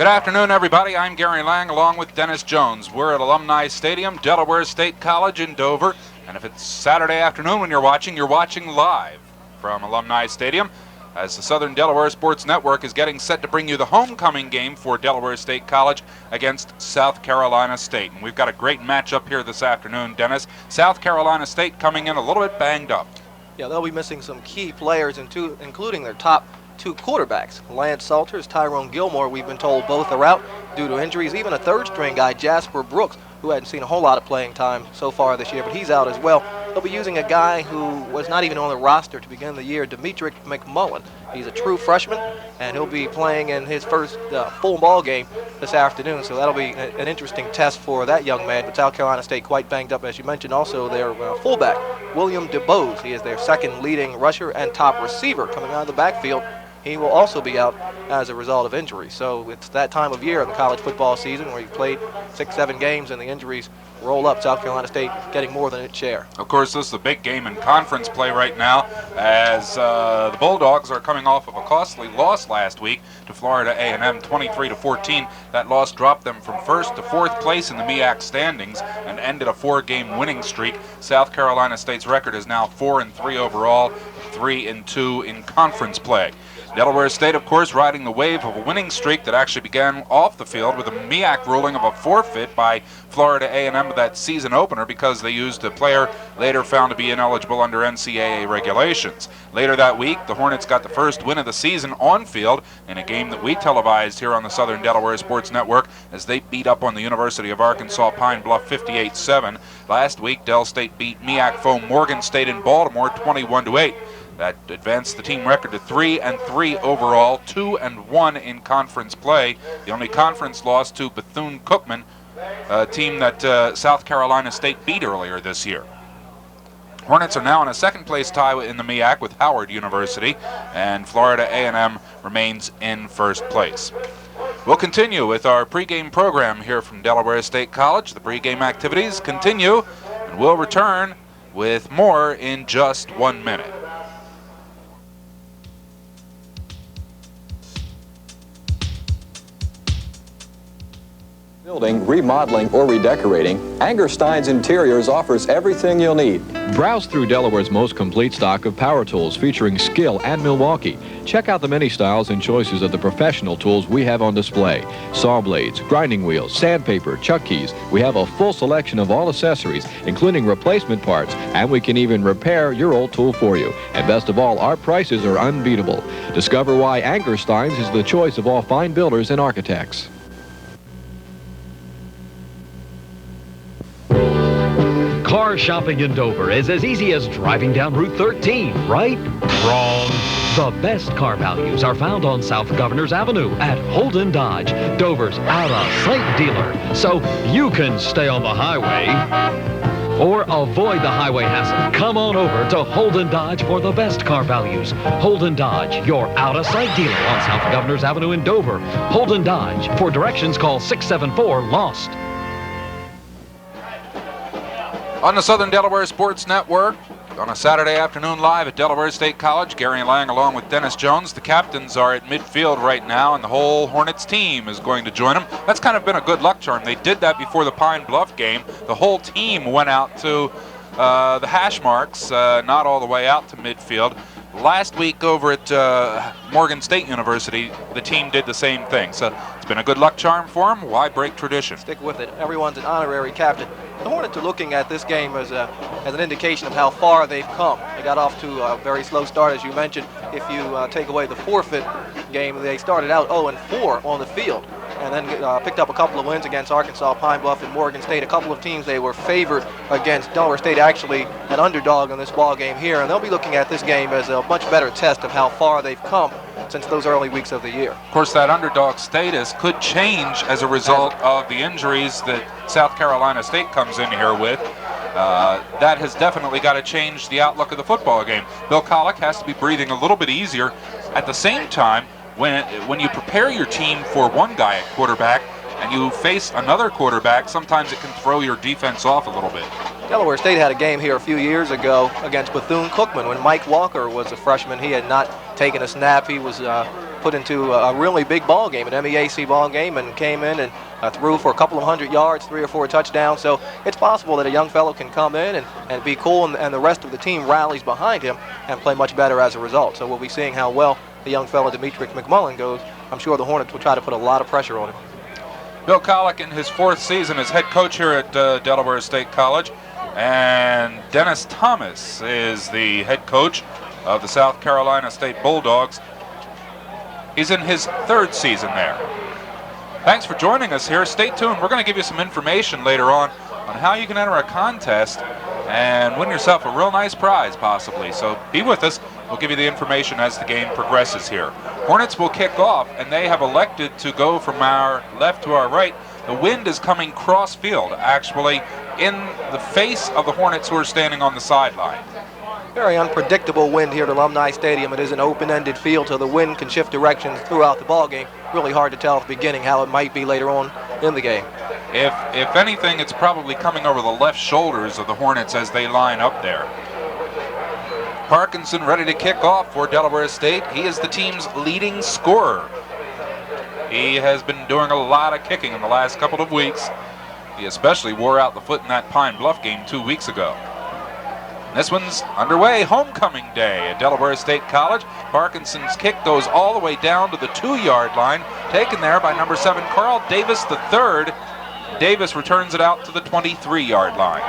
Good afternoon, everybody. I'm Gary Lang along with Dennis Jones. We're at Alumni Stadium, Delaware State College in Dover. And if it's Saturday afternoon when you're watching live from Alumni Stadium as the Southern Delaware Sports Network is getting set to bring you the homecoming game for Delaware State College against South Carolina State. And we've got a great matchup here this afternoon, Dennis. South Carolina State coming in a little bit banged up. Yeah, they'll be missing some key players, including their top two quarterbacks. Lance Salters, Tyrone Gilmore, we've been told both are out due to injuries. Even a third-string guy, Jasper Brooks, who hadn't seen a whole lot of playing time so far this year, but he's out as well. They'll be using a guy who was not even on the roster to begin the year, Demetric McMullen. He's a true freshman, and he'll be playing in his first full ball game this afternoon, so that'll be an interesting test for that young man. But South Carolina State quite banged up, as you mentioned. Also, their fullback, William DeBose. He is their second leading rusher and top receiver coming out of the backfield. He will also be out as a result of injury. So it's that time of year in the college football season where you played 6-7 games and the injuries roll up. South Carolina State getting more than its share. Of course, this is a big game in conference play right now as the Bulldogs are coming off of a costly loss last week to Florida A&M, 23-14. That loss dropped them from first to fourth place in the MEAC standings and ended a 4-game winning streak. South Carolina State's record is now 4-3 overall, 3-2 in conference play. Delaware State, of course, riding the wave of a winning streak that actually began off the field with a MEAC ruling of a forfeit by Florida A&M of that season opener because they used a player later found to be ineligible under NCAA regulations. Later that week, the Hornets got the first win of the season on field in a game that we televised here on the Southern Delaware Sports Network as they beat up on the University of Arkansas Pine Bluff 58-7. Last week, Del State beat MEAC foe Morgan State in Baltimore 21-8. That advanced the team record to 3-3 overall, 2-1 in conference play. The only conference loss to Bethune-Cookman, a team that South Carolina State beat earlier this year. Hornets are now in a second-place tie in the MEAC with Howard University, and Florida A&M remains in first place. We'll continue with our pregame program here from Delaware State College. The pregame activities continue, and we'll return with more in just 1 minute. Building, remodeling, or redecorating, Angerstein's Interiors offers everything you'll need. Browse through Delaware's most complete stock of power tools featuring skill and Milwaukee. Check out the many styles and choices of the professional tools we have on display. Saw blades, grinding wheels, sandpaper, chuck keys. We have a full selection of all accessories, including replacement parts, and we can even repair your old tool for you. And best of all, our prices are unbeatable. Discover why Angerstein's is the choice of all fine builders and architects. Car shopping in Dover is as easy as driving down Route 13, right? Wrong. The best car values are found on South Governors Avenue at Holden Dodge, Dover's out-of-sight dealer, so you can stay on the highway or avoid the highway hassle. Come on over to Holden Dodge for the best car values. Holden Dodge, your out-of-sight dealer on South Governors Avenue in Dover. Holden Dodge. For directions, call 674-LOST. On the Southern Delaware Sports Network, on a Saturday afternoon live at Delaware State College, Gary Lang along with Dennis Jones. The captains are at midfield right now, and the whole Hornets team is going to join them. That's kind of been a good luck charm. They did that before the Pine Bluff game. The whole team went out to the hash marks, not all the way out to midfield. Last week over at Morgan State University, the team did the same thing. So it's been a good luck charm for them. Why break tradition? Stick with it. Everyone's an honorary captain. The Hornets are looking at this game as an indication of how far they've come. They got off to a very slow start, as you mentioned. If you take away the forfeit game, they started out 0-4 on the field, and then picked up a couple of wins against Arkansas, Pine Bluff, and Morgan State. A couple of teams they were favored against. Delaware State actually an underdog in this ball game here, and they'll be looking at this game as a much better test of how far they've come since those early weeks of the year. Of course, that underdog status could change as a result of the injuries that South Carolina State comes in here with. That has definitely got to change the outlook of the football game. Bill Collick has to be breathing a little bit easier. At the same time, when you prepare your team for one guy at quarterback and you face another quarterback, sometimes it can throw your defense off a little bit. Delaware State had a game here a few years ago against Bethune-Cookman when Mike Walker was a freshman. He had not taken a snap. He was put into a really big ball game, an MEAC ball game, and came in and threw for a couple of 100 yards, 3 or 4 touchdowns. So it's possible that a young fellow can come in and be cool, and the rest of the team rallies behind him and play much better as a result. So we'll be seeing how well the young fellow Demetric McMullen goes. I'm sure the Hornets will try to put a lot of pressure on him. Bill Collick in his 4th season as head coach here at Delaware State College, and Dennis Thomas is the head coach of the South Carolina State Bulldogs. He's in his 3rd season there. Thanks for joining us here. Stay tuned. We're going to give you some information later on how you can enter a contest and win yourself a real nice prize, possibly. So be with us. We'll give you the information as the game progresses here. Hornets will kick off, and they have elected to go from our left to our right. The wind is coming cross field, actually in the face of the Hornets who are standing on the sideline. Very unpredictable wind here at Alumni Stadium. It is an open-ended field, so the wind can shift directions throughout the ball game. Really hard to tell at the beginning how it might be later on in the game. If anything, it's probably coming over the left shoulders of the Hornets as they line up there. Parkinson ready to kick off for Delaware State. He is the team's leading scorer. He has been doing a lot of kicking in the last couple of weeks. He especially wore out the foot in that Pine Bluff game 2 weeks ago. This one's underway, homecoming day at Delaware State College. Parkinson's kick goes all the way down to the 2-yard line, taken there by number 7, Carl Davis III. Davis returns it out to the 23-yard line.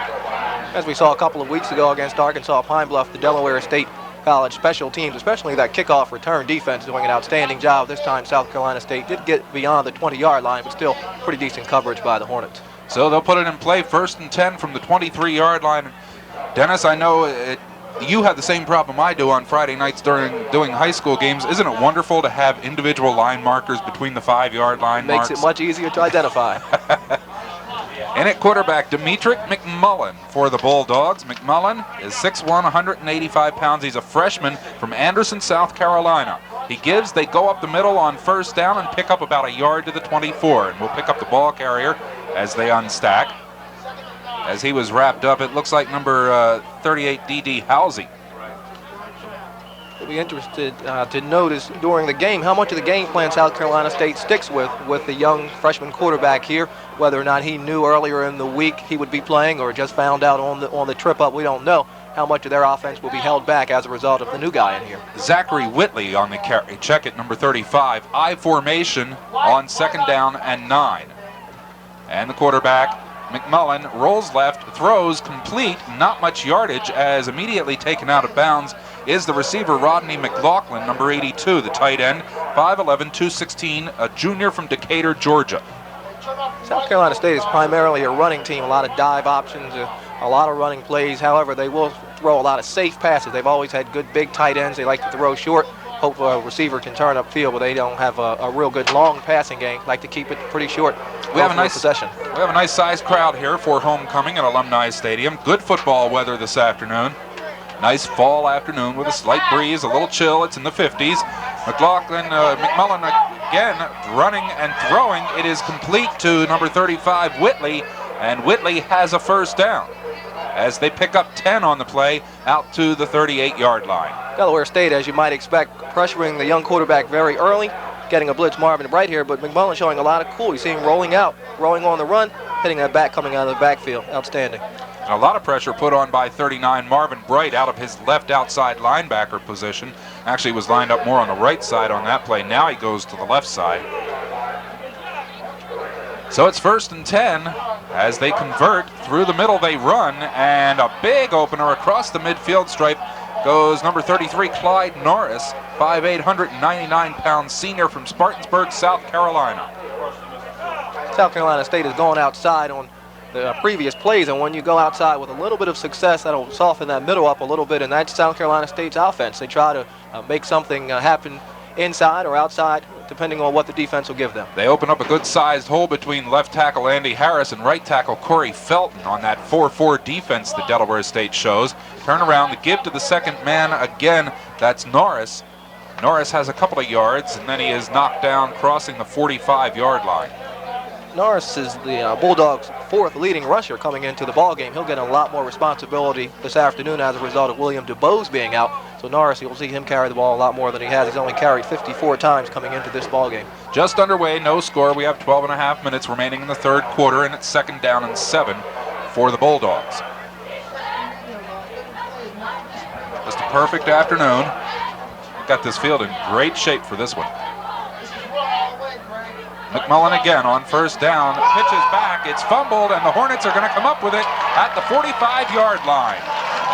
As we saw a couple of weeks ago against Arkansas Pine Bluff, the Delaware State College special teams, especially that kickoff return defense, doing an outstanding job. This time South Carolina State did get beyond the 20-yard line, but still pretty decent coverage by the Hornets. So they'll put it in play, 1st and 10 from the 23-yard line. Dennis, I know you have the same problem I do on Friday nights during doing high school games. Isn't it wonderful to have individual line markers between the 5-yard line marks? Makes it much easier to identify. In at quarterback, Demetric McMullen for the Bulldogs. McMullen is 6'1", 185 pounds. He's a freshman from Anderson, South Carolina. They go up the middle on 1st down and pick up about a yard to the 24. And we'll pick up the ball carrier as they unstack. As he was wrapped up, it looks like number 38, D.D. Halsey. We'll be interested to notice during the game how much of the game plan South Carolina State sticks with the young freshman quarterback here. Whether or not he knew earlier in the week he would be playing or just found out on the trip up, we don't know. How much of their offense will be held back as a result of the new guy in here. Zachary Whitley on the carry, check at number 35. I formation on 2nd down and 9. And the quarterback, McMullen, rolls left, throws complete, not much yardage, as immediately taken out of bounds is the receiver Rodney McLaughlin, number 82, the tight end, 5'11", 216, a junior from Decatur, Georgia. South Carolina State is primarily a running team, a lot of dive options, a lot of running plays. However, they will throw a lot of safe passes. They've always had good big tight ends. They like to throw short, hope a receiver can turn upfield, but they don't have a real good long passing game. Like to keep it pretty short. We have a nice possession. We have a nice sized crowd here for homecoming at Alumni Stadium. Good football weather this afternoon. Nice fall afternoon with a slight breeze, a little chill. It's in the 50s. McMullen again running and throwing. It is complete to number 35, Whitley, and Whitley has a 1st down as they pick up 10 on the play out to the 38-yard line. Delaware State, as you might expect, pressuring the young quarterback very early, getting a blitz Marvin right here, but McMullen showing a lot of cool. You see him rolling out, rolling on the run, hitting that back coming out of the backfield. Outstanding. And a lot of pressure put on by 39 Marvin Bright out of his left outside linebacker position. Actually was lined up more on the right side on that play. Now he goes to the left side. So it's 1st and 10 as they convert. Through the middle they run, and a big opener across the midfield stripe goes number 33, Clyde Norris, 5'8", 199-pound senior from Spartansburg, South Carolina. South Carolina State has gone outside on the previous plays, and when you go outside with a little bit of success, that'll soften that middle up a little bit, and that's South Carolina State's offense. They try to make something happen inside or outside, depending on what the defense will give them. They open up a good-sized hole between left tackle Andy Harris and right tackle Corey Felton on that 4-4 defense that Delaware State shows. Turn around, the give to the 2nd man again, that's Norris. Norris has a couple of yards, and then he is knocked down crossing the 45-yard line. Norris is the Bulldogs' fourth leading rusher coming into the ball game. He'll get a lot more responsibility this afternoon as a result of William DuBose being out. So Norris, you'll see him carry the ball a lot more than he has. He's only carried 54 times coming into this ball game. Just underway, no score. We have 12 and a half minutes remaining in the third quarter, and it's 2nd down and 7 for the Bulldogs. Just a perfect afternoon. Got this field in great shape for this one. McMullen again on 1st down, pitches back, it's fumbled, and the Hornets are going to come up with it at the 45-yard line.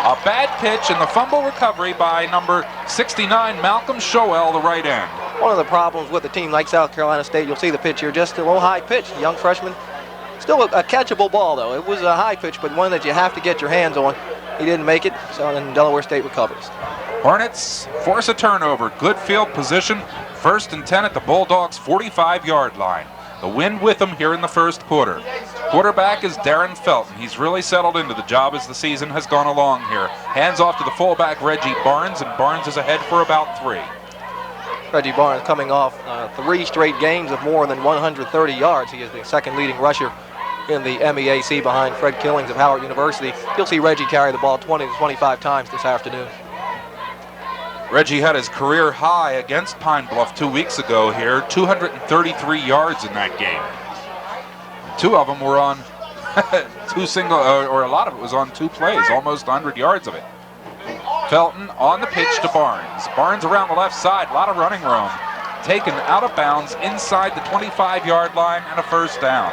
A bad pitch and the fumble recovery by number 69, Malcolm Shoel, the right end. One of the problems with a team like South Carolina State, you'll see the pitch here, just a little high pitch. Young freshman, still a catchable ball though. It was a high pitch, but one that you have to get your hands on. He didn't make it, so then Delaware State recovers. Hornets Force a turnover, good field position. 1st and 10 at the Bulldogs' 45-yard line. The wind with them here in the first quarter. Quarterback is Darren Felton. He's really settled into the job as the season has gone along here. Hands off to the fullback Reggie Barnes, and Barnes is ahead for about 3. Reggie Barnes coming off 3 straight games of more than 130 yards. He is the 2nd leading rusher in the MEAC behind Fred Killings of Howard University. You'll see Reggie carry the ball 20 to 25 times this afternoon. Reggie had his career high against Pine Bluff 2 weeks ago here, 233 yards in that game. 2 of them were on 2 single, or a lot of it was on 2 plays, almost 100 yards of it. Felton on the pitch to Barnes. Barnes around the left side, a lot of running room. Taken out of bounds inside the 25-yard line and a 1st down.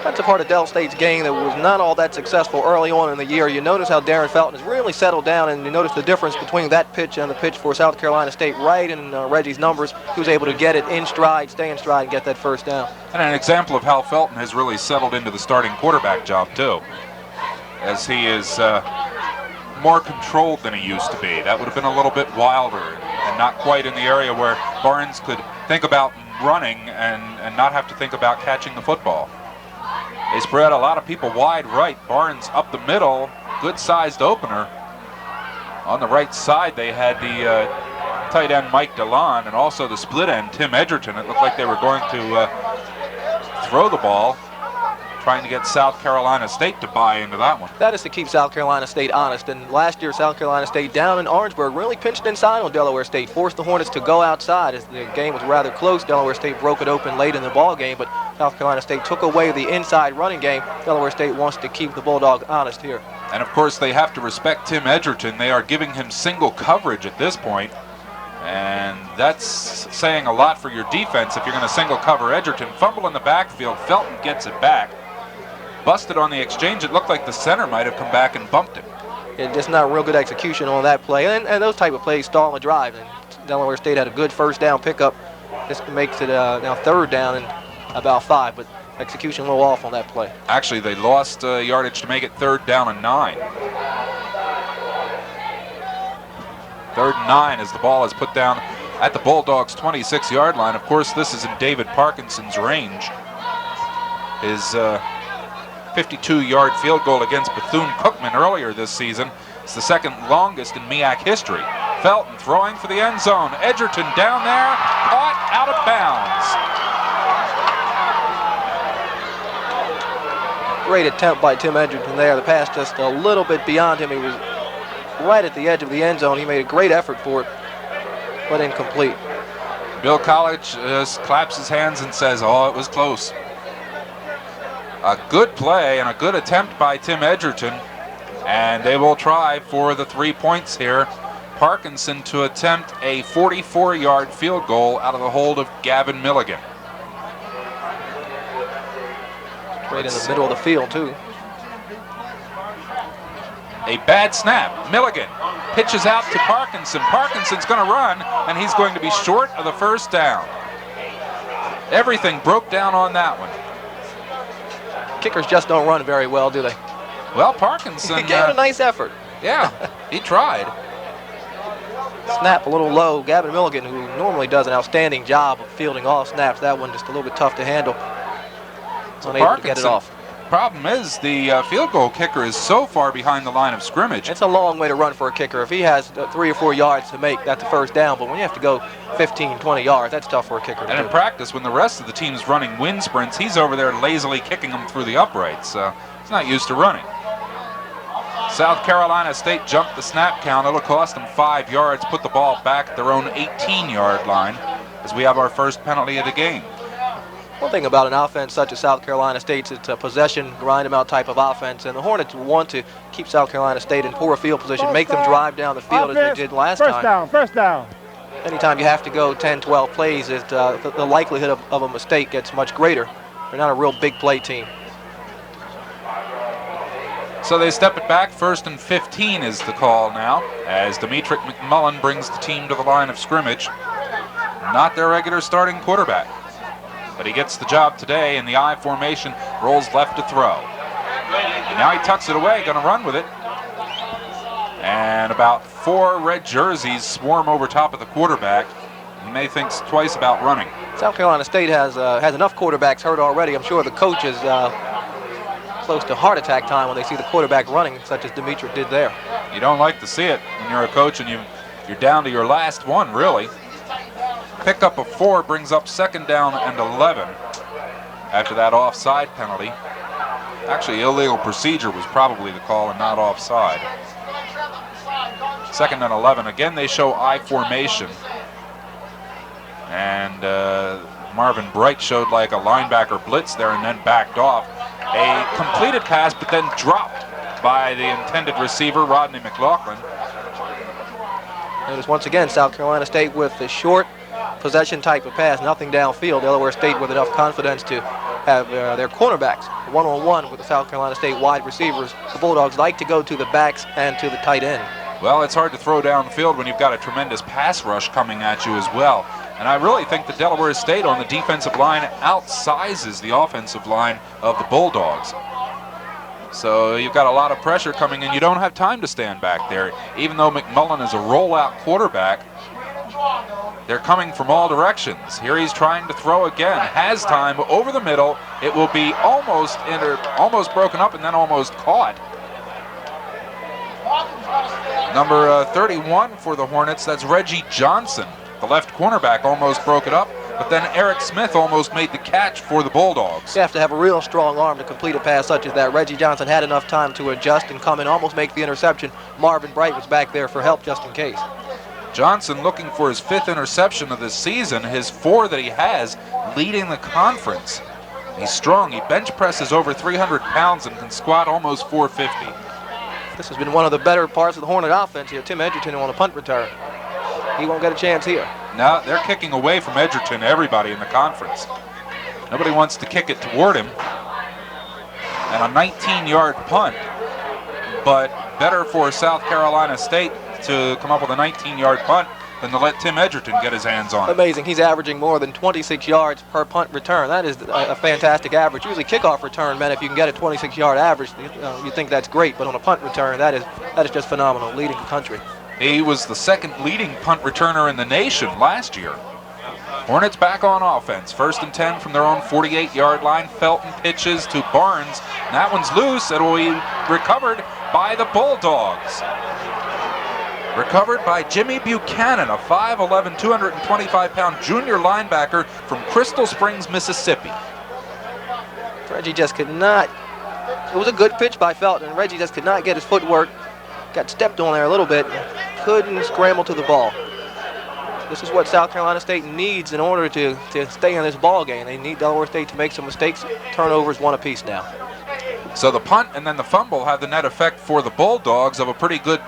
That's a part of Del State's game that was not all that successful early on in the year. You notice how Darren Felton has really settled down, and you notice the difference between that pitch and the pitch for South Carolina State right in Reggie's numbers. He was able to get it in stride, stay in stride, and get that 1st down. And an example of how Felton has really settled into the starting quarterback job, too, as he is more controlled than he used to be. That would have been a little bit wilder and not quite in the area where Barnes could think about running and not have to think about catching the football. They spread a lot of people wide right. Barnes up the middle, good-sized opener. On the right side, they had the tight end Mike DeLon and also the split end Tim Edgerton. It looked like they were going to throw the ball, trying to get South Carolina State to buy into that one. That is to keep South Carolina State honest. And last year, South Carolina State down in Orangeburg really pinched inside on Delaware State, forced the Hornets to go outside as the game was rather close. Delaware State broke it open late in the ball game, but South Carolina State took away the inside running game. Delaware State wants to keep the Bulldogs honest here. And of course, they have to respect Tim Edgerton. They are giving him single coverage at this point. And that's saying a lot for your defense if you're going to single cover Edgerton. Fumble in the backfield. Felton gets it back. Busted on the exchange. It looked like the center might have come back and bumped him. Yeah, just not real good execution on that play. And those type of plays stall a drive. And Delaware State had a good 1st down pickup. This makes it now 3rd down and about 5. But execution a little off on that play. Actually, they lost yardage to make it 3rd down and 9. 3rd and 9 as the ball is put down at the Bulldogs' 26-yard line. Of course, this is in David Parkinson's range. His 52-yard field goal against Bethune-Cookman earlier this season. It's the 2nd longest in MEAC history. Felton throwing for the end zone. Edgerton down there, caught out of bounds. Great attempt by Tim Edgerton there. The pass just a little bit beyond him. He was right at the edge of the end zone. He made a great effort for it, but incomplete. Bill College just claps his hands and says, oh, it was close. A good play and a good attempt by Tim Edgerton, and they will try for the 3 points here. Parkinson to attempt a 44-yard field goal out of the hold of Gavin Milligan. Right in the middle of the field, too. A bad snap. Milligan pitches out to Parkinson. Parkinson's going to run, and he's going to be short of the 1st down. Everything broke down on that one. Kickers just don't run very well, do they? Well, Parkinson... He gave a nice effort. Yeah, he tried. Snap a little low. Gavin Milligan, who normally does an outstanding job of fielding off snaps, that one just a little bit tough to handle. So unable to get it off. problem is the field goal kicker is so far behind the line of scrimmage. It's a long way to run for a kicker. If he has 3 or 4 yards to make, that's a first down. But when you have to go 15, 20 yards, that's tough for a kicker to And do. in practice, when the rest of the team's running wind sprints, he's over there lazily kicking them through the uprights. He's not used to running. South Carolina State jumped the snap count. It'll cost them 5 yards, put the ball back at their own 18-yard line as we have our first penalty of the game. One thing about an offense such as South Carolina State's, it's a possession, grind them out type of offense, and the Hornets want to keep South Carolina State in poor field position, make them drive down the field as they did last time. First down. Anytime you have to go 10, 12 plays, the likelihood of a mistake gets much greater. They're not a real big play team. So they step it back. 1st and 15 is the call now, as Demetric McMullen brings the team to the line of scrimmage. Not their regular starting quarterback, but he gets the job today in the I formation, rolls left to throw. Now he tucks it away, going to run with it. And about 4 red jerseys swarm over top of the quarterback. He may think twice about running. South Carolina State has enough quarterbacks hurt already. I'm sure the coach is close to heart attack time when they see the quarterback running, such as Demetric did there. You don't like to see it when you're a coach and you're down to your last one, really. Pickup of 4 brings up 2nd down and 11 after that offside penalty. Actually, illegal procedure was probably the call and not offside. 2nd and 11. Again, they show I formation. And Marvin Bright showed like a linebacker blitz there and then backed off. A completed pass, but then dropped by the intended receiver, Rodney McLaughlin. Notice once again, South Carolina State with the short possession type of pass, nothing downfield. Delaware State with enough confidence to have their cornerbacks one-on-one with the South Carolina State wide receivers. The Bulldogs like to go to the backs and to the tight end. Well, it's hard to throw downfield when you've got a tremendous pass rush coming at you as well. And I really think that Delaware State on the defensive line outsizes the offensive line of the Bulldogs. So you've got a lot of pressure coming in. You don't have time to stand back there. Even though McMullen is a rollout quarterback, they're coming from all directions. Here he's trying to throw again. Has time over the middle. It will be almost broken up and then almost caught. Number 31 for the Hornets, that's Reggie Johnson. The left cornerback almost broke it up, but then Eric Smith almost made the catch for the Bulldogs. You have to have a real strong arm to complete a pass such as that. Reggie Johnson had enough time to adjust and come and almost make the interception. Marvin Bright was back there for help just in case. Johnson looking for his 5th interception of this season, his 4 that he has, leading the conference. He's strong. He bench presses over 300 pounds and can squat almost 450. This has been one of the better parts of the Hornet offense here. Tim Edgerton on a punt return. He won't get a chance here. Now they're kicking away from Edgerton, everybody in the conference. Nobody wants to kick it toward him. And a 19-yard punt, but better for South Carolina State to come up with a 19-yard punt than to let Tim Edgerton get his hands on it. Amazing. He's averaging more than 26 yards per punt return. That is a fantastic average. Usually kickoff return, man, if you can get a 26-yard average, you think that's great. But on a punt return, that is just phenomenal, leading the country. He was the 2nd leading punt returner in the nation last year. Hornets back on offense. 1st and 10 from their own 48-yard line. Felton pitches to Barnes. That one's loose. It will be recovered by the Bulldogs. Recovered by Jimmy Buchanan, a 5'11", 225-pound junior linebacker from Crystal Springs, Mississippi. Reggie just could not. It was a good pitch by Felton, and Reggie just could not get his footwork. Got stepped on there a little bit. Couldn't scramble to the ball. This is what South Carolina State needs in order to stay in this ball game. They need Delaware State to make some mistakes. Turnovers, 1 apiece now. So the punt and then the fumble have the net effect for the Bulldogs of a pretty good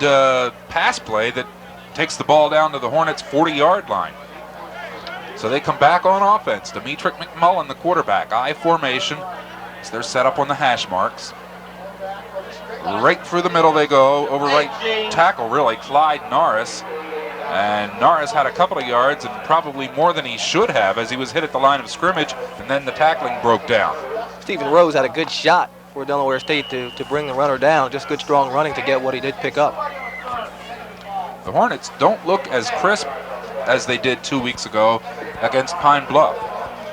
pass play that takes the ball down to the Hornets' 40-yard line. So they come back on offense. Demetric McMullen, the quarterback. I formation. So they're set up on the hash marks. Right through the middle they go, over right tackle, really, Clyde Norris. And Norris had a couple of yards and probably more than he should have as he was hit at the line of scrimmage, and then the tackling broke down. Stephen Rose had a good shot for Delaware State to bring the runner down. Just good, strong running to get what he did pick up. The Hornets don't look as crisp as they did 2 weeks ago against Pine Bluff.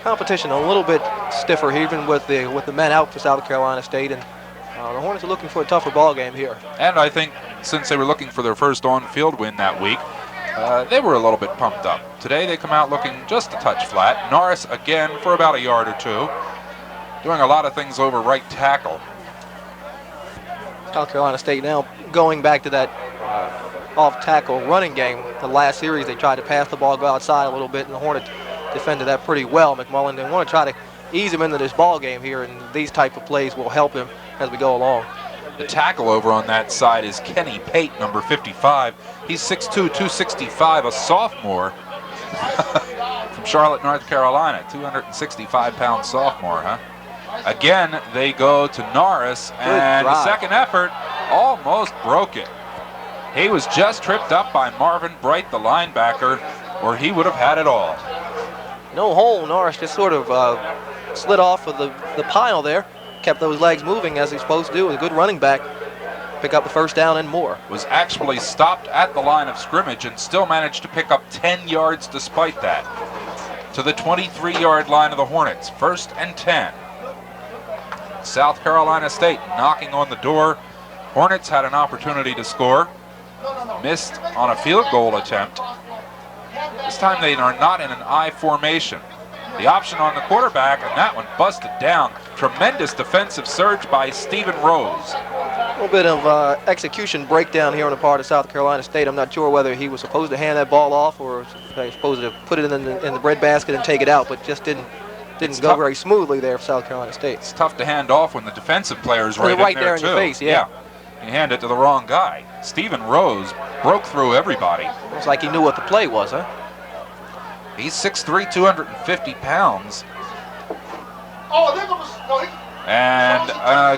Competition a little bit stiffer even with the men out for South Carolina State, and the Hornets are looking for a tougher ball game here. And I think since they were looking for their first on-field win that week, they were a little bit pumped up. Today they come out looking just a touch flat. Norris again for about a yard or two, doing a lot of things over right tackle. South Carolina State now going back to that off-tackle running game. The last series they tried to pass the ball, go outside a little bit, and the Hornets defended that pretty well. McMullen, they want to try to ease him into this ball game here, and these type of plays will help him as we go along. The tackle over on that side is Kenny Pate, number 55. He's 6'2", 265, a sophomore from Charlotte, North Carolina. 265-pound sophomore, huh? Again, they go to Norris, and the second effort almost broke it. He was just tripped up by Marvin Bright, the linebacker, or he would have had it all. No hole. Norris just sort of slid off of the pile there. Kept those legs moving as he's supposed to do. Was a good running back. Pick up the first down and more. Was actually stopped at the line of scrimmage and still managed to pick up 10 yards despite that. To the 23-yard line of the Hornets. 1st and 10. South Carolina State knocking on the door. Hornets had an opportunity to score. Missed on a field goal attempt. This time they are not in an I formation. The option on the quarterback, and that one busted down. Tremendous defensive surge by Stephen Rose. A little bit of execution breakdown here on the part of South Carolina State. I'm not sure whether he was supposed to hand that ball off or was supposed to put it in the breadbasket and take it out, but just didn't go very smoothly there for South Carolina State. It's tough to hand off when the defensive player is right there in your face, yeah. You hand it to the wrong guy. Stephen Rose broke through everybody. Looks like he knew what the play was, huh? He's 6'3", 250 pounds. And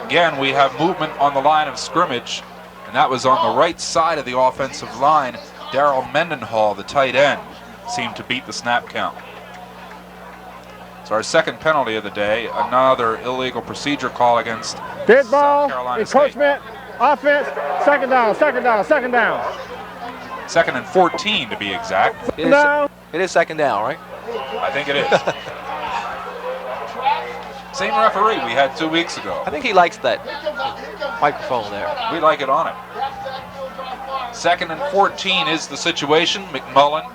again, we have movement on the line of scrimmage, and that was on the right side of the offensive line. Daryl Mendenhall, the tight end, seemed to beat the snap count. So our second penalty of the day, another illegal procedure call against dead ball, South Carolina encroachment, offense, second down. 2nd and 14 to be exact. It is second down, right? I think it is. Same referee we had 2 weeks ago. I think he likes that microphone there. We like it on it. 2nd and 14 is the situation. McMullen.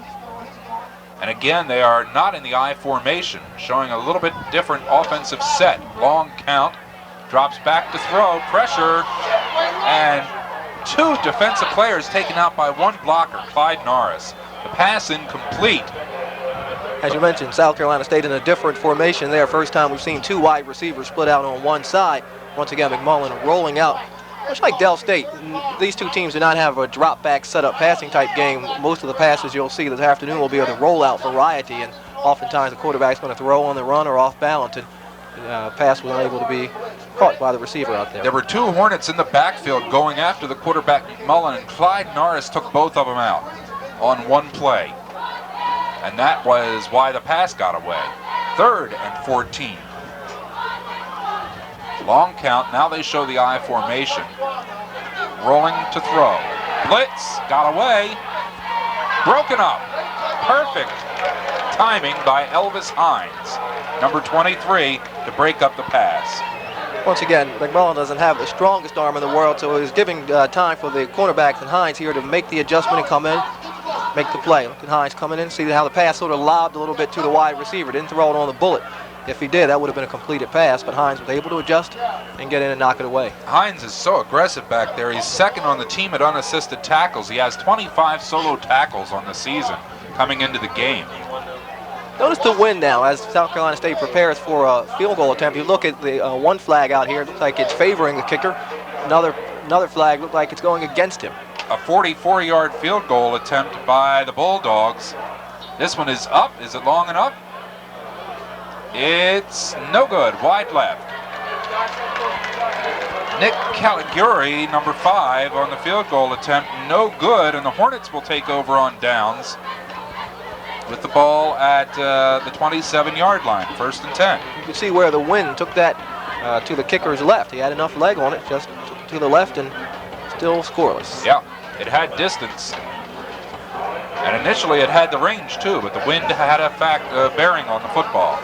And again, they are not in the I formation, showing a little bit different offensive set. Long count, drops back to throw, pressure, and 2 defensive players taken out by 1 blocker, Clyde Norris. The pass incomplete. As you mentioned, South Carolina State in a different formation there. First time we've seen 2 wide receivers split out on one side. Once again, McMullen rolling out. Much like Del State, these 2 teams do not have a drop-back, set-up passing type game. Most of the passes you'll see this afternoon will be of the rollout variety, and oftentimes the quarterback's going to throw on the run or off balance, and pass was unable to be caught by the receiver out there. There were 2 Hornets in the backfield going after the quarterback McMullen, and Clyde Norris took both of them out on 1 play. And that was why the pass got away. 3rd and 14. Long count. Now they show the I formation. Rolling to throw. Blitz. Got away. Broken up. Perfect timing by Elvis Hines, number 23, to break up the pass. Once again, McMullen doesn't have the strongest arm in the world, so he's giving time for the cornerbacks and Hines here to make the adjustment and come in, make the play. Look at Hines coming in, see how the pass sort of lobbed a little bit to the wide receiver. Didn't throw it on the bullet. If he did, that would have been a completed pass, but Hines was able to adjust and get in and knock it away. Hines is so aggressive back there. He's second on the team at unassisted tackles. He has 25 solo tackles on the season coming into the game. Notice the wind now as South Carolina State prepares for a field goal attempt. You look at the one flag out here. It looks like it's favoring the kicker. Another flag looks like it's going against him. A 44-yard field goal attempt by the Bulldogs. This one is up. Is it long enough? It's no good. Wide left. Nick Caliguri, number 5, on the field goal attempt. No good, and the Hornets will take over on downs with the ball at the 27-yard line, 1st and 10. You can see where the wind took that to the kicker's left. He had enough leg on it, just to the left, and still scoreless. Yeah, it had distance. And initially it had the range too, but the wind had a bearing on the football.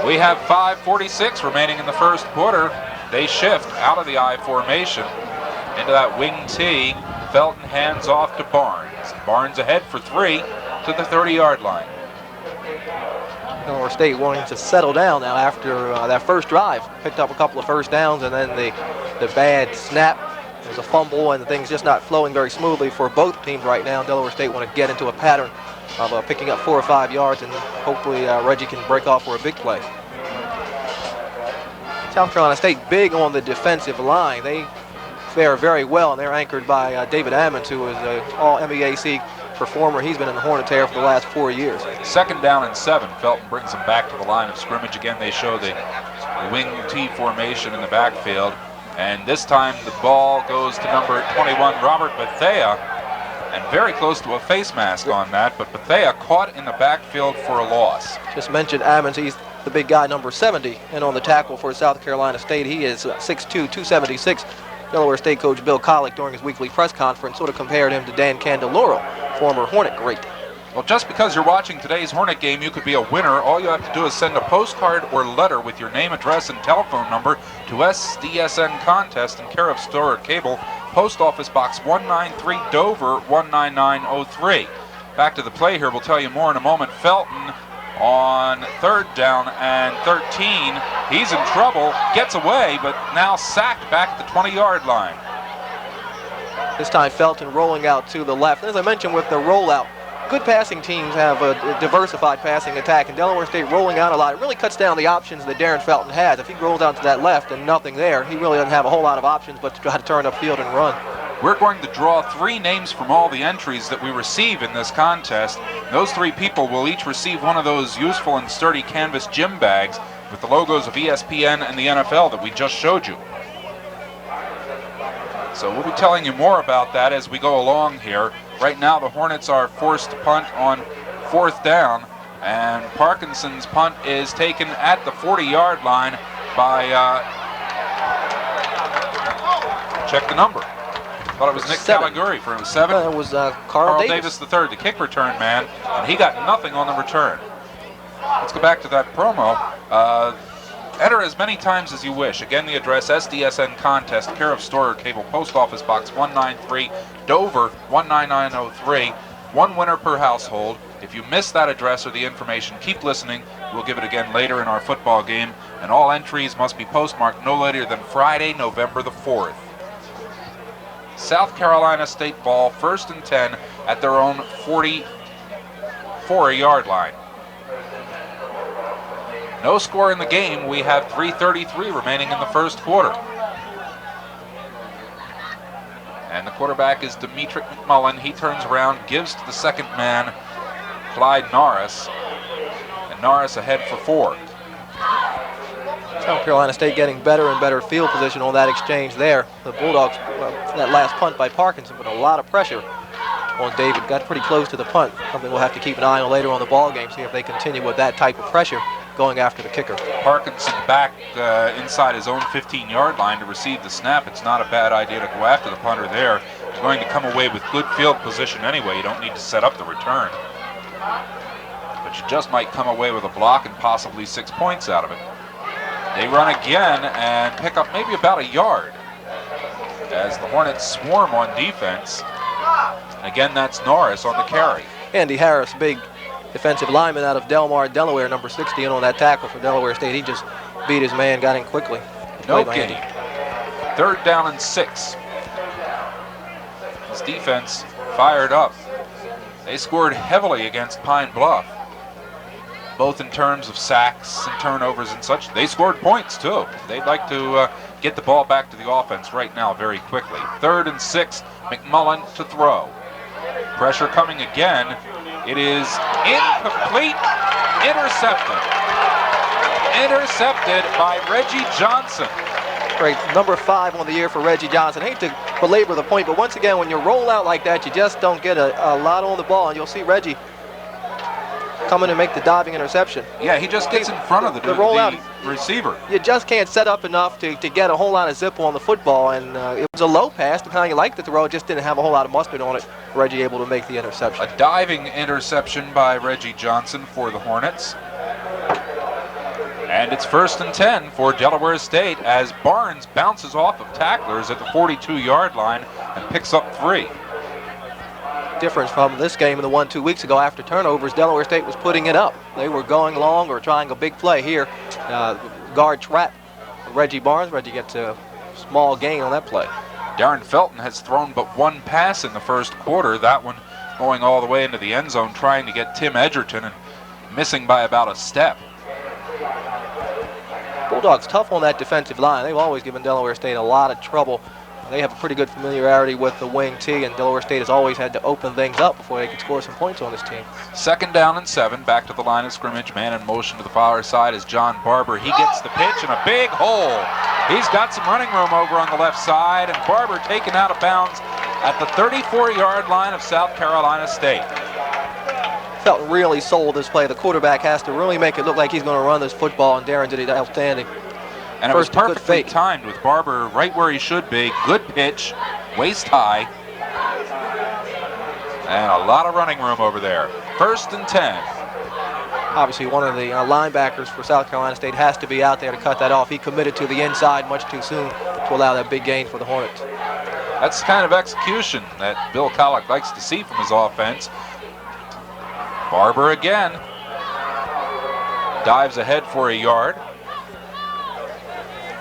We have 5:46 remaining in the first quarter. They shift out of the I formation into that wing T. Felton hands off to Barnes. Barnes ahead for 3 to the 30-yard line. Delaware State wanting to settle down now after that first drive. Picked up a couple of first downs, and then the bad snap. There's a fumble, and things just not flowing very smoothly for both teams right now. Delaware State want to get into a pattern of picking up 4 or 5 yards, and hopefully Reggie can break off for a big play. South Carolina State big on the defensive line. They fare very well, and they're anchored by David Ammons, who is an all-MEAC performer. He's been in the Hornet Terrier for the last 4 years. 2nd down and 7. Felton brings them back to the line of scrimmage. Again, they show the wing T formation in the backfield. And this time the ball goes to number 21, Robert Bethea, and very close to a face mask on that, but Bethea caught in the backfield for a loss. Just mentioned Ammons, he's the big guy, number 70, and on the tackle for South Carolina State, he is 6'2", 276. Delaware State coach Bill Collick, during his weekly press conference, sort of compared him to Dan Candeloro, former Hornet great. Well, just because you're watching today's Hornet game, you could be a winner. All you have to do is send a postcard or letter with your name, address, and telephone number to SDSN Contest in care of Storer Cable, Post Office Box 193, Dover 19903. Back to the play here. We'll tell you more in a moment. Felton on 3rd down and 13. He's in trouble, gets away, but now sacked back at the 20-yard line. This time Felton rolling out to the left. As I mentioned with the rollout, good passing teams have a diversified passing attack, and Delaware State rolling out a lot. It really cuts down the options that Darren Felton has. If he rolls out to that left and nothing there, he really doesn't have a whole lot of options but to try to turn upfield and run. We're going to draw 3 names from all the entries that we receive in this contest. Those 3 people will each receive one of those useful and sturdy canvas gym bags with the logos of ESPN and the NFL that we just showed you. So we'll be telling you more about that as we go along here. Right now the Hornets are forced to punt on 4th down, and Parkinson's punt is taken at the 40-yard line by, check the number. Thought it was Nick 7. Caliguri for 7. It was Carl Davis III, the kick return man, and he got nothing on the return. Let's go back to that promo. Enter as many times as you wish. Again, the address, SDSN Contest, care of Storer Cable, Post Office Box 193, Dover 19903. 1 winner per household. If you miss that address or the information, keep listening. We'll give it again later in our football game. And all entries must be postmarked no later than Friday, November the 4th. South Carolina State ball, 1st and 10 at their own 44-yard line. No score in the game. We have 3:33 remaining in the first quarter. And the quarterback is Demetric McMullen. He turns around, gives to the 2nd man, Clyde Norris. And Norris ahead for 4. South Carolina State getting better and better field position on that exchange there. The Bulldogs, that last punt by Parkinson, put a lot of pressure on David. Got pretty close to the punt. Something we'll have to keep an eye on later on the ball game, see if they continue with that type of pressure going after the kicker. Parkinson back inside his own 15-yard line to receive the snap. It's not a bad idea to go after the punter there. You're going to come away with good field position anyway. You don't need to set up the return. But you just might come away with a block and possibly 6 points out of it. They run again and pick up maybe about a yard as the Hornets swarm on defense. And again, that's Norris on the carry. Andy Harris, big defensive lineman out of Delmar, Delaware, number 60, in on that tackle for Delaware State. He just beat his man, got in quickly. No gain. 3rd down and 6. His defense fired up. They scored heavily against Pine Bluff, both in terms of sacks and turnovers and such. They scored points too. They'd like to get the ball back to the offense right now very quickly. 3rd and 6, McMullen to throw. Pressure coming again. It is incomplete. Intercepted. Intercepted by Reggie Johnson. Great. Number 5 on the year for Reggie Johnson. Hate to belabor the point, but once again, when you roll out like that, you just don't get a lot on the ball, and you'll see Reggie come in and make the diving interception. Yeah, he just gets in front of the rollout. Receiver. You just can't set up enough to get a whole lot of zip on the football, and it was a low pass, depending on how you like the throw. It just didn't have a whole lot of mustard on it. Reggie able to make the interception. A diving interception by Reggie Johnson for the Hornets. And it's 1st and 10 for Delaware State as Barnes bounces off of tacklers at the 42-yard line and picks up 3. Difference from this game and the one 2 weeks ago after turnovers, Delaware State was putting it up. They were going long or trying a big play here. Guard trap Reggie Barnes. Reggie gets a small gain on that play. Darren Felton has thrown but one pass in the first quarter. That one going all the way into the end zone, trying to get Tim Edgerton and missing by about a step. Bulldogs tough on that defensive line. They've always given Delaware State a lot of trouble. They have a pretty good familiarity with the wing T, and Delaware State has always had to open things up before they could score some points on this team. 2nd down and 7, back to the line of scrimmage. Man in motion to the far side is John Barber. He gets the pitch in a big hole. He's got some running room over on the left side, and Barber taken out of bounds at the 34-yard line of South Carolina State. Felton really sold this play. The quarterback has to really make it look like he's going to run this football, and Darren did it outstanding. And it was perfectly timed with Barber right where he should be. Good pitch, waist high, and a lot of running room over there. 1st and 10. Obviously, one of the linebackers for South Carolina State has to be out there to cut that off. He committed to the inside much too soon to allow that big gain for the Hornets. That's the kind of execution that Bill Collick likes to see from his offense. Barber again dives ahead for a yard.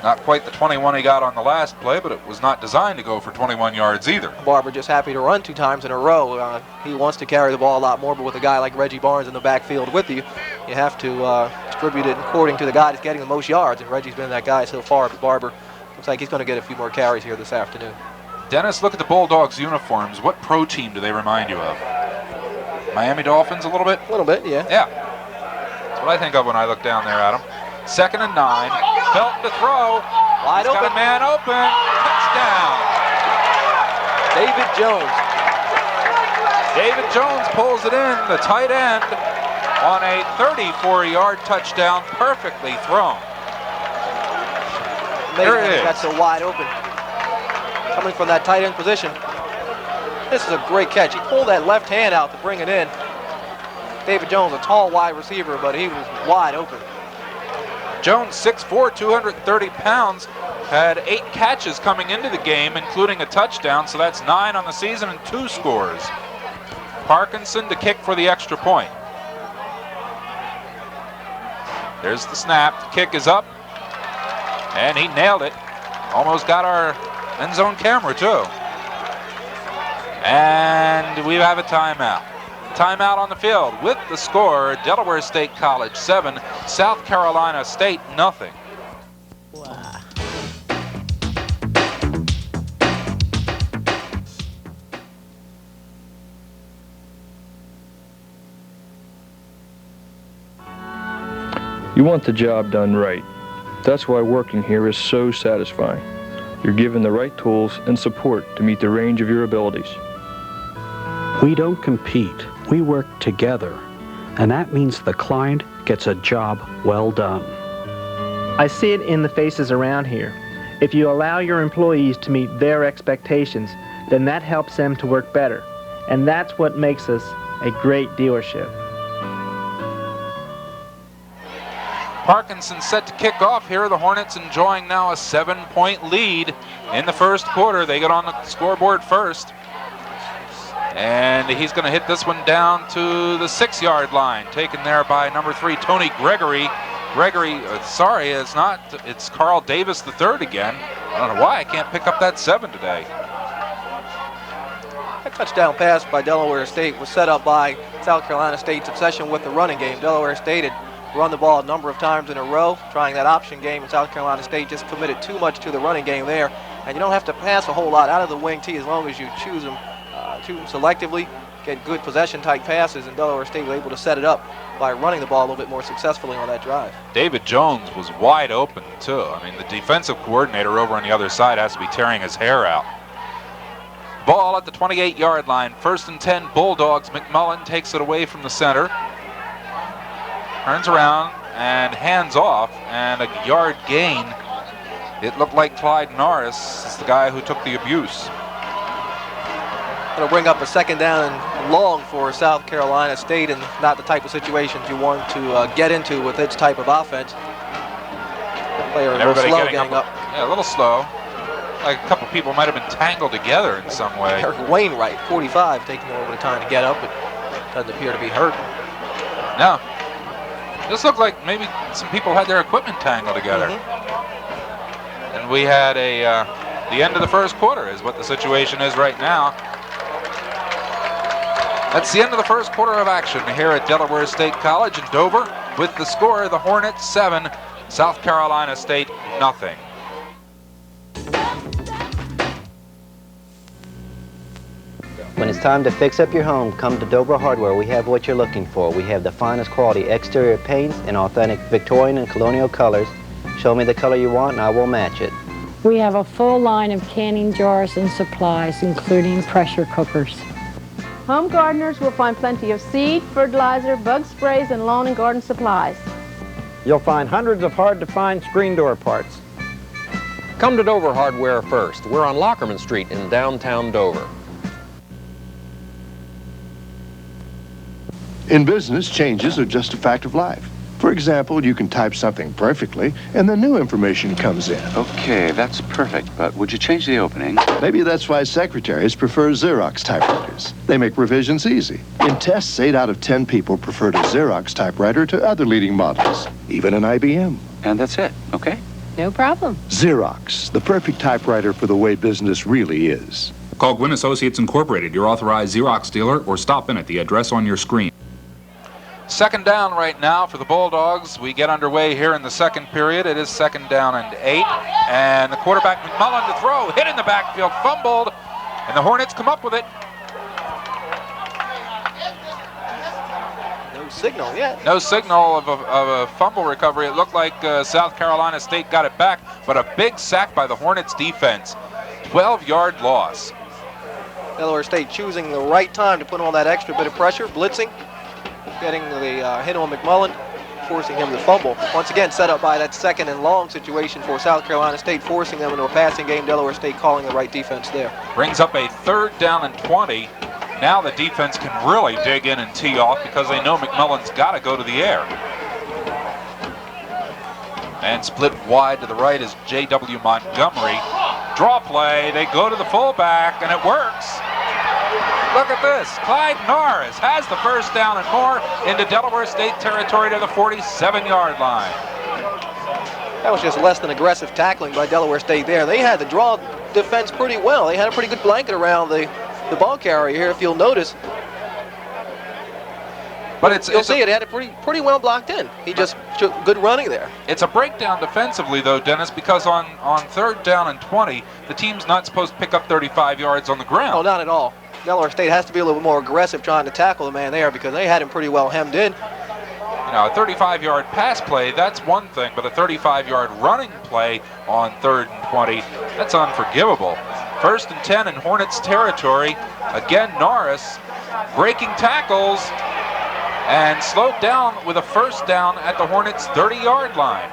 Not quite the 21 he got on the last play, but it was not designed to go for 21 yards either. Barber just happy to run 2 times in a row. He wants to carry the ball a lot more, but with a guy like Reggie Barnes in the backfield with you, you have to distribute it according to the guy that's getting the most yards, and Reggie's been that guy so far, but Barber looks like he's going to get a few more carries here this afternoon. Dennis, look at the Bulldogs uniforms. What pro team do they remind you of? Miami Dolphins a little bit? A little bit, yeah. Yeah. That's what I think of when I look down there at them. 2nd and 9. Felton to throw. Wide He's open. got a man open. Touchdown. David Jones. David Jones pulls it in, the tight end, on a 34-yard touchdown, perfectly thrown. There it is. That's so wide open. Coming from that tight end position. This is a great catch. He pulled that left hand out to bring it in. David Jones, a tall wide receiver, but he was wide open. Jones, 6'4", 230 pounds, had 8 catches coming into the game, including a touchdown, so that's 9 on the season and 2 scores. Parkinson to kick for the extra point. There's the snap. The kick is up, and he nailed it. Almost got our end zone camera, too. And we have a timeout. Timeout on the field with the score, Delaware State College 7, South Carolina State nothing. Wow. You want the job done right. That's why working here is so satisfying. You're given the right tools and support to meet the range of your abilities. We don't compete, we work together, and that means the client gets a job well done. I see it in the faces around here. If you allow your employees to meet their expectations, then that helps them to work better, and that's what makes us a great dealership. Parkinson set to kick off here. The Hornets enjoying now a 7-point lead in the first quarter. They get on the scoreboard first. And he's going to hit this one down to the 6-yard line, taken there by number 3, Tony Gregory. Sorry, it's Carl Davis III again. I don't know why I can't pick up that 7 today. That touchdown pass by Delaware State was set up by South Carolina State's obsession with the running game. Delaware State had run the ball a number of times in a row, trying that option game, and South Carolina State just committed too much to the running game there. And you don't have to pass a whole lot out of the wing T as long as you choose them selectively, get good possession-type passes, and Delaware State was able to set it up by running the ball a little bit more successfully on that drive. David Jones was wide open, too. I mean, the defensive coordinator over on the other side has to be tearing his hair out. Ball at the 28-yard line. 1st and 10, Bulldogs. McMullen takes it away from the center. Turns around and hands off, and a yard gain. It looked like Clyde Norris is the guy who took the abuse. It'll bring up a 2nd down and long for South Carolina State, and not the type of situations you want to get into with its type of offense. Player a And little everybody slow getting up. Yeah, a little slow. Like a couple people might have been tangled together in some way. Eric Wainwright, 45, taking a little bit of time to get up, but doesn't appear to be hurt. No. This looked like maybe some people had their equipment tangled together. And we had the end of the first quarter is what the situation is right now. That's the end of the first quarter of action here at Delaware State College in Dover. With the score, the Hornets 7, South Carolina State nothing. When it's time to fix up your home, come to Dover Hardware. We have what you're looking for. We have the finest quality exterior paints in authentic Victorian and colonial colors. Show me the color you want and I will match it. We have a full line of canning jars and supplies, including pressure cookers. Home gardeners will find plenty of seed, fertilizer, bug sprays, and lawn and garden supplies. You'll find hundreds of hard-to-find screen door parts. Come to Dover Hardware first. We're on Lockerman Street in downtown Dover. In business, changes are just a fact of life. For example, you can type something perfectly, and then new information comes in. Okay, that's perfect, but would you change the opening? Maybe that's why secretaries prefer Xerox typewriters. They make revisions easy. In tests, 8 out of 10 people preferred a Xerox typewriter to other leading models, even an IBM. And that's it, okay? No problem. Xerox, the perfect typewriter for the way business really is. Call Gwynn Associates Incorporated, your authorized Xerox dealer, or stop in at the address on your screen. Second down right now for the Bulldogs. We get underway here in the second period. It is second down and 8. And the quarterback, McMullen, to throw. Hit in the backfield, fumbled. And the Hornets come up with it. No signal yet. No signal of a fumble recovery. It looked like South Carolina State got it back, but a big sack by the Hornets defense. 12-yard loss. Delaware State choosing the right time to put on that extra bit of pressure, blitzing. Getting the hit on McMullen, forcing him to fumble. Once again, set up by that second and long situation for South Carolina State, forcing them into a passing game. Delaware State calling the right defense there. Brings up a third down and 20. Now the defense can really dig in and tee off because they know McMullen's got to go to the air. And split wide to the right is J.W. Montgomery. Draw play, they go to the fullback, and it works. Look at this. Clyde Norris has the first down and more into Delaware State territory to the 47-yard line. That was just less than aggressive tackling by Delaware State there. They had the draw defense pretty well. They had a pretty good blanket around the ball carrier here, if you'll notice. But you'll see it had it pretty well blocked in. He just took good running there. It's a breakdown defensively, though, Dennis, because on third down and 20, the team's not supposed to pick up 35 yards on the ground. No, not at all. Delaware State has to be a little bit more aggressive trying to tackle the man there because they had him pretty well hemmed in. You know, a 35-yard pass play, that's one thing, but a 35-yard running play on third and 20, that's unforgivable. First and 10 in Hornets territory. Again, Norris breaking tackles and slowed down with a first down at the Hornets' 30-yard line.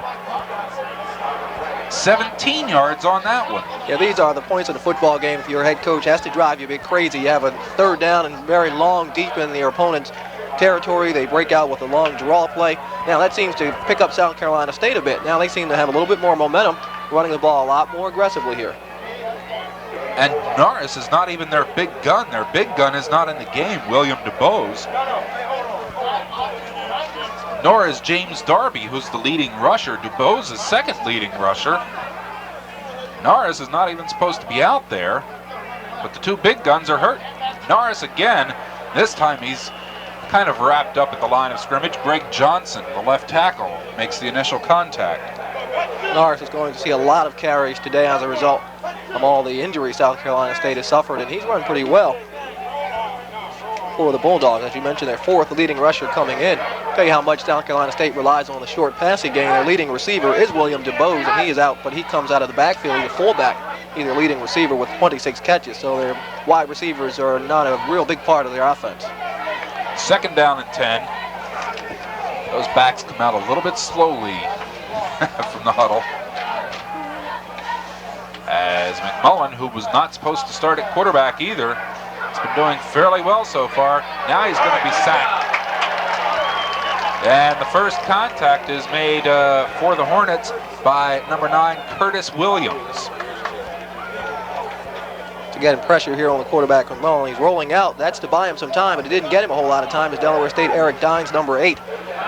17 yards on that one. Yeah, these are the points of the football game. If your head coach has to drive you a bit crazy, you have a third down and very long, deep in your opponent's territory. They break out with a long draw play. Now that seems to pick up South Carolina State a bit. Now they seem to have a little bit more momentum, running the ball a lot more aggressively here. And Norris is not even their big gun. Their big gun is not in the game, William DeBose. Nor is James Darby, who's the leading rusher. DuBose is second leading rusher. Norris is not even supposed to be out there, but the two big guns are hurt. Norris again, this time he's kind of wrapped up at the line of scrimmage. Greg Johnson, the left tackle, makes the initial contact. Norris is going to see a lot of carries today as a result of all the injuries South Carolina State has suffered, and he's run pretty well for the Bulldogs. As you mentioned, their fourth leading rusher coming in. Tell you how much South Carolina State relies on the short passing game. Their leading receiver is William DeBose, and he is out, but he comes out of the backfield. He's a fullback. He's their leading receiver with 26 catches, so their wide receivers are not a real big part of their offense. Second down and 10. Those backs come out a little bit slowly from the huddle. As McMullen, who was not supposed to start at quarterback either, has been doing fairly well so far. Now he's going to be sacked. And the first contact is made for the Hornets by number 9, Curtis Williams. To get pressure here on the quarterback from Mullen. He's rolling out. That's to buy him some time, but it didn't get him a whole lot of time. Is Delaware State Eric Dines, number 8.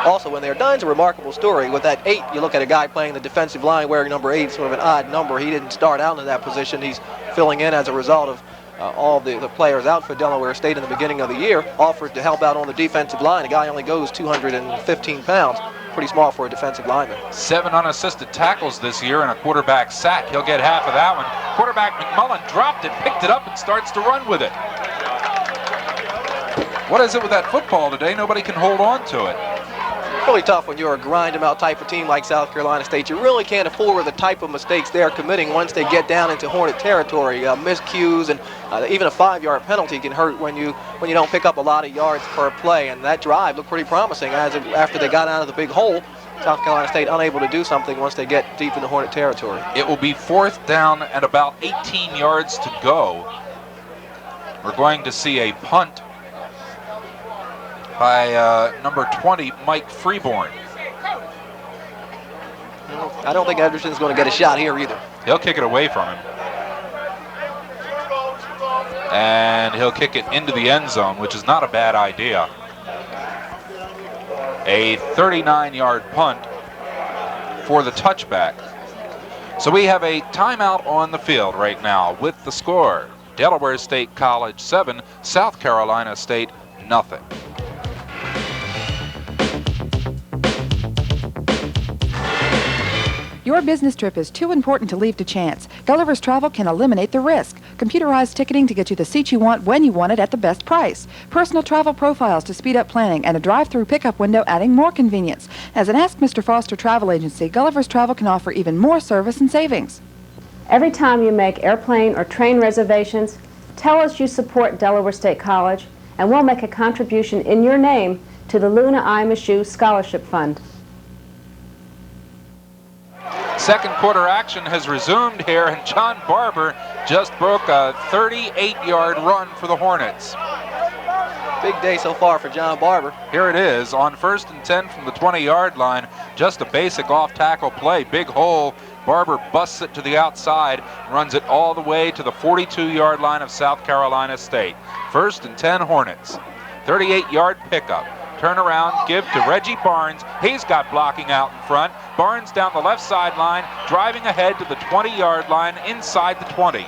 Also in there, Dines a remarkable story. With that 8, you look at a guy playing the defensive line wearing number 8, sort of an odd number. He didn't start out in that position. He's filling in as a result of all the players out for Delaware State in the beginning of the year. Offered to help out on the defensive line. The guy only goes 215 pounds. Pretty small for a defensive lineman. 7 unassisted tackles this year and a quarterback sack. He'll get half of that one. Quarterback McMullen dropped it, picked it up, and starts to run with it. What is it with that football today? Nobody can hold on to it. Really tough when you're a grind-em-out type of team like South Carolina State. You really can't afford the type of mistakes they're committing once they get down into Hornet territory. Miscues and even a 5-yard penalty can hurt when you don't pick up a lot of yards per play. And that drive looked pretty promising after they got out of the big hole. South Carolina State unable to do something once they get deep into Hornet territory. It will be 4th down and about 18 yards to go. We're going to see a punt by number 20, Mike Freeborn. I don't think Anderson's going to get a shot here either. He'll kick it away from him. And he'll kick it into the end zone, which is not a bad idea. A 39-yard punt for the touchback. So we have a timeout on the field right now with the score. Delaware State College 7, South Carolina State nothing. Your business trip is too important to leave to chance. Gulliver's Travel can eliminate the risk. Computerized ticketing to get you the seat you want when you want it at the best price. Personal travel profiles to speed up planning and a drive-through pickup window adding more convenience. As an Ask Mr. Foster travel agency, Gulliver's Travel can offer even more service and savings. Every time you make airplane or train reservations, tell us you support Delaware State College, and we'll make a contribution in your name to the Luna I. Michoud Scholarship Fund. Second quarter action has resumed here, and John Barber just broke a 38-yard run for the Hornets. Big day so far for John Barber. Here it is on 1st and 10 from the 20-yard line. Just a basic off-tackle play. Big hole. Barber busts it to the outside, runs it all the way to the 42-yard line of South Carolina State. 1st and 10 Hornets. 38-yard pickup. Turn around, give to Reggie Barnes. He's got blocking out in front. Barnes down the left sideline, driving ahead to the 20-yard line inside the 20.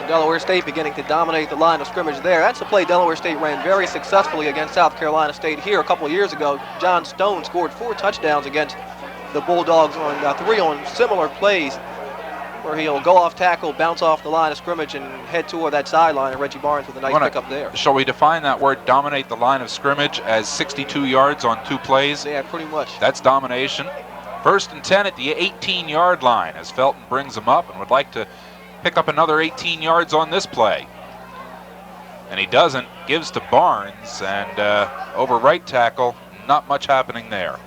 Delaware State beginning to dominate the line of scrimmage there. That's a play Delaware State ran very successfully against South Carolina State here a couple of years ago. John Stone scored 4 touchdowns against the Bulldogs on 3 on similar plays, where he'll go off tackle, bounce off the line of scrimmage, and head toward that sideline, and Reggie Barnes with a nice pickup there. Shall we define that word, dominate the line of scrimmage, as 62 yards on 2 plays? Yeah, pretty much. That's domination. 1st and 10 at the 18-yard line as Felton brings him up and would like to pick up another 18 yards on this play. And he doesn't, gives to Barnes, and over right tackle, not much happening there.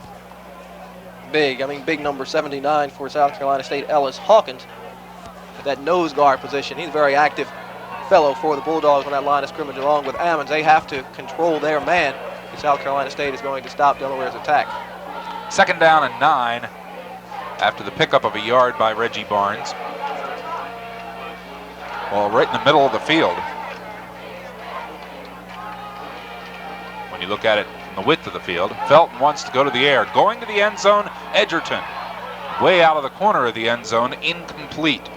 Big number 79 for South Carolina State, Ellis Hawkins. That nose guard position. He's a very active fellow for the Bulldogs on that line of scrimmage along with Ammons. They have to control their man. South Carolina State is going to stop Delaware's attack. 2nd down and 9 after the pickup of a yard by Reggie Barnes. Well, right in the middle of the field. When you look at it from the width of the field, Felton wants to go to the air. Going to the end zone, Edgerton. Way out of the corner of the end zone, incomplete.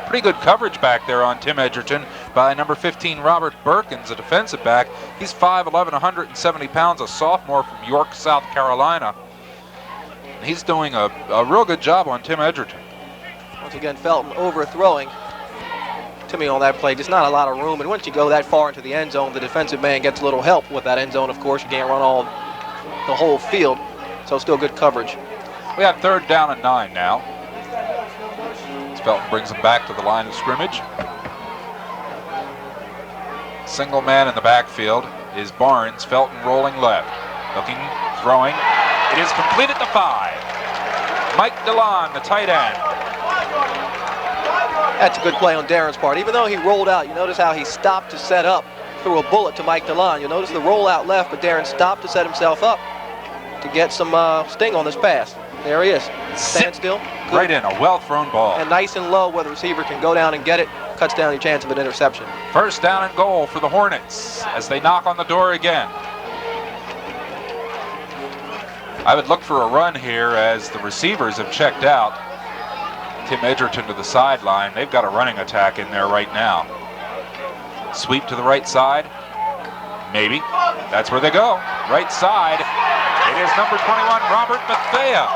Pretty good coverage back there on Tim Edgerton by number 15, Robert Perkins, a defensive back. He's 5'11", 170 pounds, a sophomore from York, South Carolina. And he's doing a real good job on Tim Edgerton. Once again, Felton overthrowing Timmy on that play. Just not a lot of room, and once you go that far into the end zone, the defensive man gets a little help with that end zone. Of course, you can't run the whole field, so still good coverage. We have 3rd down and 9 now. Felton brings him back to the line of scrimmage. Single man in the backfield is Barnes. Felton rolling left. Looking, throwing. It is complete at the 5. Mike DeLon, the tight end. That's a good play on Darren's part. Even though he rolled out, you notice how he stopped to set up threw a bullet to Mike DeLon. You'll notice the rollout left, but Darren stopped to set himself up to get some sting on this pass. There he is. Stand still. Good. Right in, a well-thrown ball. And nice and low where the receiver can go down and get it. Cuts down your chance of an interception. First down and goal for the Hornets as they knock on the door again. I would look for a run here as the receivers have checked out. Tim Edgerton to the sideline. They've got a running attack in there right now. Sweep to the right side. Maybe. That's where they go. Right side. It is number 21, Robert Bethea.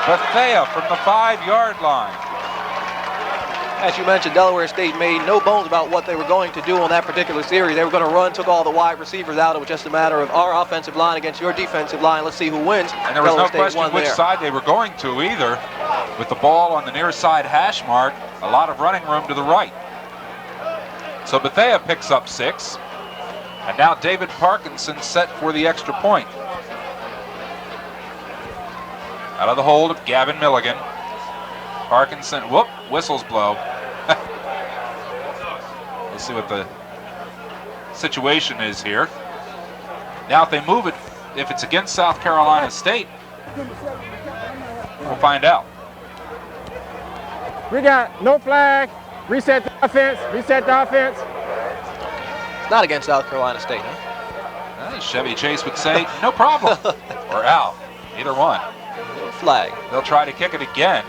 Bethea from the 5-yard line. As you mentioned, Delaware State made no bones about what they were going to do on that particular series. They were going to run, took all the wide receivers out. It was just a matter of our offensive line against your defensive line. Let's see who wins. And there was no question which side they were going to either. With the ball on the near side hash mark, a lot of running room to the right. So Bethea picks up 6. And now David Parkinson set for the extra point. Out of the hold of Gavin Milligan. Parkinson, whoop, whistles blow. We'll see what the situation is here. Now if they move it, if it's against South Carolina State, we'll find out. We got no flag, reset the offense, reset the offense. It's not against South Carolina State, huh? Chevy Chase would say, no problem, or out, either one. No flag. They'll try to kick it again.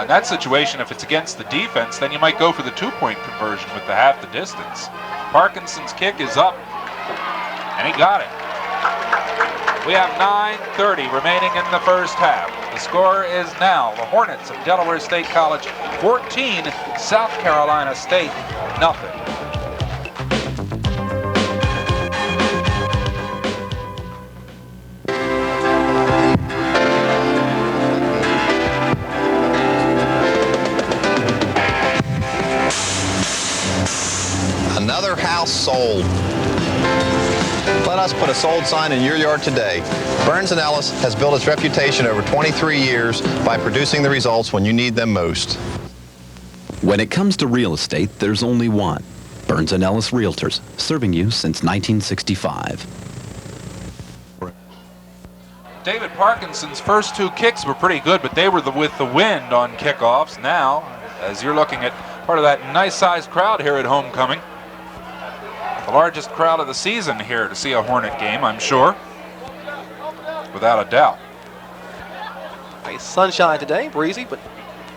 In that situation, if it's against the defense, then you might go for the 2-point conversion with the half the distance. Parkinson's kick is up, and he got it. We have 9:30 remaining in the first half. The score is now the Hornets of Delaware State College 14, South Carolina State nothing. Another house sold. Let us put a sold sign in your yard today. Burns & Ellis has built its reputation over 23 years by producing the results when you need them most. When it comes to real estate, there's only one. Burns & Ellis Realtors, serving you since 1965. David Parkinson's first 2 kicks were pretty good, but they were with the wind on kickoffs. Now, as you're looking at part of that nice-sized crowd here at homecoming, the largest crowd of the season here to see a Hornet game, I'm sure, without a doubt. Nice sunshine today, breezy, but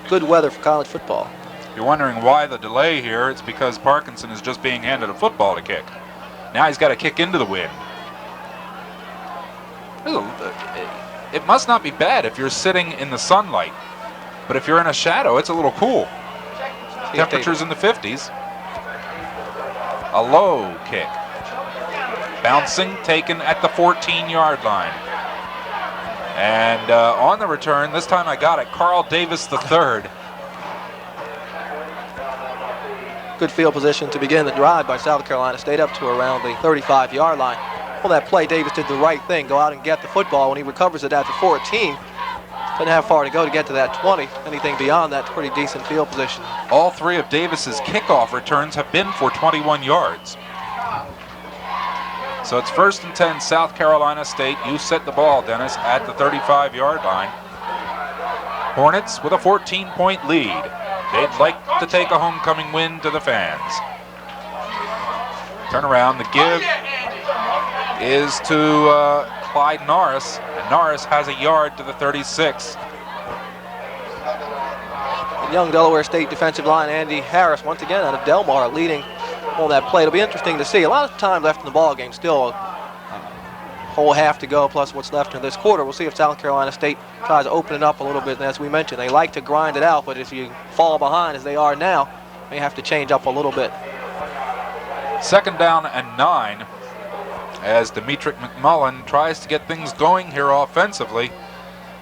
good weather for college football. You're wondering why the delay here. It's because Parkinson is just being handed a football to kick. Now he's got to kick into the wind. It must not be bad if you're sitting in the sunlight, but if you're in a shadow, it's a little cool. Temperatures in the 50s. A low kick. Bouncing, taken at the 14-yard line. And on the return, this time I got it, Carl Davis III. Good field position to begin the drive by South Carolina State up to around the 35-yard line. On that play, Davis did the right thing, go out and get the football. When he recovers it at the 14, doesn't have far to go to get to that 20. Anything beyond that's pretty decent field position. All 3 of Davis's kickoff returns have been for 21 yards. So it's 1st and 10, South Carolina State. You set the ball, Dennis, at the 35-yard line. Hornets with a 14-point lead. They'd like to take a homecoming win to the fans. Turn around, the give is to Clyde Norris, and Norris has a yard to the 36. The young Delaware State defensive line, Andy Harris, once again out of Delmar, leading on that play. It'll be interesting to see. A lot of time left in the ball game, still a whole half to go, plus what's left in this quarter. We'll see if South Carolina State tries to open it up a little bit. And as we mentioned, they like to grind it out, but if you fall behind as they are now, they have to change up a little bit. 2nd down and 9. As Demetric McMullen tries to get things going here offensively.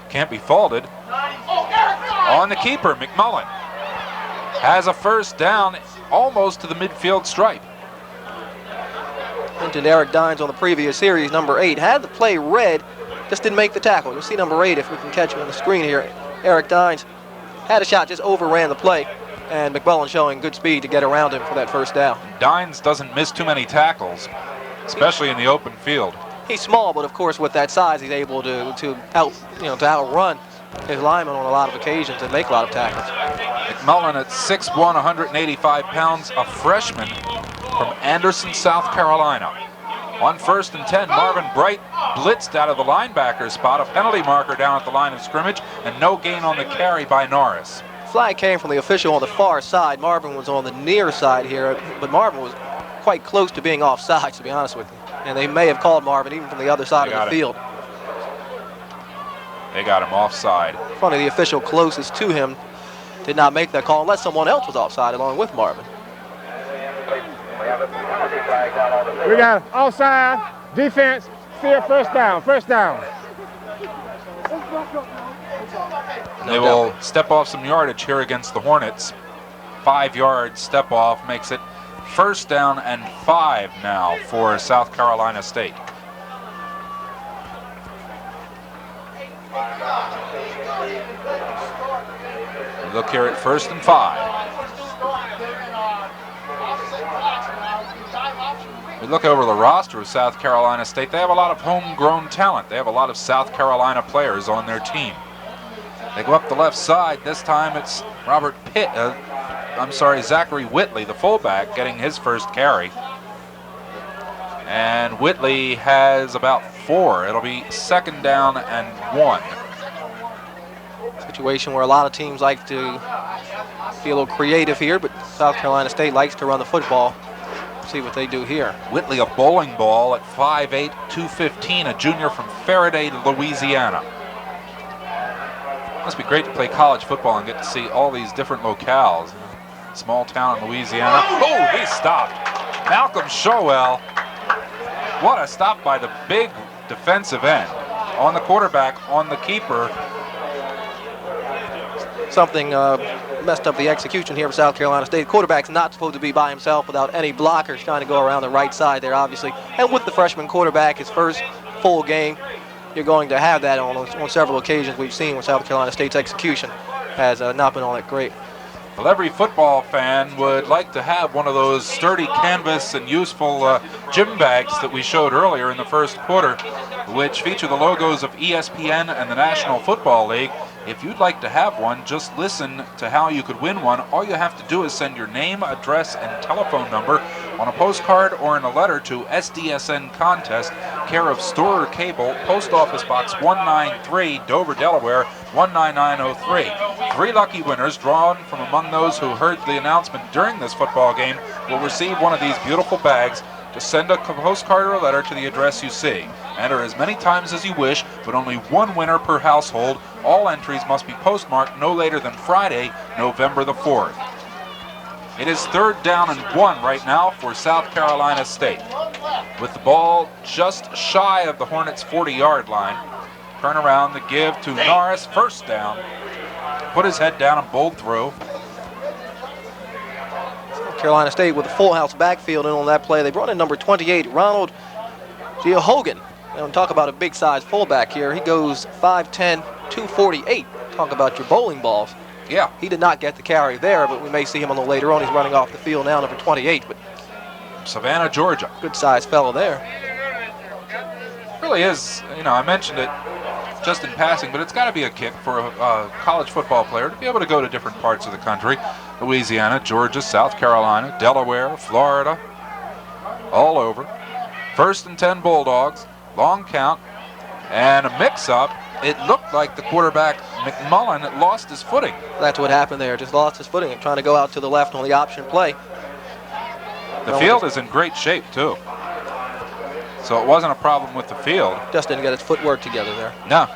Can't be faulted. On the keeper, McMullen has a first down almost to the midfield stripe. Mentioned Eric Dines on the previous series, number 8. Had the play read, just didn't make the tackle. You'll see number 8 if we can catch him on the screen here. Eric Dines had a shot, just overran the play. And McMullen showing good speed to get around him for that first down. Dines doesn't miss too many tackles, especially in the open field. He's small, but of course with that size, he's able to outrun his lineman on a lot of occasions and make a lot of tackles. McMullen at 6'1", 185 pounds, a freshman from Anderson, South Carolina. On 1st and 10, Marvin Bright blitzed out of the linebacker spot, a penalty marker down at the line of scrimmage, and no gain on the carry by Norris. Flag came from the official on the far side. Marvin was on the near side here, but Marvin was quite close to being offside, to be honest with you. And they may have called Marvin even from the other side of the field. They got him offside. Funny, the official closest to him did not make that call unless someone else was offside along with Marvin. We got offside, defense, still first down, first down. They will step off some yardage here against the Hornets. 5-yard step off makes it 1st down and 5 now for South Carolina State. Look here at 1st and 5. We look over the roster of South Carolina State. They have a lot of homegrown talent. They have a lot of South Carolina players on their team. They go up the left side. This time it's Zachary Whitley, the fullback, getting his first carry. And Whitley has about 4. It'll be 2nd down and 1. Situation where a lot of teams like to be a little creative here, but South Carolina State likes to run the football. See what they do here. Whitley, a bowling ball at 5'8", 215, a junior from Faraday, Louisiana. Must be great to play college football and get to see all these different locales. Small town in Louisiana. Oh, he stopped. Malcolm Showell. What a stop by the big defensive end. On the quarterback, on the keeper. Something messed up the execution here for South Carolina State. Quarterback's not supposed to be by himself without any blockers trying to go around the right side there, obviously. And with the freshman quarterback, his first full game, you're going to have that on several occasions we've seen when South Carolina State's execution has not been all that great. Well, every football fan would like to have one of those sturdy canvas and useful gym bags that we showed earlier in the first quarter, which feature the logos of ESPN and the National Football League. If you'd like to have one, just listen to how you could win one. All you have to do is send your name, address, and telephone number on a postcard or in a letter to SDSN Contest, care of Storer Cable, Post Office Box 193, Dover, Delaware, 19903. 3 lucky winners drawn from among those who heard the announcement during this football game will receive one of these beautiful bags. Just send a postcard or a letter to the address you see. Enter as many times as you wish, but only 1 winner per household. All entries must be postmarked no later than Friday, November the 4th. It is 3rd down and 1 right now for South Carolina State. With the ball just shy of the Hornets' 40-yard line. Turn around, the give to Norris, 1st down. Put his head down and bowled through. Carolina State with a full house backfield, and on that play they brought in number 28, Ronald Giohogan. And talk about a big size fullback here. He goes 5'10", 248. Talk about your bowling balls. Yeah. He did not get the carry there, but we may see him a little later on. He's running off the field now, number 28. But Savannah, Georgia. Good size fellow there. Really is, I mentioned it just in passing, but it's got to be a kick for a college football player to be able to go to different parts of the country. Louisiana, Georgia, South Carolina, Delaware, Florida, all over. 1st and 10 Bulldogs, long count, and a mix-up. It looked like the quarterback, McMullen, lost his footing. That's what happened there, just lost his footing and trying to go out to the left on the option play. The field is in great shape, too. So it wasn't a problem with the field. Just didn't get his footwork together there. No.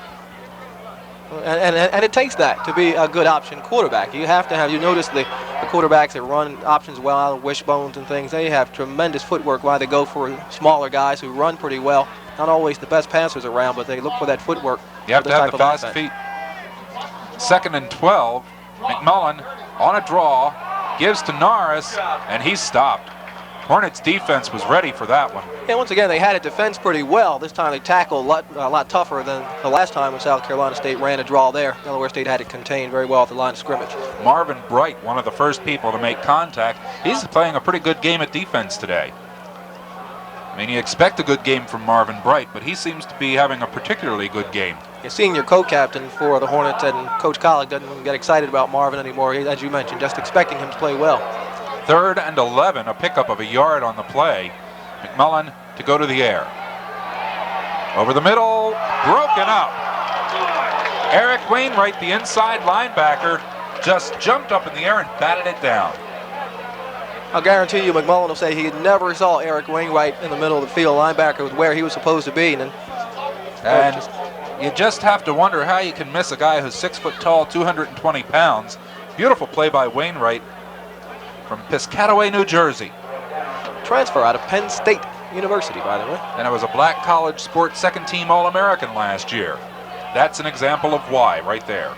And it takes that to be a good option quarterback. You have to have, you notice the quarterbacks that run options well out of wishbones and things, they have tremendous footwork while they go for smaller guys who run pretty well. Not always the best passers around, but they look for that footwork. You have to have the fast feet. 2nd and 12. McMullen on a draw, gives to Norris, and he's stopped. Hornets defense was ready for that one. Yeah, once again, they had it defense pretty well. This time they tackled a lot tougher than the last time when South Carolina State ran a draw there. Delaware State had it contained very well at the line of scrimmage. Marvin Bright, one of the first people to make contact. He's playing a pretty good game at defense today. I mean, you expect a good game from Marvin Bright, but he seems to be having a particularly good game. Yeah, seeing your co-captain for the Hornets and Coach Collick doesn't get excited about Marvin anymore, as you mentioned, just expecting him to play well. 3rd and 11, a pickup of a yard on the play. McMullen to go to the air. Over the middle, broken up. Eric Wainwright, the inside linebacker, just jumped up in the air and batted it down. I'll guarantee you McMullen will say he never saw Eric Wainwright in the middle of the field. Linebacker was where he was supposed to be. And you just have to wonder how you can miss a guy who's 6 foot tall, 220 pounds. Beautiful play by Wainwright from Piscataway, New Jersey. Transfer out of Penn State University, by the way. And it was a black college sports second-team All-American last year. That's an example of why right there.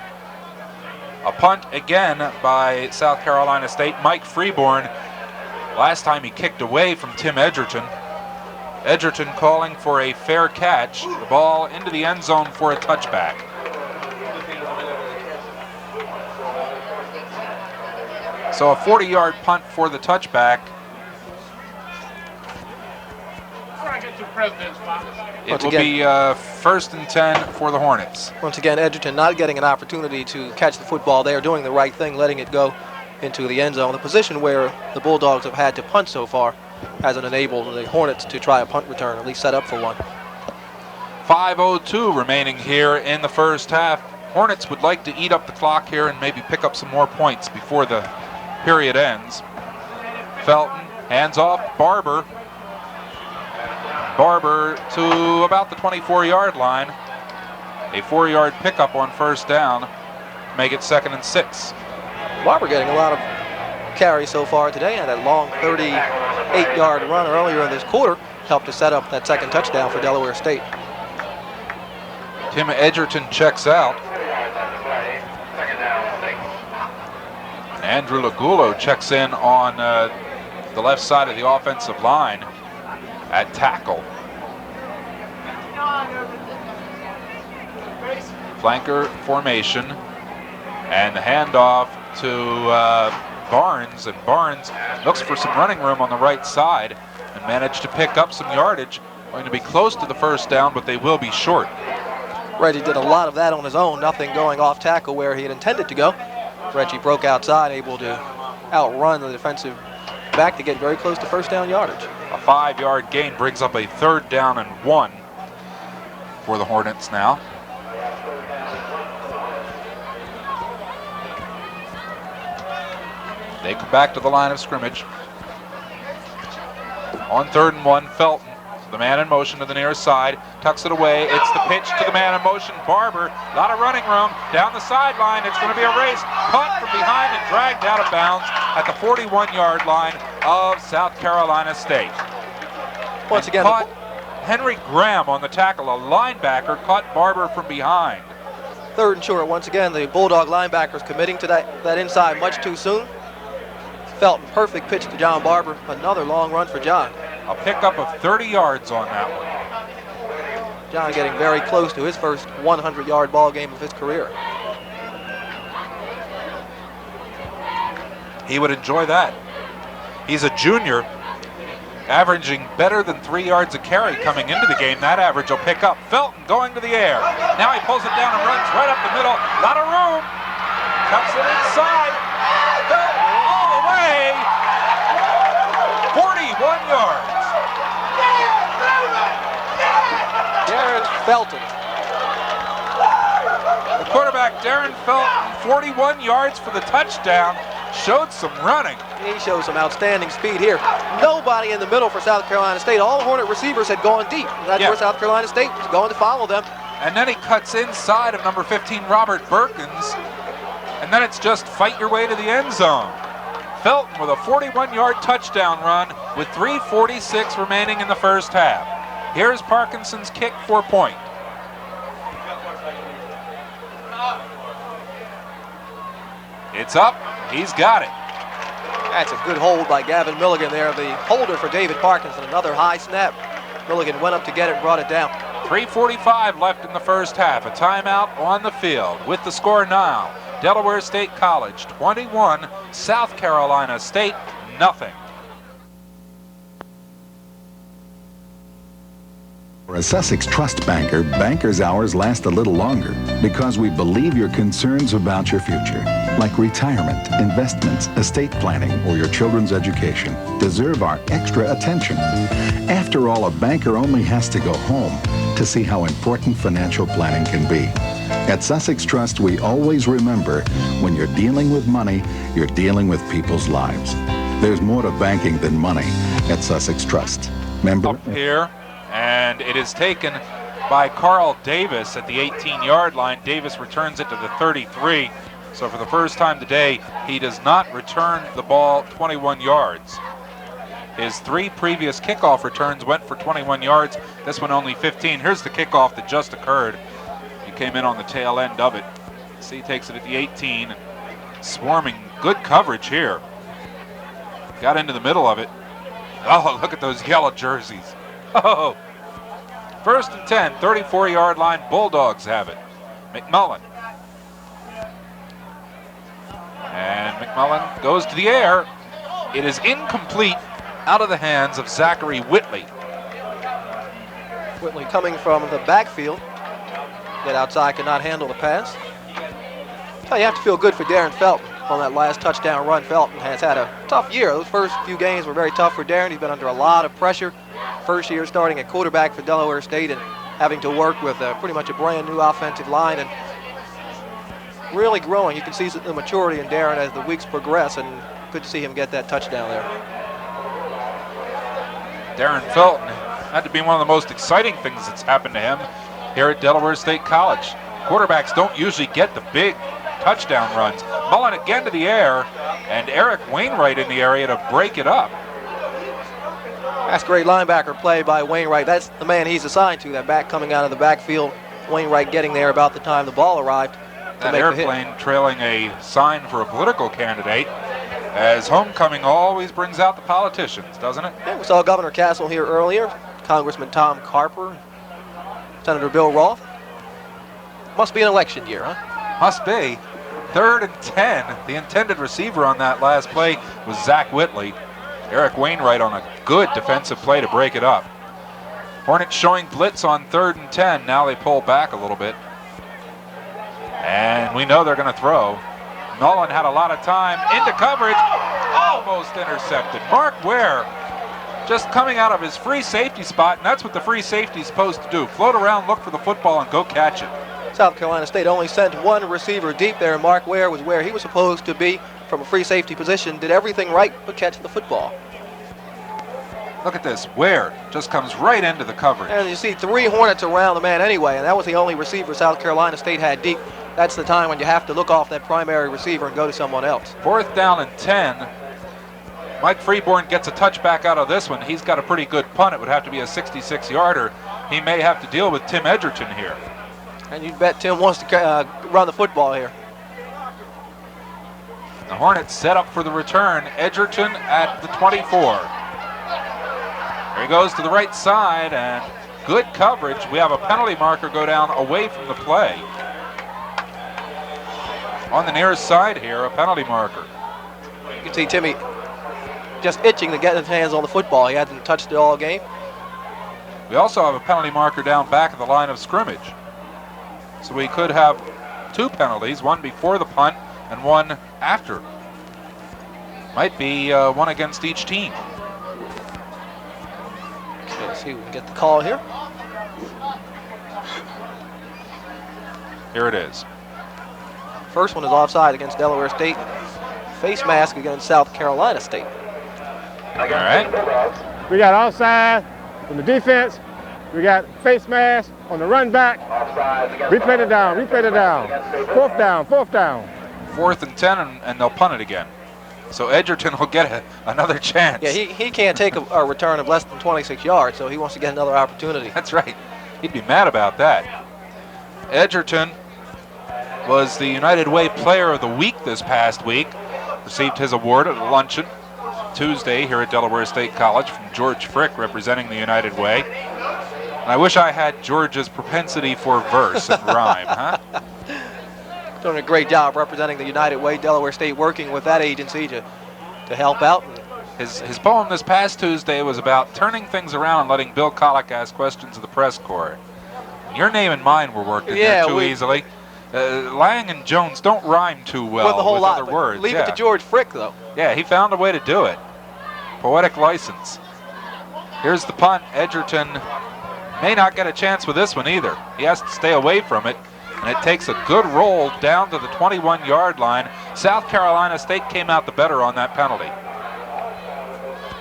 A punt again by South Carolina State. Mike Freeborn. Last time he kicked away from Tim Edgerton. Edgerton calling for a fair catch. The ball into the end zone for a touchback. So a 40-yard punt for the touchback. It will be 1st and 10 for the Hornets. Once again, Edgerton not getting an opportunity to catch the football. They are doing the right thing, letting it go into the end zone. The position where the Bulldogs have had to punt so far hasn't enabled the Hornets to try a punt return, at least set up for one. 5:02 remaining here in the first half. Hornets would like to eat up the clock here and maybe pick up some more points before the period ends. Felton, hands off, Barber. Barber to about the 24-yard line. A 4-yard pickup on 1st down. Make it 2nd and 6. Barber getting a lot of carries so far today, and that long 38-yard run earlier in this quarter helped to set up that 2nd touchdown for Delaware State. Tim Edgerton checks out. Andrew Lagulo checks in on the left side of the offensive line at tackle. Flanker formation, and the handoff to Barnes, and Barnes looks for some running room on the right side and managed to pick up some yardage. Going to be close to the 1st down, but they will be short. Reggie did a lot of that on his own, nothing going off tackle where he had intended to go. Reggie broke outside, able to outrun the defensive back to get very close to 1st down yardage. A 5-yard gain brings up a 3rd down and 1 for the Hornets now. They come back to the line of scrimmage. On 3rd and 1, Felton, the man in motion to the near side, tucks it away. It's the pitch to the man in motion, Barber. A lot of running room down the sideline. It's going to be a race. Caught from behind and dragged out of bounds at the 41-yard line of South Carolina State. Once again, caught Henry Graham on the tackle. A linebacker caught Barber from behind. 3rd and short. Once again, the Bulldog linebackers committing to that inside much too soon. Felton, perfect pitch to John Barber. Another long run for John. A pickup of 30 yards on that one. John getting very close to his first 100-yard ball game of his career. He would enjoy that. He's a junior, averaging better than 3 yards a carry coming into the game. That average will pick up. Felton going to the air. Now he pulls it down and runs right up the middle. A lot of room. Cuts it inside. Felton all the way. 41 yards. Darren Felton. The quarterback, Darren Felton, 41 yards for the touchdown. Showed some running. He showed some outstanding speed here. Nobody in the middle for South Carolina State. All Hornet receivers had gone deep. That's where South Carolina State was going to follow them. And then he cuts inside of number 15, Robert Berkins. And then it's just fight your way to the end zone. Felton with a 41-yard touchdown run with 3:46 remaining in the first half. Here's Parkinson's kick for point. It's up. He's got it. That's a good hold by Gavin Milligan there, the holder for David Parkinson. Another high snap. Milligan went up to get it and brought it down. 3:45 left in the first half. A timeout on the field. With the score now, Delaware State College 21, South Carolina State nothing. For a Sussex Trust banker, banker's hours last a little longer because we believe your concerns about your future, like retirement, investments, estate planning, or your children's education, deserve our extra attention. After all, a banker only has to go home to see how important financial planning can be. At Sussex Trust, we always remember when you're dealing with money, you're dealing with people's lives. There's more to banking than money at Sussex Trust. Member Up here. And it is taken by Carl Davis at the 18-yard line. Davis returns it to the 33. So for the first time today, he does not return the ball 21 yards. His 3 previous kickoff returns went for 21 yards. This one only 15. Here's the kickoff that just occurred. He came in on the tail end of it. See, he takes it at the 18. Swarming good coverage here. Got into the middle of it. Oh, look at those yellow jerseys. Oh, 1st and 10, 34-yard line. Bulldogs have it. McMullen. And McMullen goes to the air. It is incomplete, out of the hands of Zachary Whitley. Whitley coming from the backfield. Get outside, could not handle the pass. So you have to feel good for Darren Felton on that last touchdown run. Felton has had a tough year. Those first few games were very tough for Darren. He's been under a lot of pressure. First year starting at quarterback for Delaware State and having to work with pretty much a brand new offensive line and really growing. You can see the maturity in Darren as the weeks progress, and good to see him get that touchdown there. Darren Felton had to be one of the most exciting things that's happened to him here at Delaware State College. Quarterbacks don't usually get the big touchdown runs. Mullen again to the air, and Eric Wainwright in the area to break it up. That's great linebacker play by Wainwright. That's the man he's assigned to, that back coming out of the backfield. Wainwright getting there about the time the ball arrived. That airplane trailing a sign for a political candidate, as homecoming always brings out the politicians, doesn't it? Yeah, we saw Governor Castle here earlier, Congressman Tom Carper, Senator Bill Roth. Must be an election year, huh? Must be. 3rd and 10. The intended receiver on that last play was Zach Whitley. Eric Wainwright on a good defensive play to break it up. Hornets showing blitz on 3rd and 10. Now they pull back a little bit. And we know they're going to throw. Mullen had a lot of time into coverage. Almost intercepted. Mark Ware just coming out of his free safety spot, and that's what the free safety is supposed to do. Float around, look for the football, and go catch it. South Carolina State only sent one receiver deep there, and Mark Ware was where he was supposed to be from a free safety position. Did everything right but catch the football. Look at this. Ware just comes right into the coverage. And you see 3 Hornets around the man anyway, and that was the only receiver South Carolina State had deep. That's the time when you have to look off that primary receiver and go to someone else. 4th down and 10. Mike Freeborn gets a touchback out of this one. He's got a pretty good punt. It would have to be a 66-yarder. He may have to deal with Tim Edgerton here. And you bet Tim wants to run the football here. The Hornets set up for the return. Edgerton at the 24. There he goes to the right side, and good coverage. We have a penalty marker go down away from the play. On the nearest side here, a penalty marker. You can see Timmy just itching to get his hands on the football. He hasn't touched it all game. We also have a penalty marker down back of the line of scrimmage. So we could have 2 penalties, one before the punt and one after. Might be one against each team. Okay, let's see if we can get the call here. Here it is. First one is offside against Delaware State. Face mask against South Carolina State. All right. We got offside from the defense. We got face mask on the run back. Replay it down, replay it down. 4th down, 4th down. 4th and 10, and they'll punt it again. So Edgerton will get another chance. Yeah, he can't take a return of less than 26 yards, so he wants to get another opportunity. That's right. He'd be mad about that. Edgerton was the United Way Player of the Week this past week. Received his award at a luncheon. Tuesday here at Delaware State College from George Frick representing the United Way. And I wish I had George's propensity for verse and rhyme, huh? Doing a great job representing the United Way. Delaware State working with that agency to help out. His poem this past Tuesday was about turning things around and letting Bill Collick ask questions of the press corps. Your name and mine were worked in there too easily. Lang and Jones don't rhyme too well with a whole lot, other words. Leave it to George Frick, though. Yeah, he found a way to do it. Poetic license. Here's the punt. Edgerton may not get a chance with this one either. He has to stay away from it, and it takes a good roll down to the 21-yard line. South Carolina State came out the better on that penalty.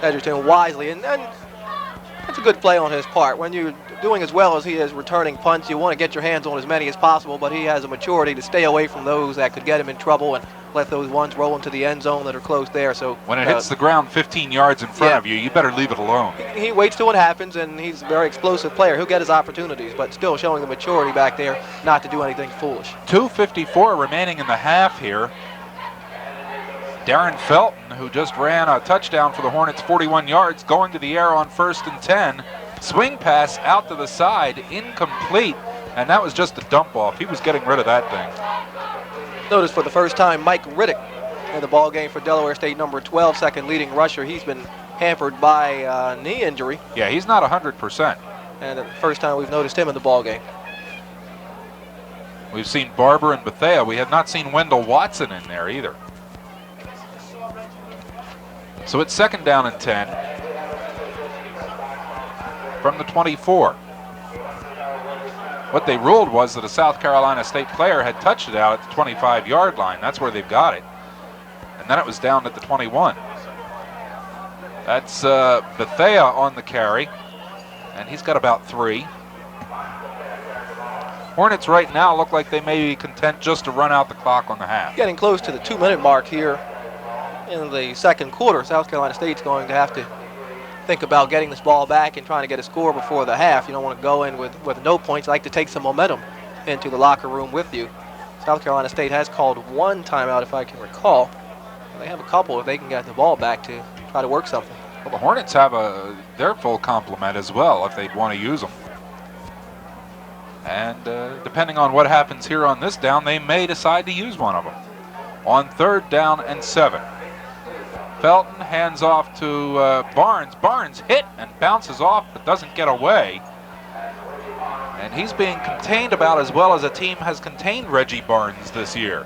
Edgerton wisely, and that's a good play on his part. When you're doing as well as he is returning punts, you want to get your hands on as many as possible, but he has a maturity to stay away from those that could get him in trouble and let those ones roll into the end zone that are close there. So when it hits the ground 15 yards in front of you, you better leave it alone. He waits till it happens, and he's a very explosive player. He'll get his opportunities, but still showing the maturity back there not to do anything foolish. 2:54 remaining in the half here. Darren Felton, who just ran a touchdown for the Hornets, 41 yards, going to the air on 1st and 10. Swing pass out to the side, incomplete, and that was just a dump off. He was getting rid of that thing. Notice for the first time, Mike Riddick in the ball game for Delaware State, number 12, second leading rusher. He's been hampered by knee injury. Yeah, he's not 100%. And the first time we've noticed him in the ball game. We've seen Barber and Bethea. We have not seen Wendell Watson in there either. So it's 2nd down and 10 from the 24. What they ruled was that a South Carolina State player had touched it out at the 25-yard line. That's where they've got it. And then it was down at the 21. That's Bethea on the carry, and he's got about 3. Hornets right now look like they may be content just to run out the clock on the half. Getting close to the 2-minute mark here in the second quarter. South Carolina State's going to have to think about getting this ball back and trying to get a score before the half. You don't want to go in with no points. You like to take some momentum into the locker room with you. South Carolina State has called one timeout, if I can recall. They have a couple if they can get the ball back to try to work something. Well, the Hornets have their full complement as well if they'd want to use them. And depending on what happens here on this down, they may decide to use one of them. On 3rd down and 7. Felton hands off to Barnes. Barnes hit and bounces off but doesn't get away. And he's being contained about as well as a team has contained Reggie Barnes this year.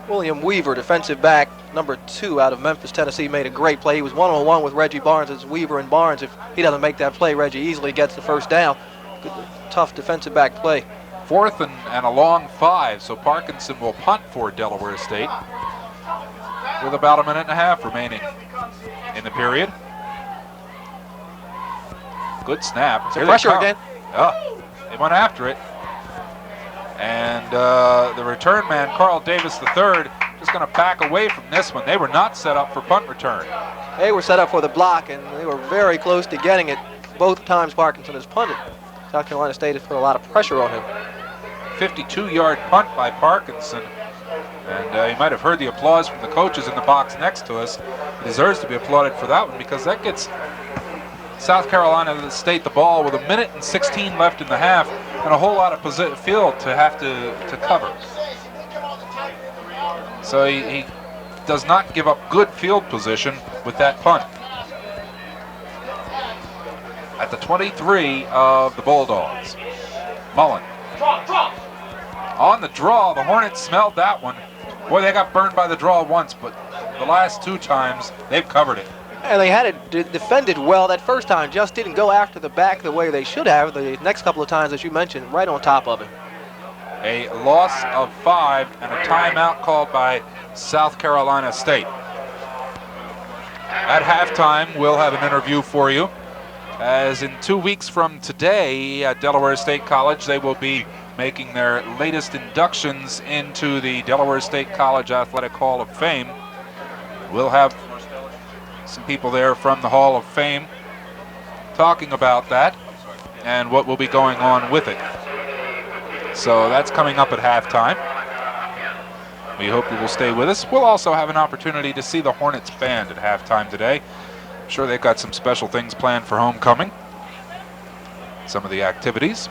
William Weaver, defensive back, number 2 out of Memphis, Tennessee, made a great play. He was one-on-one with Reggie Barnes. It's Weaver and Barnes. If he doesn't make that play, Reggie easily gets the first down. Good, tough defensive back play. 4th and a long 5, so Parkinson will punt for Delaware State with about a minute and a half remaining in the period. Good snap. Some pressure again. Oh, they went after it. And the return man, Carl Davis III, just going to back away from this one. They were not set up for punt return. They were set up for the block, and they were very close to getting it both times Parkinson has punted. South Carolina State has put a lot of pressure on him. 52-yard punt by Parkinson. And you might have heard the applause from the coaches in the box next to us. He deserves to be applauded for that one because that gets South Carolina State the ball with 1:16 left in the half and a whole lot of field to have to cover. So he does not give up good field position with that punt. At the 23 of the Bulldogs. Mullen. On the draw, the Hornets smelled that one. Boy, they got burned by the draw once, but the last 2 times, they've covered it. And they had it defended well that first time, just didn't go after the back the way they should have. The next couple of times, as you mentioned, right on top of it. A loss of 5 and a timeout called by South Carolina State. At halftime, we'll have an interview for you. As in 2 weeks from today at Delaware State College, they will be making their latest inductions into the Delaware State College Athletic Hall of Fame. We'll have some people there from the Hall of Fame talking about that and what will be going on with it. So that's coming up at halftime. We hope you will stay with us. We'll also have an opportunity to see the Hornets band at halftime today. I'm sure they've got some special things planned for homecoming. Some of the activities.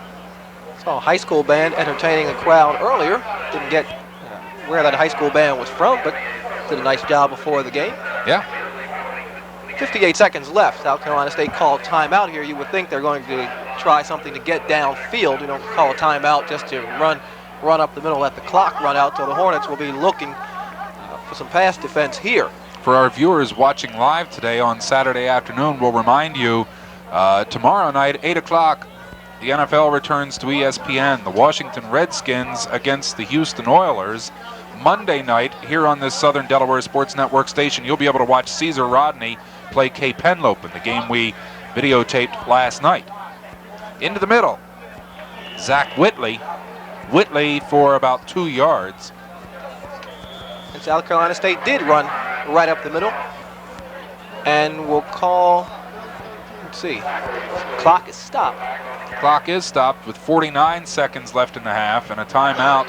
Saw a high school band entertaining a crowd earlier. Didn't get where that high school band was from, but did a nice job before the game. Yeah. 58 seconds left. South Carolina State called timeout here. You would think they're going to try something to get downfield. You don't call a timeout just to run up the middle, let the clock run out. So the Hornets will be looking for some pass defense here. For our viewers watching live today on Saturday afternoon, we'll remind you tomorrow night, 8 o'clock, the NFL returns to ESPN. The Washington Redskins against the Houston Oilers. Monday night, here on this Southern Delaware Sports Network station, you'll be able to watch Caesar Rodney play K. Penlopen, the game we videotaped last night. Into the middle, Zach Whitley. Whitley for about 2 yards. And South Carolina State did run right up the middle. And we'll call, let's see, clock is stopped. Clock is stopped with 49 seconds left in the half and a timeout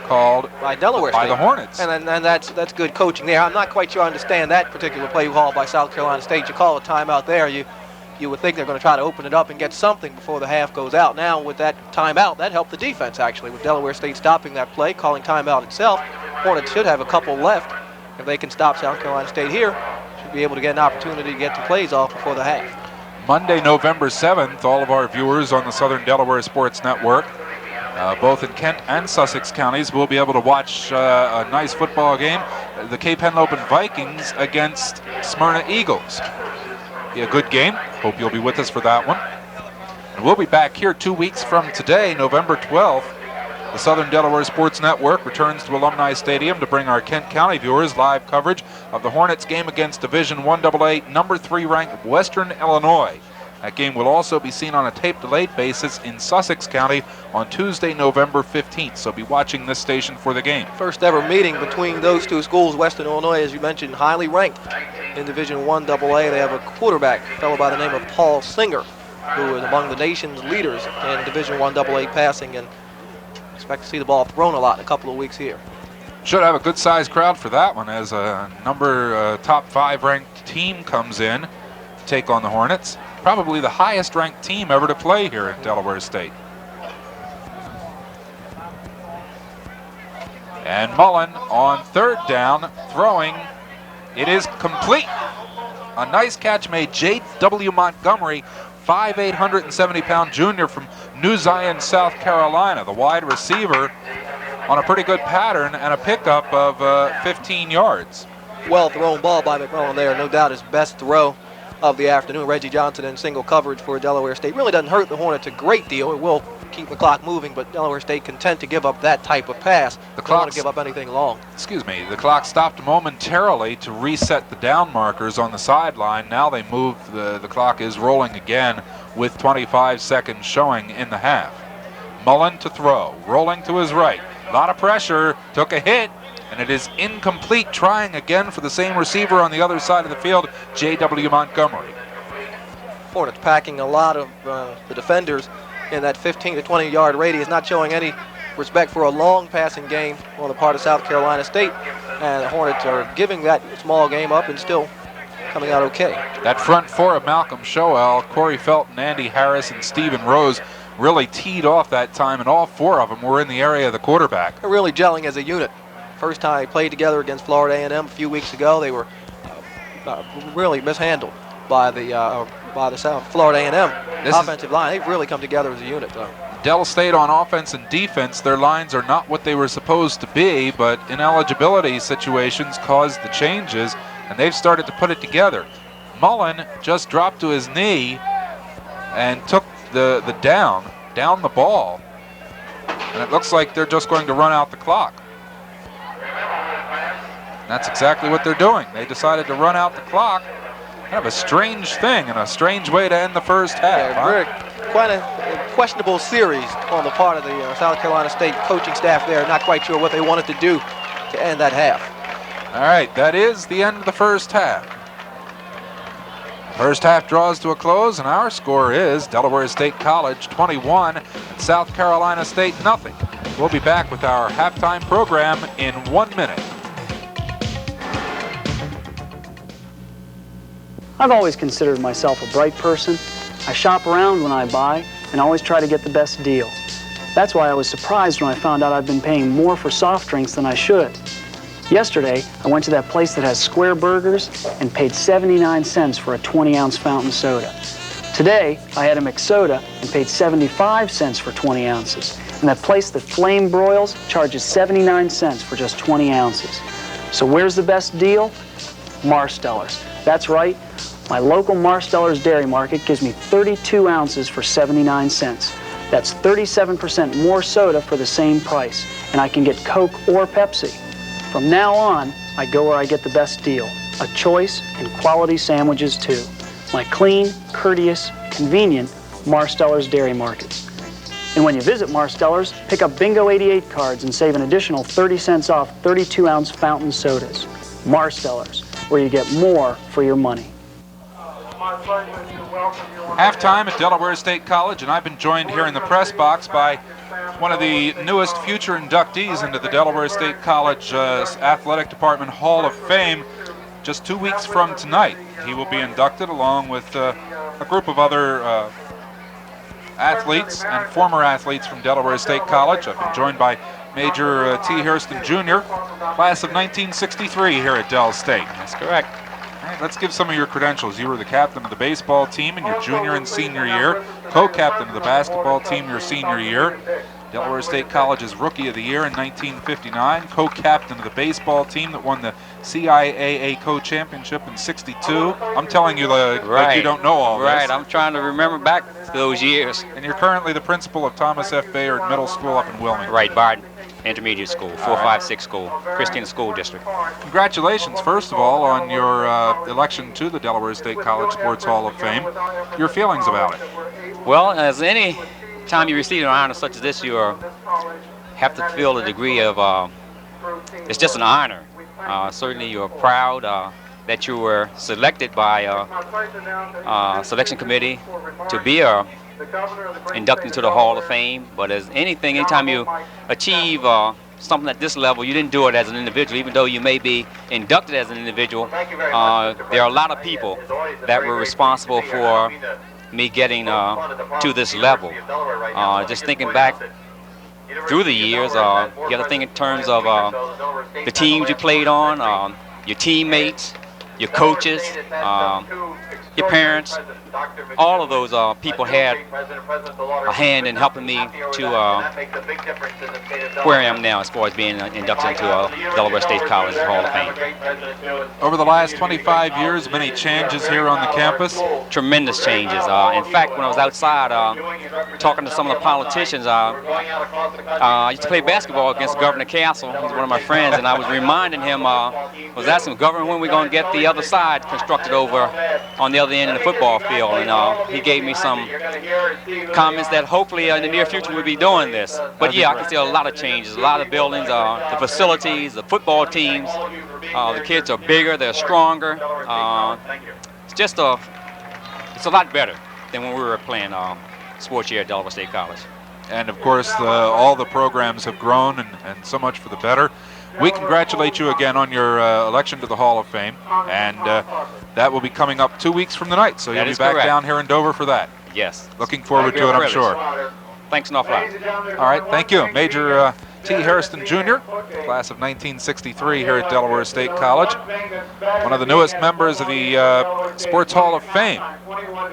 called by Delaware by State. The Hornets. And that's good coaching there. I'm not quite sure I understand that particular play call by South Carolina State. You call a timeout there, you would think they're going to try to open it up and get something before the half goes out. Now with that timeout, that helped the defense actually, with Delaware State stopping that play, calling timeout itself. Hornets should have a couple left. If they can stop South Carolina State here, should be able to get an opportunity to get the plays off before the half. Monday, November 7th, all of our viewers on the Southern Delaware Sports Network, both in Kent and Sussex counties, will be able to watch a nice football game. The K. Penlopen Vikings against Smyrna Eagles. Be a good game. Hope you'll be with us for that one. And we'll be back here 2 weeks from today, November 12th. The Southern Delaware Sports Network returns to Alumni Stadium to bring our Kent County viewers live coverage of the Hornets game against Division I AA number 3 ranked Western Illinois. That game will also be seen on a tape-delayed basis in Sussex County on Tuesday, November 15th. So be watching this station for the game. First ever meeting between those two schools. Western Illinois, as you mentioned, highly ranked in Division I AA. They have a quarterback, a fellow by the name of Paul Singer, who is among the nation's leaders in Division I AA passing, and expect to see the ball thrown a lot in a couple of weeks here. Should have a good-sized crowd for that one as a top 5 ranked team comes in to take on the Hornets. Probably the highest ranked team ever to play here at Delaware State. And Mullen on third down, throwing. It is complete. A nice catch made. J.W. Montgomery, 5'8", 170-pound junior from New Zion, South Carolina, the wide receiver, on a pretty good pattern and a pickup of 15 yards. Well thrown ball by McMullen there. No doubt his best throw of the afternoon. Reggie Johnson in single coverage for Delaware State. Really doesn't hurt the Hornets a great deal. It will keep the clock moving, but Delaware State content to give up that type of pass. The clock don't want to give up anything long. Excuse me. The clock stopped momentarily to reset the down markers on the sideline. Now they moved. The clock is rolling again with 25 seconds showing in the half. Mullen to throw, rolling to his right. A lot of pressure, took a hit, and it is incomplete. Trying again for the same receiver on the other side of the field, J.W. Montgomery. Hornets packing a lot of the defenders in that 15 to 20 yard radius, not showing any respect for a long passing game on the part of South Carolina State. And the Hornets are giving that small game up and still coming out okay. That front four of Malcolm Shoel, Corey Felton, Andy Harris, and Stephen Rose really teed off that time, and all 4 of them were in the area of the quarterback. They're really gelling as a unit. First time they played together against Florida A&M a few weeks ago, they were really mishandled by the South Florida A&M offensive line. They've really come together as a unit, though. Del State on offense and defense, their lines are not what they were supposed to be, but ineligibility situations caused the changes, and they've started to put it together. Mullen just dropped to his knee and took the down the ball, and it looks like they're just going to run out the clock. And that's exactly what they're doing. They decided to run out the clock. Kind of a strange thing and a strange way to end the first half. Yeah, quite a questionable series on the part of the South Carolina State coaching staff there. Not quite sure what they wanted to do to end that half. All right, that is the end of the first half. First half draws to a close, and our score is Delaware State College 21, South Carolina State nothing. We'll be back with our halftime program in 1 minute. I've always considered myself a bright person. I shop around when I buy and always try to get the best deal. That's why I was surprised when I found out I've been paying more for soft drinks than I should. Yesterday, I went to that place that has square burgers and paid 79 cents for a 20-ounce fountain soda. Today, I had a McSoda and paid 75 cents for 20 ounces. And that place that flame broils charges 79 cents for just 20 ounces. So where's the best deal? Marstellers. That's right. My local Marstellers Dairy Market gives me 32 ounces for 79 cents. That's 37% more soda for the same price, and I can get Coke or Pepsi. From now on, I go where I get the best deal, a choice and quality sandwiches too. My clean, courteous, convenient Marstellers Dairy Markets. And when you visit Marstellers, pick up Bingo 88 cards and save an additional 30 cents off 32-ounce fountain sodas. Marstellers, where you get more for your money. Halftime at Delaware State College, and I've been joined here in the press box by one of the newest future inductees into the Delaware State College Athletic Department Hall of Fame. Just 2 weeks from tonight, he will be inducted along with a group of other athletes and former athletes from Delaware State College. I've been joined by Major T. Hairston Jr., class of 1963 here at Del State. That's correct. All right, let's give some of your credentials. You were the captain of the baseball team in your junior and senior year, co-captain of the basketball team your senior year, Delaware State College's Rookie of the Year in 1959, co-captain of the baseball team that won the CIAA co-championship in '62. I'm telling you like you don't know all this. Right, I'm trying to remember back to those years. And you're currently the principal of Thomas F. Bayard Middle School up in Wilmington. Right, Barton Intermediate School, 456 School, Christiana School District. Congratulations, first of all, on your election to the Delaware State College Sports Hall of Fame. Your feelings about it? Well, as any time you receive an honor such as this, you have to feel a degree of, it's just an honor. Certainly you're proud that you were selected by selection committee to be inducted into the Hall of Fame. But as anytime you achieve something at this level, you didn't do it as an individual. Even though you may be inducted as an individual, there are a lot of people that were responsible for me getting to this level. Just thinking back through the years, you have to think in terms of the teams you played on, your teammates, your coaches, your parents. All of those people had a hand in helping me to where I am now as far as being inducted into Delaware State College Hall of Fame. Over the last 25 years, many changes here on the campus? Tremendous changes. In fact, when I was outside talking to some of the politicians, I used to play basketball against Governor Castle. He's one of my friends, and I was reminding him, I was asking him, Governor, when are we going to get the other side constructed over on the other end of the football field? And he gave me some comments that hopefully in the near future we'll be doing this. But yeah, I can see a lot of changes, a lot of buildings, the facilities, the football teams. The kids are bigger, they're stronger. It's a lot better than when we were playing sports here at Delaware State College. And of course, all the programs have grown, and so much for the better. We congratulate you again on your election to the Hall of Fame, and that will be coming up 2 weeks from tonight, so you'll be back down here in Dover for that. Yes. Looking forward to it, I'm sure. Thanks an awful lot. All right, thank you. Major T. Hairston Jr., class of 1963 here at Delaware State College, one of the newest members of the Sports Hall of Fame.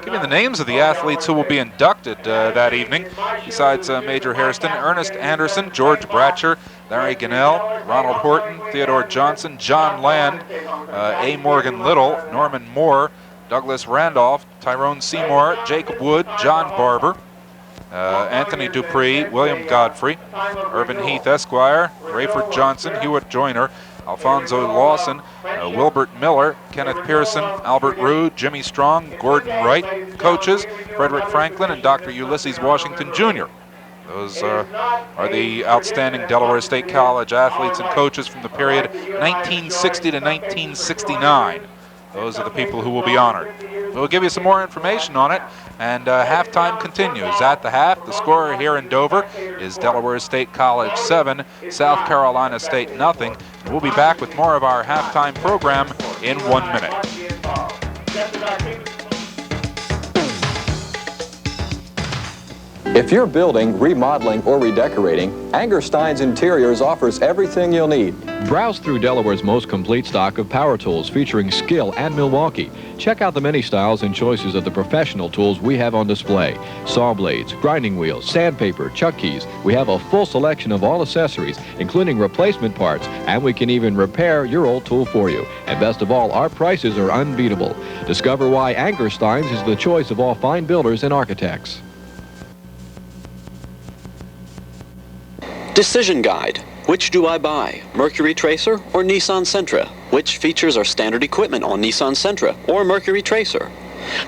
Give me the names of the athletes who will be inducted that evening. Besides Major Hairston, Ernest Anderson, George Bratcher, Larry Gunnell, Ronald Horton, Theodore Johnson, John Land, A. Morgan Little, Norman Moore, Douglas Randolph, Tyrone Seymour, Jacob Wood, John Barber, Anthony Dupree, William Godfrey, Irvin Heath Esquire, Rayford Johnson, Hewitt Joyner, Alfonso Lawson, Wilbert Miller, Kenneth Pearson, Albert Rue, Jimmy Strong, Gordon Wright. Coaches, Frederick Franklin and Dr. Ulysses Washington Jr. Those are the outstanding Delaware State College athletes and coaches from the period 1960 to 1969. those are the people who will be honored. We'll give you some more information on it, and halftime continues. At the half, the score here in Dover is Delaware State College 7, South Carolina State nothing. We'll be back with more of our halftime program in 1 minute. If you're building, remodeling, or redecorating, Angerstein's Interiors offers everything you'll need. Browse through Delaware's most complete stock of power tools featuring Skill and Milwaukee. Check out the many styles and choices of the professional tools we have on display. Saw blades, grinding wheels, sandpaper, chuck keys. We have a full selection of all accessories, including replacement parts, and we can even repair your old tool for you. And best of all, our prices are unbeatable. Discover why Angerstein's is the choice of all fine builders and architects. Decision Guide. Which do I buy, Mercury Tracer or Nissan Sentra? Which features are standard equipment on Nissan Sentra or Mercury Tracer?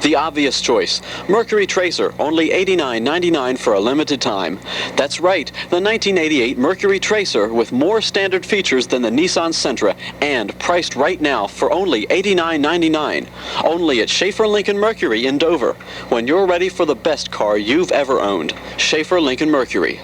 The obvious choice, Mercury Tracer, only $89.99 for a limited time. That's right, the 1988 Mercury Tracer with more standard features than the Nissan Sentra and priced right now for only $89.99. Only at Schaefer Lincoln Mercury in Dover. When you're ready for the best car you've ever owned, Schaefer Lincoln Mercury.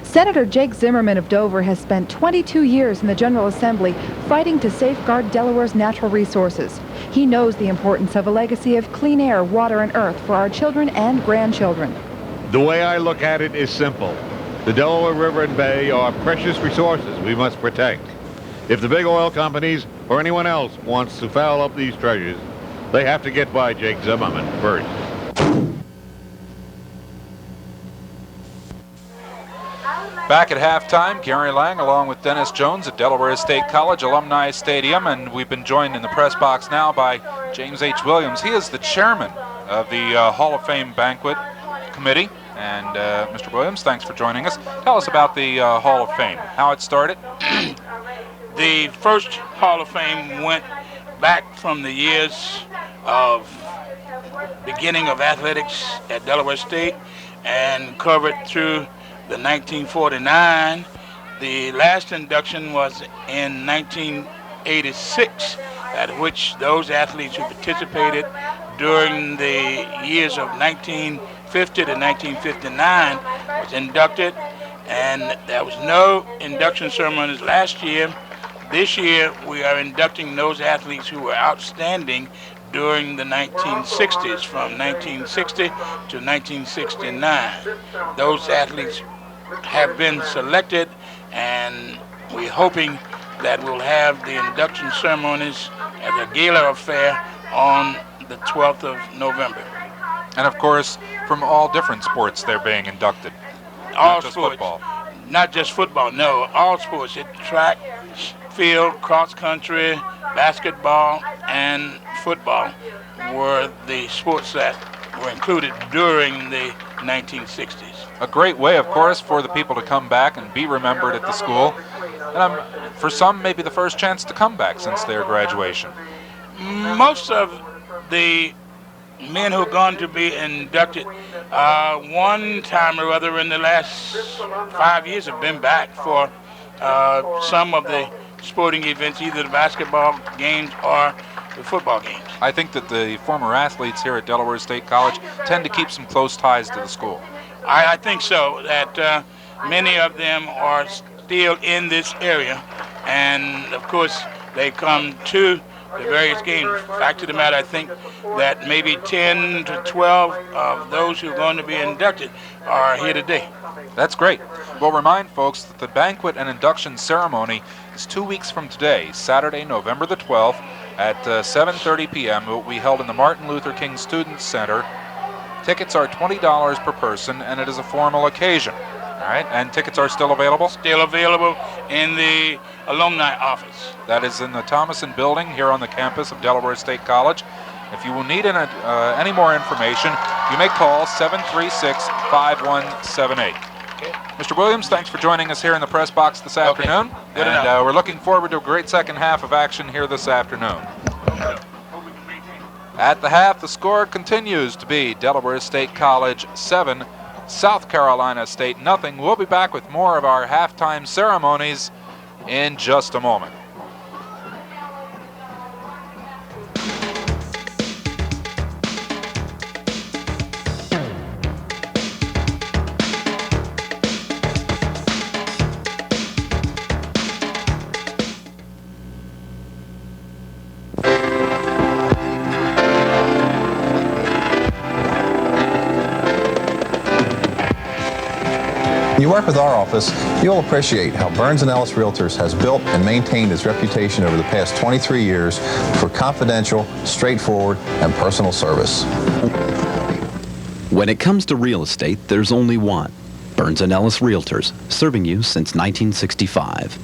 Senator Jake Zimmerman of Dover has spent 22 years in the General Assembly fighting to safeguard Delaware's natural resources. He knows the importance of a legacy of clean air, water, and earth for our children and grandchildren. The way I look at it is simple. The Delaware River and Bay are precious resources we must protect. If the big oil companies or anyone else wants to foul up these treasures, they have to get by Jake Zimmerman first. Back at halftime, Gary Lang along with Dennis Jones at Delaware State College Alumni Stadium, and we've been joined in the press box now by James H. Williams. He is the chairman of the Hall of Fame Banquet Committee. And Mr. Williams, thanks for joining us. Tell us about the Hall of Fame, how it started. The first Hall of Fame went back from the years of beginning of athletics at Delaware State and covered through the 1949. The last induction was in 1986, at which those athletes who participated during the years of 1950 to 1959 was inducted, and there was no induction ceremonies last year. This year we are inducting those athletes who were outstanding during the 1960s, from 1960 to 1969. Those athletes have been selected, and we're hoping that we'll have the induction ceremonies as a gala affair on the 12th of November. And of course, from all different sports they're being inducted. All not just sports. Football. Not just football, no, all sports. Track, field, cross country, basketball, and football were the sports that were included during the 1960s. A great way, of course, for the people to come back and be remembered at the school. And for some, maybe the first chance to come back since their graduation. Most of the men who are going to be inducted one time or other in the last 5 years have been back for some of the sporting events, either the basketball games or the football games. I think that the former athletes here at Delaware State College tend to keep some close ties to the school. I think so, that many of them are still in this area, and of course they come to the various games. Fact of the matter, I think that maybe 10 to 12 of those who are going to be inducted are here today. That's great. We'll remind folks that the banquet and induction ceremony is 2 weeks from today, Saturday, November the 12th at 7:30 p.m. It will be held in the Martin Luther King Student Center. Tickets are $20 per person, and it is a formal occasion. All right, and tickets are still available? Still available in the alumni office. That is in the Thomason building here on the campus of Delaware State College. If you will need any more information, you may call 736-5178. Okay. Mr. Williams, thanks for joining us here in the press box this afternoon. Good and enough. We're looking forward to a great second half of action here this afternoon. At the half, the score continues to be Delaware State College 7, South Carolina State nothing. We'll be back with more of our halftime ceremonies in just a moment. You work with our office, you'll appreciate how Burns & Ellis Realtors has built and maintained its reputation over the past 23 years for confidential, straightforward, and personal service. When it comes to real estate, there's only one. Burns & Ellis Realtors, serving you since 1965.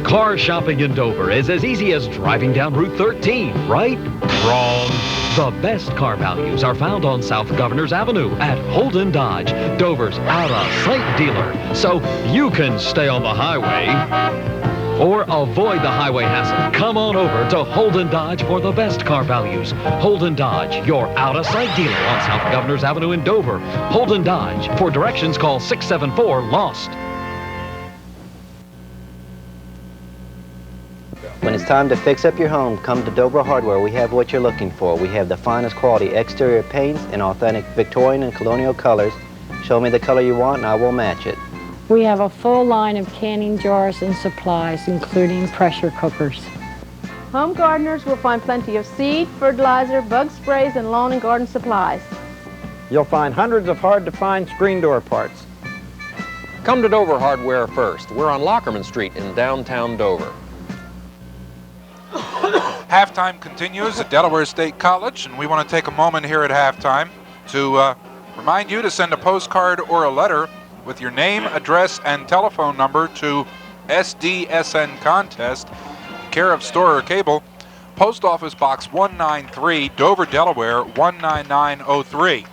Car shopping in Dover is as easy as driving down Route 13, right? Wrong. The best car values are found on South Governors Avenue at Holden Dodge, Dover's out-of-sight dealer, so you can stay on the highway or avoid the highway hassle. Come on over to Holden Dodge for the best car values. Holden Dodge, your out-of-sight dealer on South Governors Avenue in Dover. Holden Dodge. For directions, call 674-LOST. When it's time to fix up your home, come to Dover Hardware. We have what you're looking for. We have the finest quality exterior paints in authentic Victorian and colonial colors. Show me the color you want and I will match it. We have a full line of canning jars and supplies, including pressure cookers. Home gardeners will find plenty of seed, fertilizer, bug sprays, and lawn and garden supplies. You'll find hundreds of hard-to-find screen door parts. Come to Dover Hardware first. We're on Lockerman Street in downtown Dover. Halftime continues at Delaware State College, and we want to take a moment here at halftime to remind you to send a postcard or a letter with your name, address, and telephone number to SDSN Contest, care of Storer Cable, Post Office Box 193, Dover, Delaware 19903.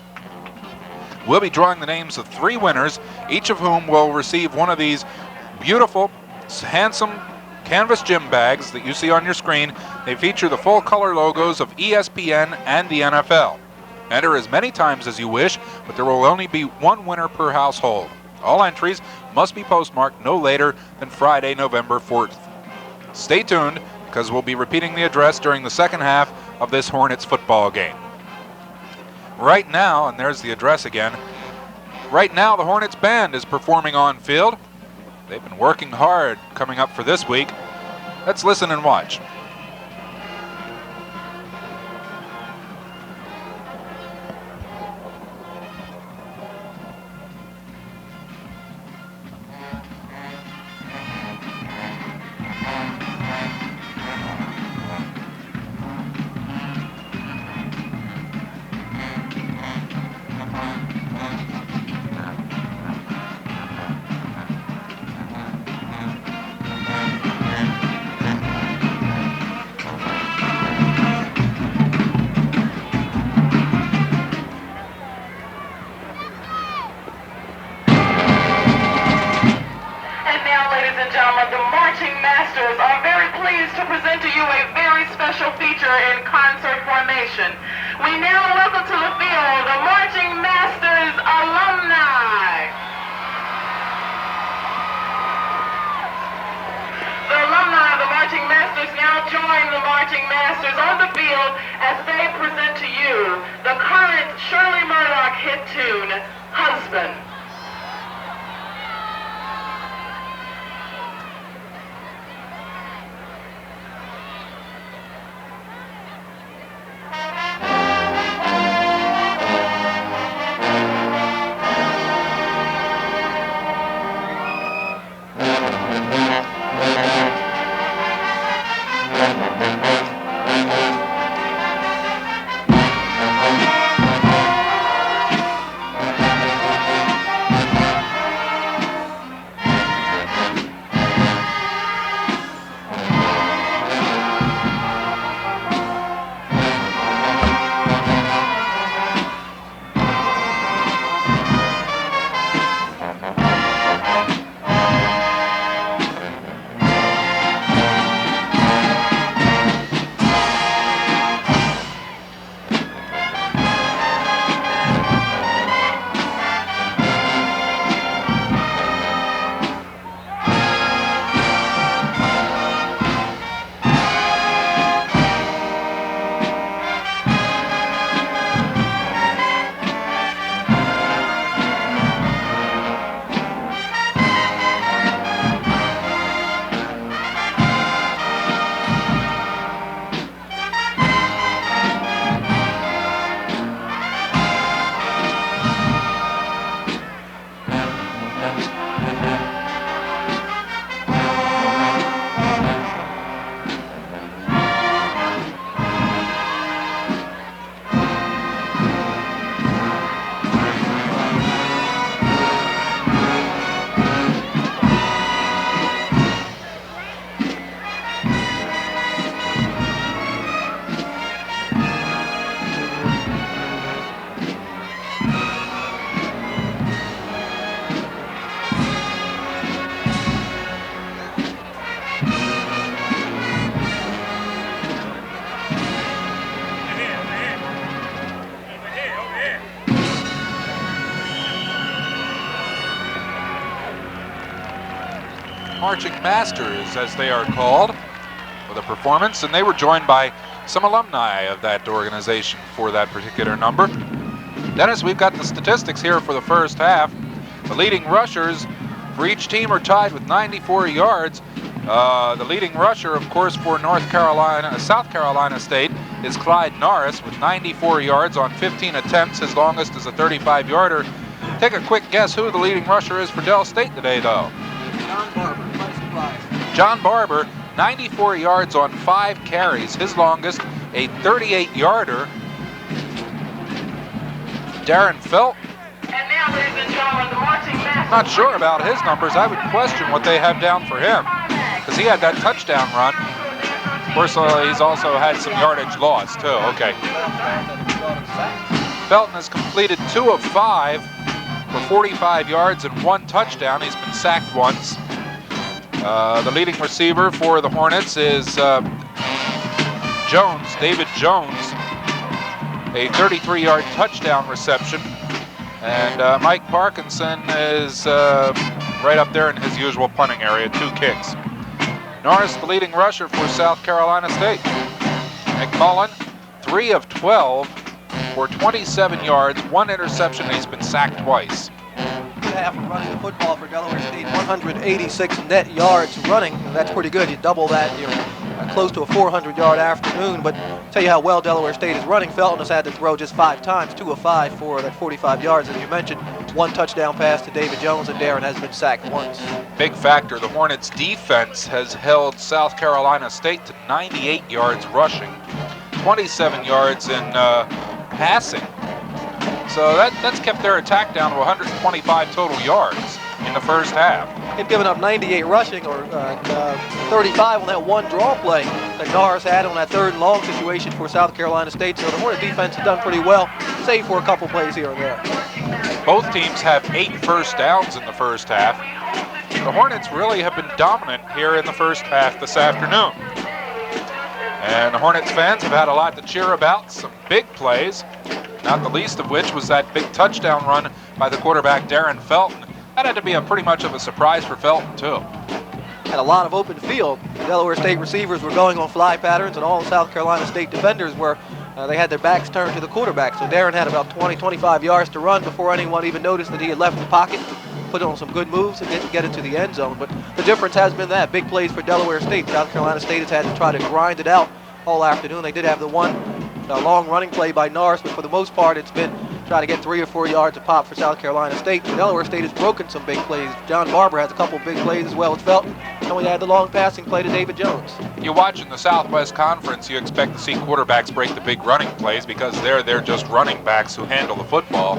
We'll be drawing the names of 3 winners, each of whom will receive one of these beautiful, handsome canvas gym bags that you see on your screen. They feature the full color logos of ESPN and the NFL. Enter as many times as you wish, but there will only be 1 winner per household. All entries must be postmarked no later than Friday, November 4th. Stay tuned, because we'll be repeating the address during the second half of this Hornets football game. Right now, and there's the address again, right now the Hornets band is performing on field. They've been working hard coming up for this week. Let's listen and watch. We now welcome to the field the Marching Masters alumni. The alumni of the Marching Masters now join the Marching Masters on the field as they present to you the current Shirley Murdoch hit tune, Husband. Marching Masters, as they are called, for the performance, and they were joined by some alumni of that organization for that particular number. Dennis, we've got the statistics here for the first half. The leading rushers for each team are tied with 94 yards. The leading rusher, of course, for South Carolina State is Clyde Norris with 94 yards on 15 attempts. His longest is a 35-yarder. Take a quick guess who the leading rusher is for Del State today, though. John Barber, quite surprised. John Barber, 94 yards on 5 carries. His longest, a 38-yarder. Darren Felton. And now, ladies and gentlemen, the marching masters. Not sure about his numbers. I would question what they have down for him, because he had that touchdown run. Of course, he's also had some yardage loss, too. Okay. Felton has completed 2 of 5 for 45 yards and 1 touchdown. He's been sacked once. The leading receiver for the Hornets is Jones, David Jones, a 33-yard touchdown reception. And Mike Parkinson is right up there in his usual punting area, 2 kicks. Norris, the leading rusher for South Carolina State. McMullen, 3 of 12 for 27 yards, 1 interception, and he's been sacked twice. Good half of running the football for Delaware State, 186 net yards running, and that's pretty good. You double that, you're close to a 400-yard afternoon, but tell you how well Delaware State is running. Felton has had to throw just 5 times, 2 of 5 for that 45 yards, as you mentioned. 1 touchdown pass to David Jones, and Darren has been sacked once. Big factor, the Hornets' defense has held South Carolina State to 98 yards rushing, 27 yards in passing. So that's kept their attack down to 125 total yards in the first half. They've given up 98 rushing, or 35 on that 1 draw play that Norris had on that 3rd and long situation for South Carolina State. So the Hornet defense has done pretty well, save for a couple plays here and there. Both teams have 8 first downs in the first half. The Hornets really have been dominant here in the first half this afternoon. And the Hornets fans have had a lot to cheer about, some big plays, not the least of which was that big touchdown run by the quarterback Darren Felton. That had to be pretty much of a surprise for Felton, too. Had a lot of open field. The Delaware State receivers were going on fly patterns, and all South Carolina State defenders were, they had their backs turned to the quarterback. So Darren had about 20, 25 yards to run before anyone even noticed that he had left the pocket, put on some good moves and get into the end zone. But the difference has been that big plays for Delaware State. South Carolina State has had to try to grind it out all afternoon. They did have the one long running play by Norris, but for the most part, it's been trying to get 3 or 4 yards a pop for South Carolina State. Delaware State has broken some big plays. John Barber has a couple big plays as well as Felton, and we had the long passing play to David Jones. You watch in the Southwest Conference, you expect to see quarterbacks break the big running plays because they're just running backs who handle the football.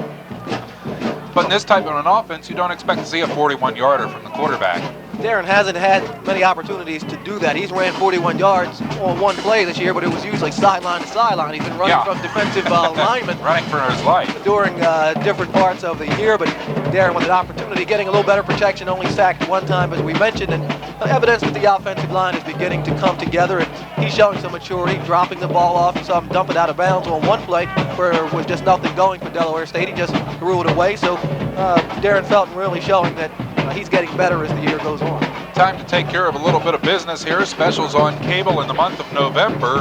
But in this type of an offense, you don't expect to see a 41-yarder from the quarterback. Darren hasn't had many opportunities to do that. He's ran 41 yards on 1 play this year, but it was usually sideline to sideline. He's been running from defensive linemen. Running for his life. During different parts of the year, but Darren with an opportunity, getting a little better protection, only sacked 1 time, as we mentioned, and evidence that the offensive line is beginning to come together, and he's showing some maturity, dropping the ball off. You saw him dump it out of bounds on 1 play where there was just nothing going for Delaware State. He just threw it away, so Darren Felton really showing that he's getting better as the year goes on. Time to take care of a little bit of business here. Specials on cable in the month of November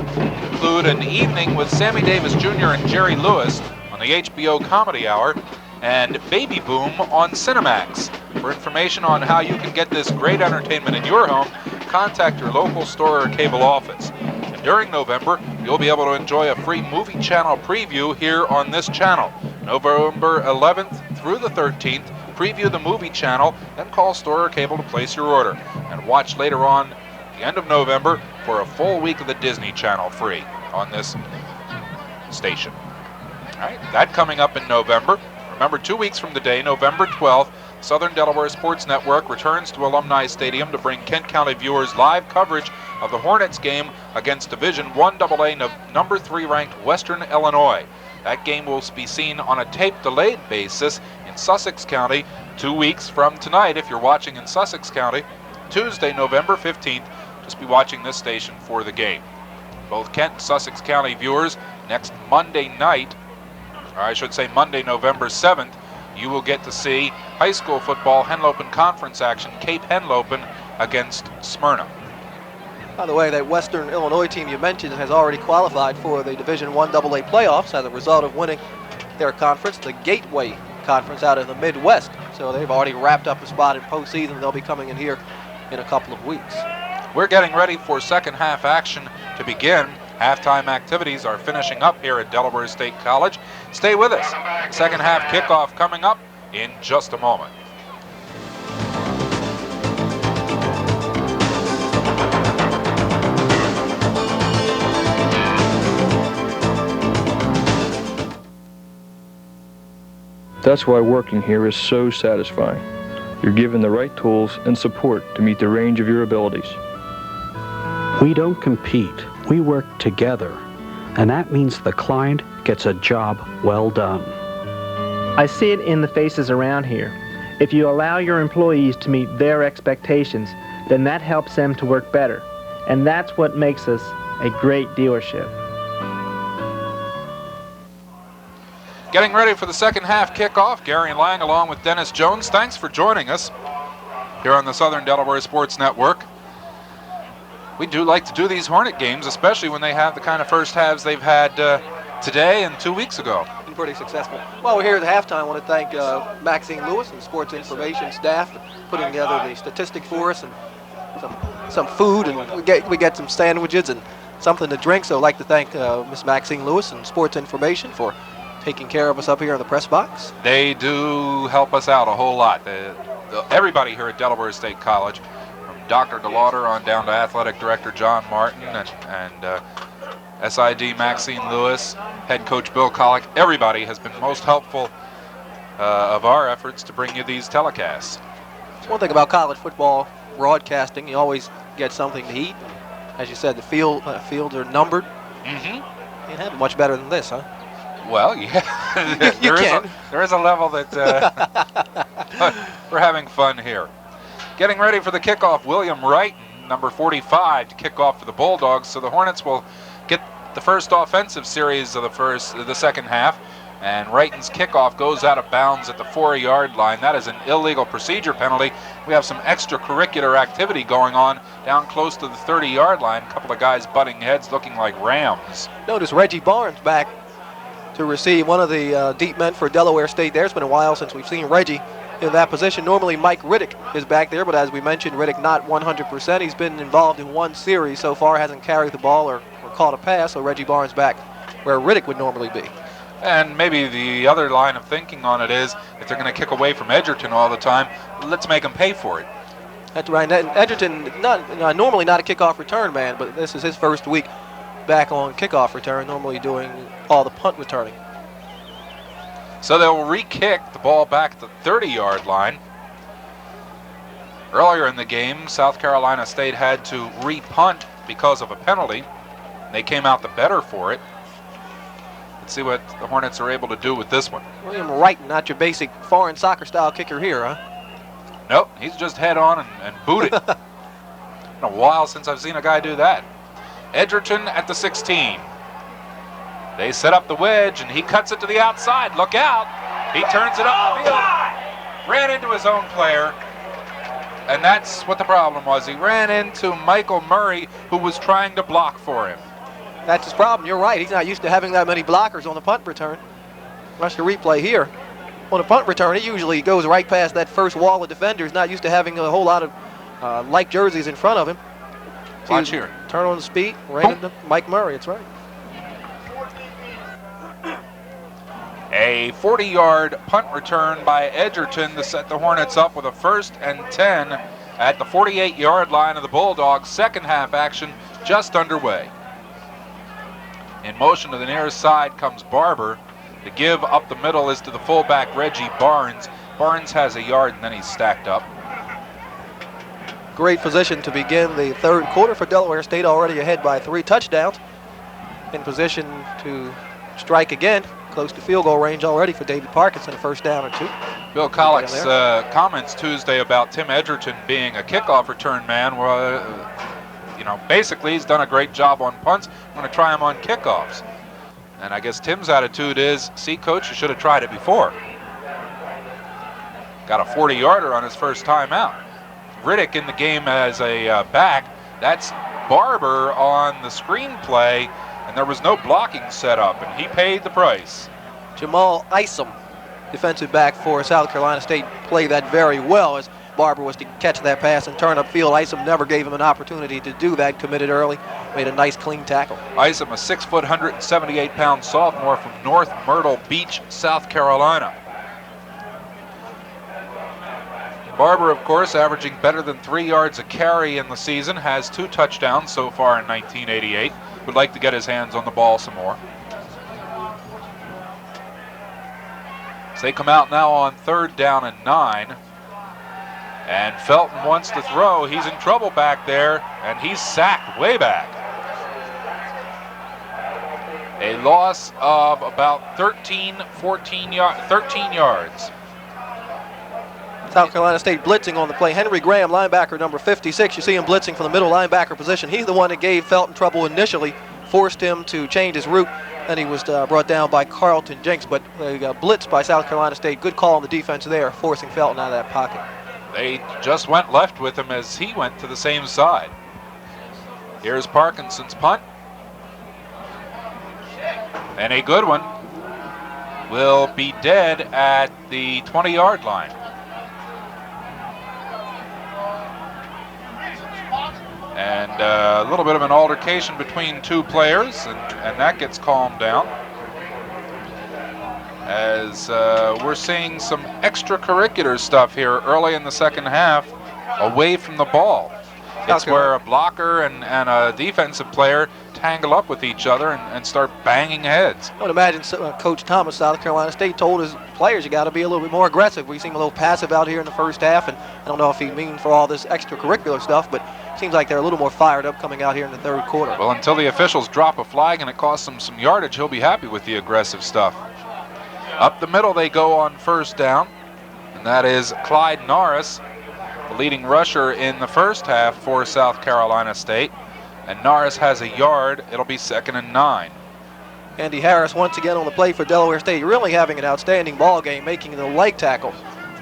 include an evening with Sammy Davis Jr. and Jerry Lewis on the HBO Comedy Hour and Baby Boom on Cinemax. For information on how you can get this great entertainment in your home, contact your local store or cable office. And during November, you'll be able to enjoy a free movie channel preview here on this channel. November 11th through the 13th, preview the movie channel, then call store or cable to place your order. And watch later on, the end of November, for a full week of the Disney Channel free on this station. All right, that coming up in November. Remember, 2 weeks from today, November 12th, Southern Delaware Sports Network returns to Alumni Stadium to bring Kent County viewers live coverage of the Hornets game against Division I AA number 3 ranked Western Illinois. That game will be seen on a tape-delayed basis in Sussex County 2 weeks from tonight. If you're watching in Sussex County, Tuesday, November 15th, just be watching this station for the game. Both Kent and Sussex County viewers, next Monday night, or I should say Monday, November 7th, you will get to see high school football Henlopen Conference action. Cape Henlopen against Smyrna. By the way, that Western Illinois team you mentioned has already qualified for the Division I AA playoffs as a result of winning their conference, the Gateway Conference out in the Midwest. So they've already wrapped up a spot in postseason. They'll be coming in here in a couple of weeks. We're getting ready for second half action to begin. Halftime activities are finishing up here at Delaware State College. Stay with us. Second half kickoff coming up in just a moment. That's why working here is so satisfying. You're given the right tools and support to meet the range of your abilities. We don't compete, we work together, and that means the client gets a job well done. I see it in the faces around here. If you allow your employees to meet their expectations, then that helps them to work better, and that's what makes us a great dealership. Getting ready for the second half kickoff. Gary Lang along with Dennis Jones. Thanks for joining us here on the Southern Delaware Sports Network. We do like to do these Hornet games, especially when they have the kind of first halves they've had today and 2 weeks ago. Been pretty successful. Well, we're here at the halftime. I want to thank Maxine Lewis and Sports Information staff for putting together the statistic for us and some food, and we get some sandwiches and something to drink. So I'd like to thank Miss Maxine Lewis and Sports Information for taking care of us up here in the press box. They do help us out a whole lot. Everybody here at Delaware State College, from Dr. DeLauder on down to Athletic Director John Martin and SID Maxine Lewis, Head Coach Bill Collick, everybody has been most helpful of our efforts to bring you these telecasts. One thing about college football broadcasting, you always get something to eat. As you said, the fields are numbered. Mm-hmm. You can't have it much better than this, huh? Well, yeah, there is a level that we're having fun here. Getting ready for the kickoff, William Wright, number 45, to kick off for the Bulldogs. So the Hornets will get the first offensive series of the second half, and Wrighton's kickoff goes out of bounds at the 4-yard line. That is an illegal procedure penalty. We have some extracurricular activity going on down close to the 30-yard line. A couple of guys butting heads looking like rams. Notice Reggie Barnes back to receive, one of the deep men for Delaware State there. It's been a while since we've seen Reggie in that position. Normally Mike Riddick is back there, but as we mentioned, Riddick not 100%. He's been involved in one series so far, hasn't carried the ball or caught a pass, so Reggie Barnes back where Riddick would normally be. And maybe the other line of thinking on it is, if they're going to kick away from Edgerton all the time, let's make them pay for it. That's right. Edgerton, normally not a kickoff return man, but this is his first week back on kickoff return, normally doing all the punt returning. So they'll re-kick the ball back at the 30-yard line. Earlier in the game, South Carolina State had to re-punt because of a penalty. They came out the better for it. Let's see what the Hornets are able to do with this one. William Wright, not your basic foreign soccer style kicker here, huh? Nope, he's just head on and boot it. Been a while since I've seen a guy do that. Edgerton at the 16. They set up the wedge, and he cuts it to the outside. Look out. He turns it up the field. Ran into his own player, and that's what the problem was. He ran into Michael Murray, who was trying to block for him. That's his problem. You're right. He's not used to having that many blockers on the punt return. Watch the replay here. On a punt return, he usually goes right past that first wall of defenders. Not used to having a whole lot of like jerseys in front of him. Watch here. Turn on the speed, ran into Mike Murray. That's right. A 40-yard punt return by Edgerton to set the Hornets up with a 1st and 10 at the 48-yard line of the Bulldogs. Second half action just underway. In motion to the near side comes Barber. The give up the middle is to the fullback Reggie Barnes. Barnes has a yard and then he's stacked up. Great position to begin the third quarter for Delaware State, already ahead by 3 touchdowns. In position to strike again, close to field goal range already for David Parkinson, a first down or 2. Bill Collick's comments Tuesday about Tim Edgerton being a kickoff return man were, basically he's done a great job on punts. I'm going to try him on kickoffs. And I guess Tim's attitude is, see, Coach, you should have tried it before. Got a 40-yarder on his first time out. Riddick in the game as a back. That's Barber on the screenplay, and there was no blocking set up, and he paid the price. Jamal Isom, defensive back for South Carolina State, played that very well as Barber was to catch that pass and turn upfield. Isom never gave him an opportunity to do that, committed early, made a nice clean tackle. Isom, a 6 foot, 178-pound sophomore from North Myrtle Beach, South Carolina. Barber, of course, averaging better than 3 yards a carry in the season, has 2 touchdowns so far in 1988. Would like to get his hands on the ball some more. So they come out now on 3rd down and 9. And Felton wants to throw. He's in trouble back there, and he's sacked way back. A loss of about 13 yards. South Carolina State blitzing on the play. Henry Graham, linebacker number 56. You see him blitzing from the middle linebacker position. He's the one that gave Felton trouble initially, forced him to change his route. Then he was brought down by Carlton Jenks, but they got blitzed by South Carolina State. Good call on the defense there, forcing Felton out of that pocket. They just went left with him as he went to the same side. Here's Parkinson's punt. And a good one. Will be dead at the 20-yard line. And a little bit of an altercation between 2 players, and that gets calmed down. As we're seeing some extracurricular stuff here early in the second half away from the ball. It's where a blocker and a defensive player tangle up with each other and start banging heads. I would imagine Coach Thomas, South Carolina State, told his players you got to be a little bit more aggressive. We seem a little passive out here in the first half, and I don't know if he means for all this extracurricular stuff, but it seems like they're a little more fired up coming out here in the third quarter. Well, until the officials drop a flag and it costs them some yardage, he'll be happy with the aggressive stuff. Up the middle they go on 1st down, and that is Clyde Norris, the leading rusher in the first half for South Carolina State. And Norris has a yard. It'll be 2nd and 9. Andy Harris once again on the play for Delaware State, really having an outstanding ball game, making the leg tackle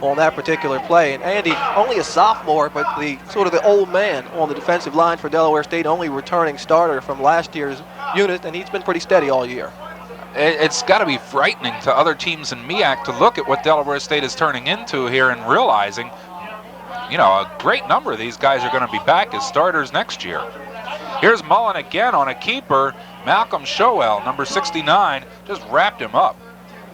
on that particular play. And Andy, only a sophomore, but the sort of the old man on the defensive line for Delaware State, only returning starter from last year's unit, and he's been pretty steady all year. It's got to be frightening to other teams in MEAC to look at what Delaware State is turning into here and realizing, you know, a great number of these guys are going to be back as starters next year. Here's Mullen again on a keeper. Malcolm Showell, number 69, just wrapped him up.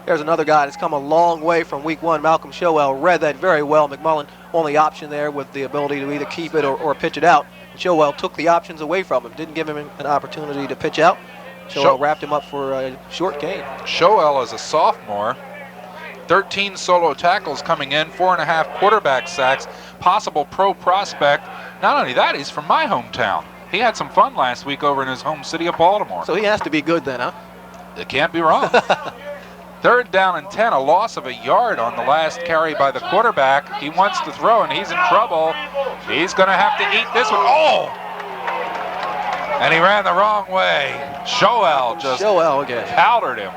There's another guy that's come a long way from week 1. Malcolm Showell read that very well. McMullen on the option there with the ability to either keep it or pitch it out. And Showell took the options away from him, didn't give him an opportunity to pitch out. Showell wrapped him up for a short gain. Showell is a sophomore. 13 solo tackles coming in, 4.5 quarterback sacks, possible pro prospect. Not only that, he's from my hometown. He had some fun last week over in his home city of Baltimore. So he has to be good then, huh? It can't be wrong. 3rd down and 10, a loss of a yard on the last carry by the quarterback. He wants to throw, and he's in trouble. He's going to have to eat this one. Oh! And he ran the wrong way. Showell just powdered him.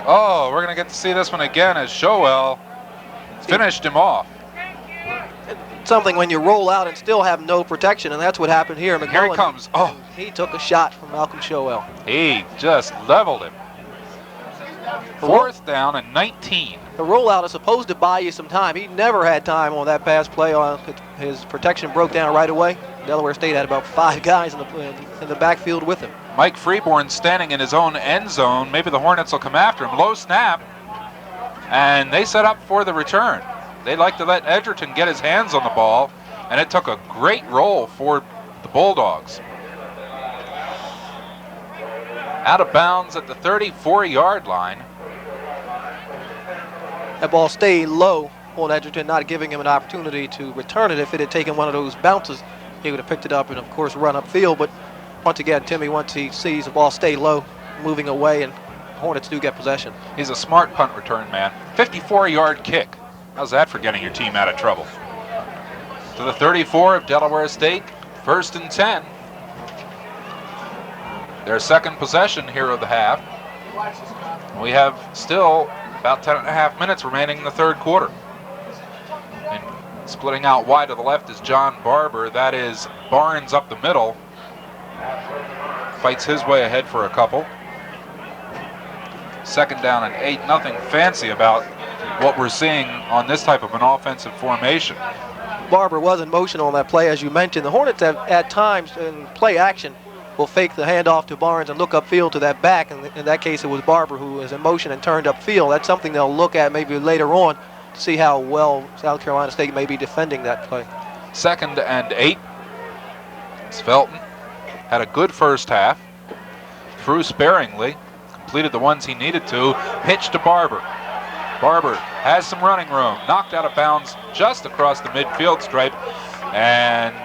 Oh, we're going to get to see this one again as Showell finished him off. Something when you roll out and still have no protection, and that's what happened here. Here he comes. Oh, he took a shot from Malcolm Showell. He just leveled him. 4th down and 19. The rollout is supposed to buy you some time. He never had time on that pass play. His protection broke down right away. Delaware State had about 5 guys in the backfield with him. Mike Freeborn standing in his own end zone. Maybe the Hornets will come after him. Low snap, and they set up for the return. They like to let Edgerton get his hands on the ball, and it took a great roll for the Bulldogs. Out of bounds at the 34-yard line. That ball stayed low on Edgerton, not giving him an opportunity to return it. If it had taken one of those bounces, he would have picked it up and, of course, run upfield. But once again, Timmy, once he sees the ball stay low, moving away, and Hornets do get possession. He's a smart punt return man. 54-yard kick. How's that for getting your team out of trouble? To the 34 of Delaware State, 1st and 10. Their second possession here of the half. We have still about 10.5 minutes remaining in the third quarter. Splitting out wide to the left is John Barber. That is Barnes up the middle. Fights his way ahead for a couple. 2nd down and 8. Nothing fancy about what we're seeing on this type of an offensive formation. Barber was in motion on that play, as you mentioned. The Hornets have, at times in play action, will fake the handoff to Barnes and look upfield to that back. And in that case, it was Barber who was in motion and turned upfield. That's something they'll look at maybe later on to see how well South Carolina State may be defending that play. 2nd and 8. It's Felton. Had a good first half. Threw sparingly. Completed the ones he needed to. Pitch to Barber. Barber has some running room. Knocked out of bounds just across the midfield stripe. And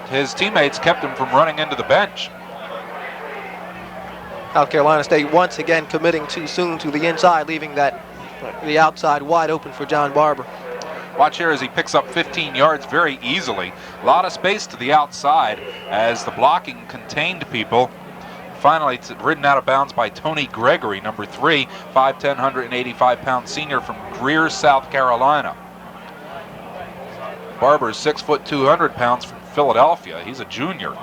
his teammates kept him from running into the bench. South Carolina State once again committing too soon to the inside, leaving the outside wide open for John Barber. Watch here as he picks up 15 yards very easily. A lot of space to the outside as the blocking contained people. Finally, it's ridden out of bounds by Tony Gregory, number 3, 5'10", 185-pound senior from Greer, South Carolina. Barber's 6 foot 200 pounds from Philadelphia. He's a junior.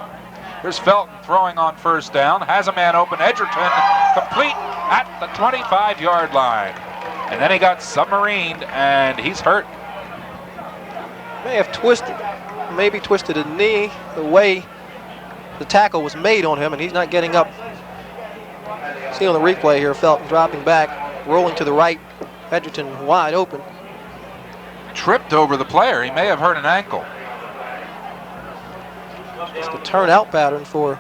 Here's Felton throwing on 1st down. Has a man open. Edgerton complete at the 25-yard line. And then he got submarined, and he's hurt. May have maybe twisted a knee the way the tackle was made on him, and he's not getting up. See on the replay here, Felton dropping back, rolling to the right. Edgerton wide open. Tripped over the player. He may have hurt an ankle. It's the turnout pattern for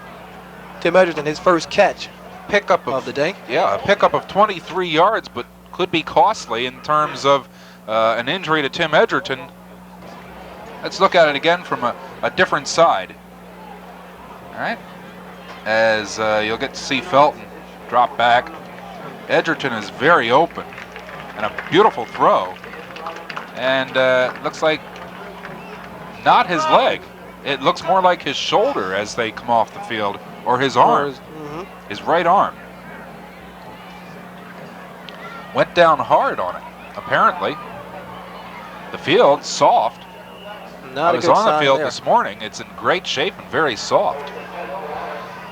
Tim Edgerton, his first catch pickup of the day. Yeah, a pickup of 23 yards, but could be costly in terms of an injury to Tim Edgerton. Let's look at it again from a different side. All right, as you'll get to see Felton drop back. Edgerton is very open, and a beautiful throw. And looks like not his leg. It looks more like his shoulder as they come off the field, or his arm, his right arm. Went down hard on it, apparently. The field, soft. Not I was a good on the sign field there. this morning. It's in great shape and very soft.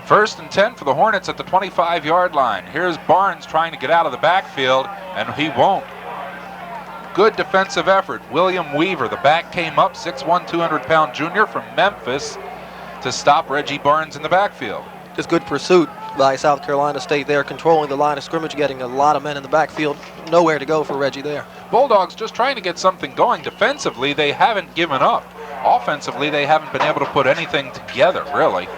1st and 10 for the Hornets at the 25-yard line. Here's Barnes trying to get out of the backfield, and he won't. Good defensive effort. William Weaver, the back, came up, 6'1", 200-pound junior from Memphis, to stop Reggie Barnes in the backfield. Just good pursuit by South Carolina State there, controlling the line of scrimmage, getting a lot of men in the backfield. Nowhere to go for Reggie there. Bulldogs just trying to get something going. Defensively, they haven't given up. Offensively, they haven't been able to put anything together, really.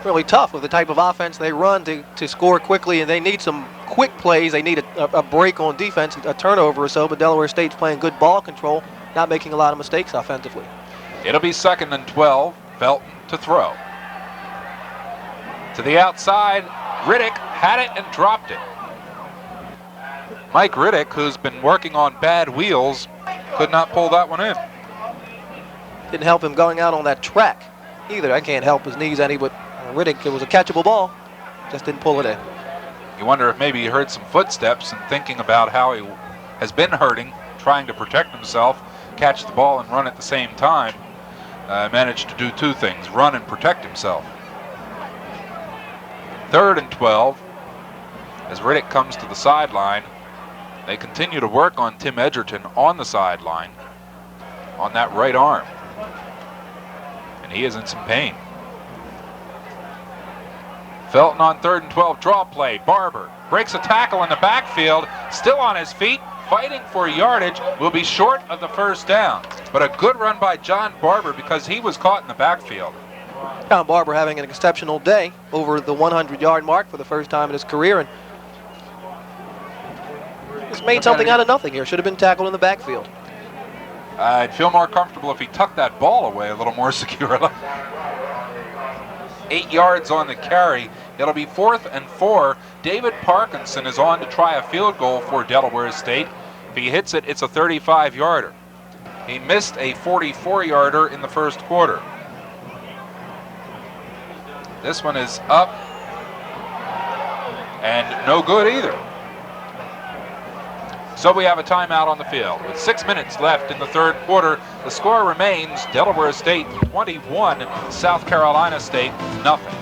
Really tough with the type of offense they run to score quickly, and they need some quick plays. They need a break on defense, a turnover or so, but Delaware State's playing good ball control, not making a lot of mistakes offensively. It'll be 2nd and 12. Felton to throw. To the outside, Riddick had it and dropped it. Mike Riddick, who's been working on bad wheels, could not pull that one in. Didn't help him going out on that track either. I can't help his knees any, but Riddick, it was a catchable ball, just didn't pull it in. You wonder if maybe he heard some footsteps and thinking about how he has been hurting, trying to protect himself, catch the ball and run at the same time. Managed to do 2 things, run and protect himself. 3rd and 12, as Riddick comes to the sideline. They continue to work on Tim Edgerton on the sideline, on that right arm. And he is in some pain. Felton on 3rd and 12, draw play. Barber breaks a tackle in the backfield, still on his feet, fighting for yardage, will be short of the 1st down. But a good run by John Barber because he was caught in the backfield. John Barber having an exceptional day, over the 100-yard mark for the first time in his career, and just made something out of nothing here. Should have been tackled in the backfield. I'd feel more comfortable if he tucked that ball away a little more securely. 8 yards on the carry. It'll be 4th and 4. David Parkinson is on to try a field goal for Delaware State. If he hits it, it's a 35-yarder. He missed a 44-yarder in the 1st quarter. This one is up and no good either. So we have a timeout on the field. With 6 minutes left in the third quarter, the score remains Delaware State 21, South Carolina State nothing.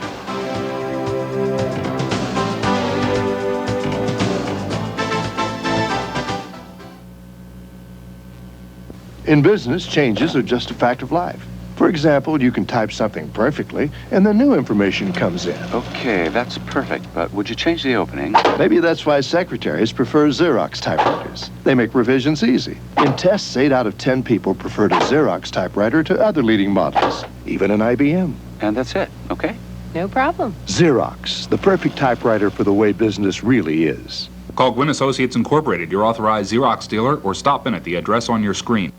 In business, changes are just a fact of life. For example, you can type something perfectly, and then new information comes in. Okay, that's perfect, but would you change the opening? Maybe that's why secretaries prefer Xerox typewriters. They make revisions easy. In tests, 8 out of 10 people preferred a Xerox typewriter to other leading models, even an IBM. And that's it, okay? No problem. Xerox, the perfect typewriter for the way business really is. Call Gwynn Associates Incorporated, your authorized Xerox dealer, or stop in at the address on your screen.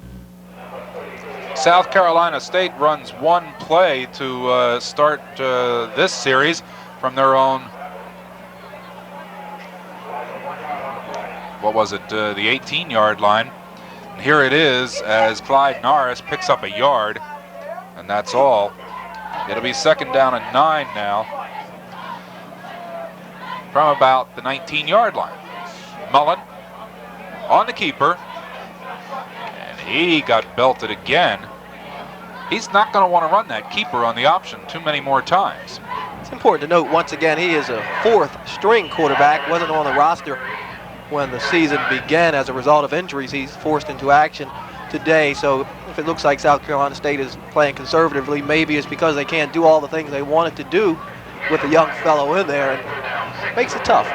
South Carolina State runs one play to start this series from their own, what was it, the 18-yard line. And here it is as Clyde Norris picks up a yard, and that's all. It'll be 2nd down and 9 now from about the 19-yard line. Mullen on the keeper. He got belted again. He's not going to want to run that keeper on the option too many more times. It's important to note, once again, he is a 4th-string quarterback, wasn't on the roster when the season began as a result of injuries. He's forced into action today, so if it looks like South Carolina State is playing conservatively, maybe it's because they can't do all the things they wanted to do with a young fellow in there, and makes it tough.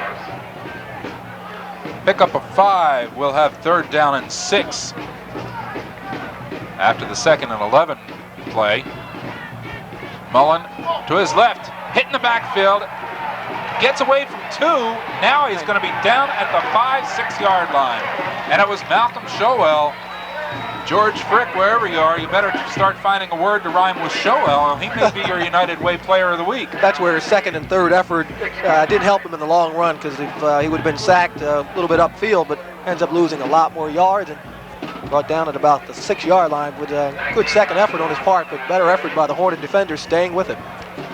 Pick up a 5. We'll have 3rd down and 6. After the 2nd and 11 play. Mullen to his left, hitting the backfield, gets away from 2. Now he's going to be down at the 5-6 yard line. And it was Malcolm Showell. George Frick, wherever you are, you better start finding a word to rhyme with Showell. He may be your United Way Player of the Week. That's where his 2nd and 3rd effort didn't help him in the long run, because if he would have been sacked a little bit upfield, but ends up losing a lot more yards and brought down at about the 6-yard line with a good 2nd effort on his part, but better effort by the Hornet defenders staying with him.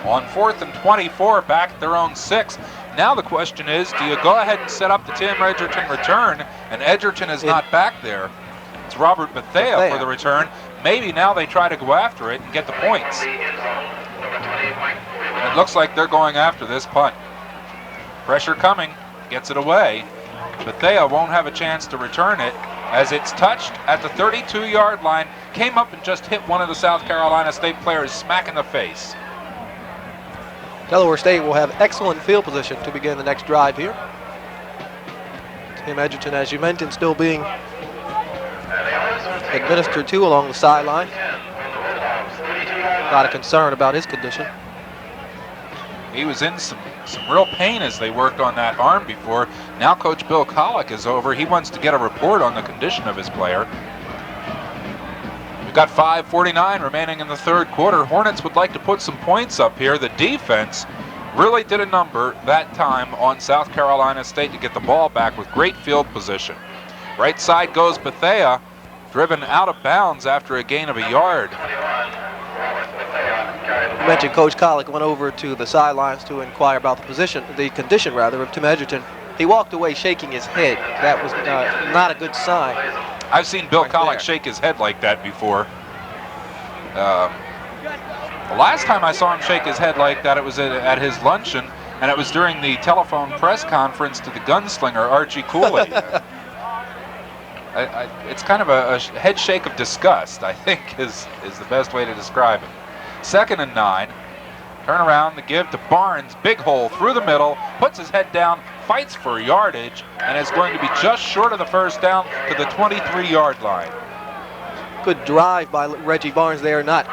On 4th and 24, back at their own 6. Now the question is, do you go ahead and set up the Tim Edgerton return? And Edgerton is not back there. It's Robert Bethea for the return. Maybe now they try to go after it and get the points. And it looks like they're going after this punt. Pressure coming, gets it away. Bethea won't have a chance to return it as it's touched at the 32-yard line, came up and just hit one of the South Carolina State players smack in the face. Delaware State will have excellent field position to begin the next drive here. Tim Edgerton, as you mentioned, still being administered to along the sideline. A lot of concern about his condition. He was in some real pain as they worked on that arm before. Now Coach Bill Collick is over. He wants to get a report on the condition of his player. We've got 5:49 remaining in the third quarter. Hornets would like to put some points up here. The defense really did a number that time on South Carolina State to get the ball back with great field position. Right side goes Bethea, driven out of bounds after a gain of a yard. You mentioned Coach Collick went over to the sidelines to inquire about the condition of Tim Edgerton. He walked away shaking his head. That was not a good sign. I've seen Bill Collick shake his head like that before. The last time I saw him shake his head like that, it was at his luncheon, and it was during the telephone press conference to the gunslinger, Archie Cooley. It's kind of a head shake of disgust, I think, is the best way to describe it. 2nd and 9. Turn around, the give to Barnes. Big hole through the middle. Puts his head down, fights for yardage, and is going to be just short of the first down to the 23-yard line. Good drive by Reggie Barnes there, not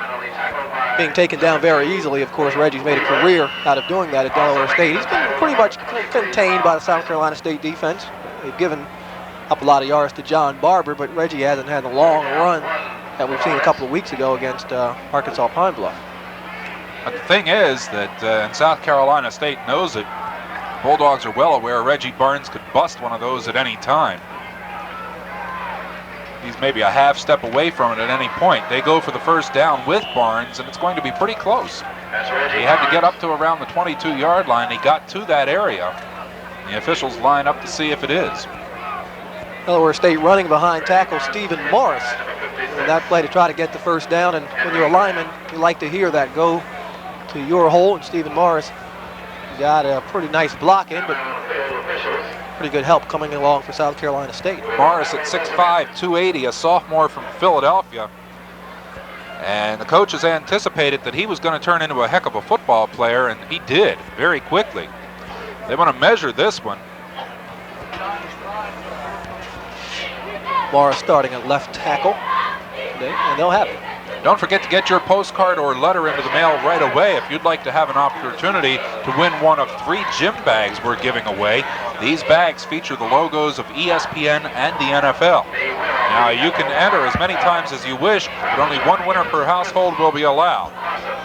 being taken down very easily. Of course, Reggie's made a career out of doing that at Delaware State. He's been pretty much contained by the South Carolina State defense. They've given up a lot of yards to John Barber, but Reggie hasn't had a long run that we've seen a couple of weeks ago against Arkansas Pine Bluff. But the thing is that, and South Carolina State knows it, Bulldogs are well aware Reggie Barnes could bust one of those at any time. He's maybe a half step away from it at any point. They go for the first down with Barnes, and it's going to be pretty close. He had to get up to around the 22-yard line. He got to that area. The officials line up to see if it is. Delaware State running behind tackle Stephen Morris. And that play to try to get the first down, and when you're a lineman, you like to hear that go to your hole, and Stephen Morris got a pretty nice block in, but pretty good help coming along for South Carolina State. Morris at 6'5", 280, a sophomore from Philadelphia. And the coaches anticipated that he was going to turn into a heck of a football player, and he did very quickly. They want to measure this one. Morris starting at left tackle today, and they'll have it. Don't forget to get your postcard or letter into the mail right away if you'd like to have an opportunity to win one of 3 gym bags we're giving away. These bags feature the logos of ESPN and the NFL. Now, you can enter as many times as you wish, but only 1 winner per household will be allowed.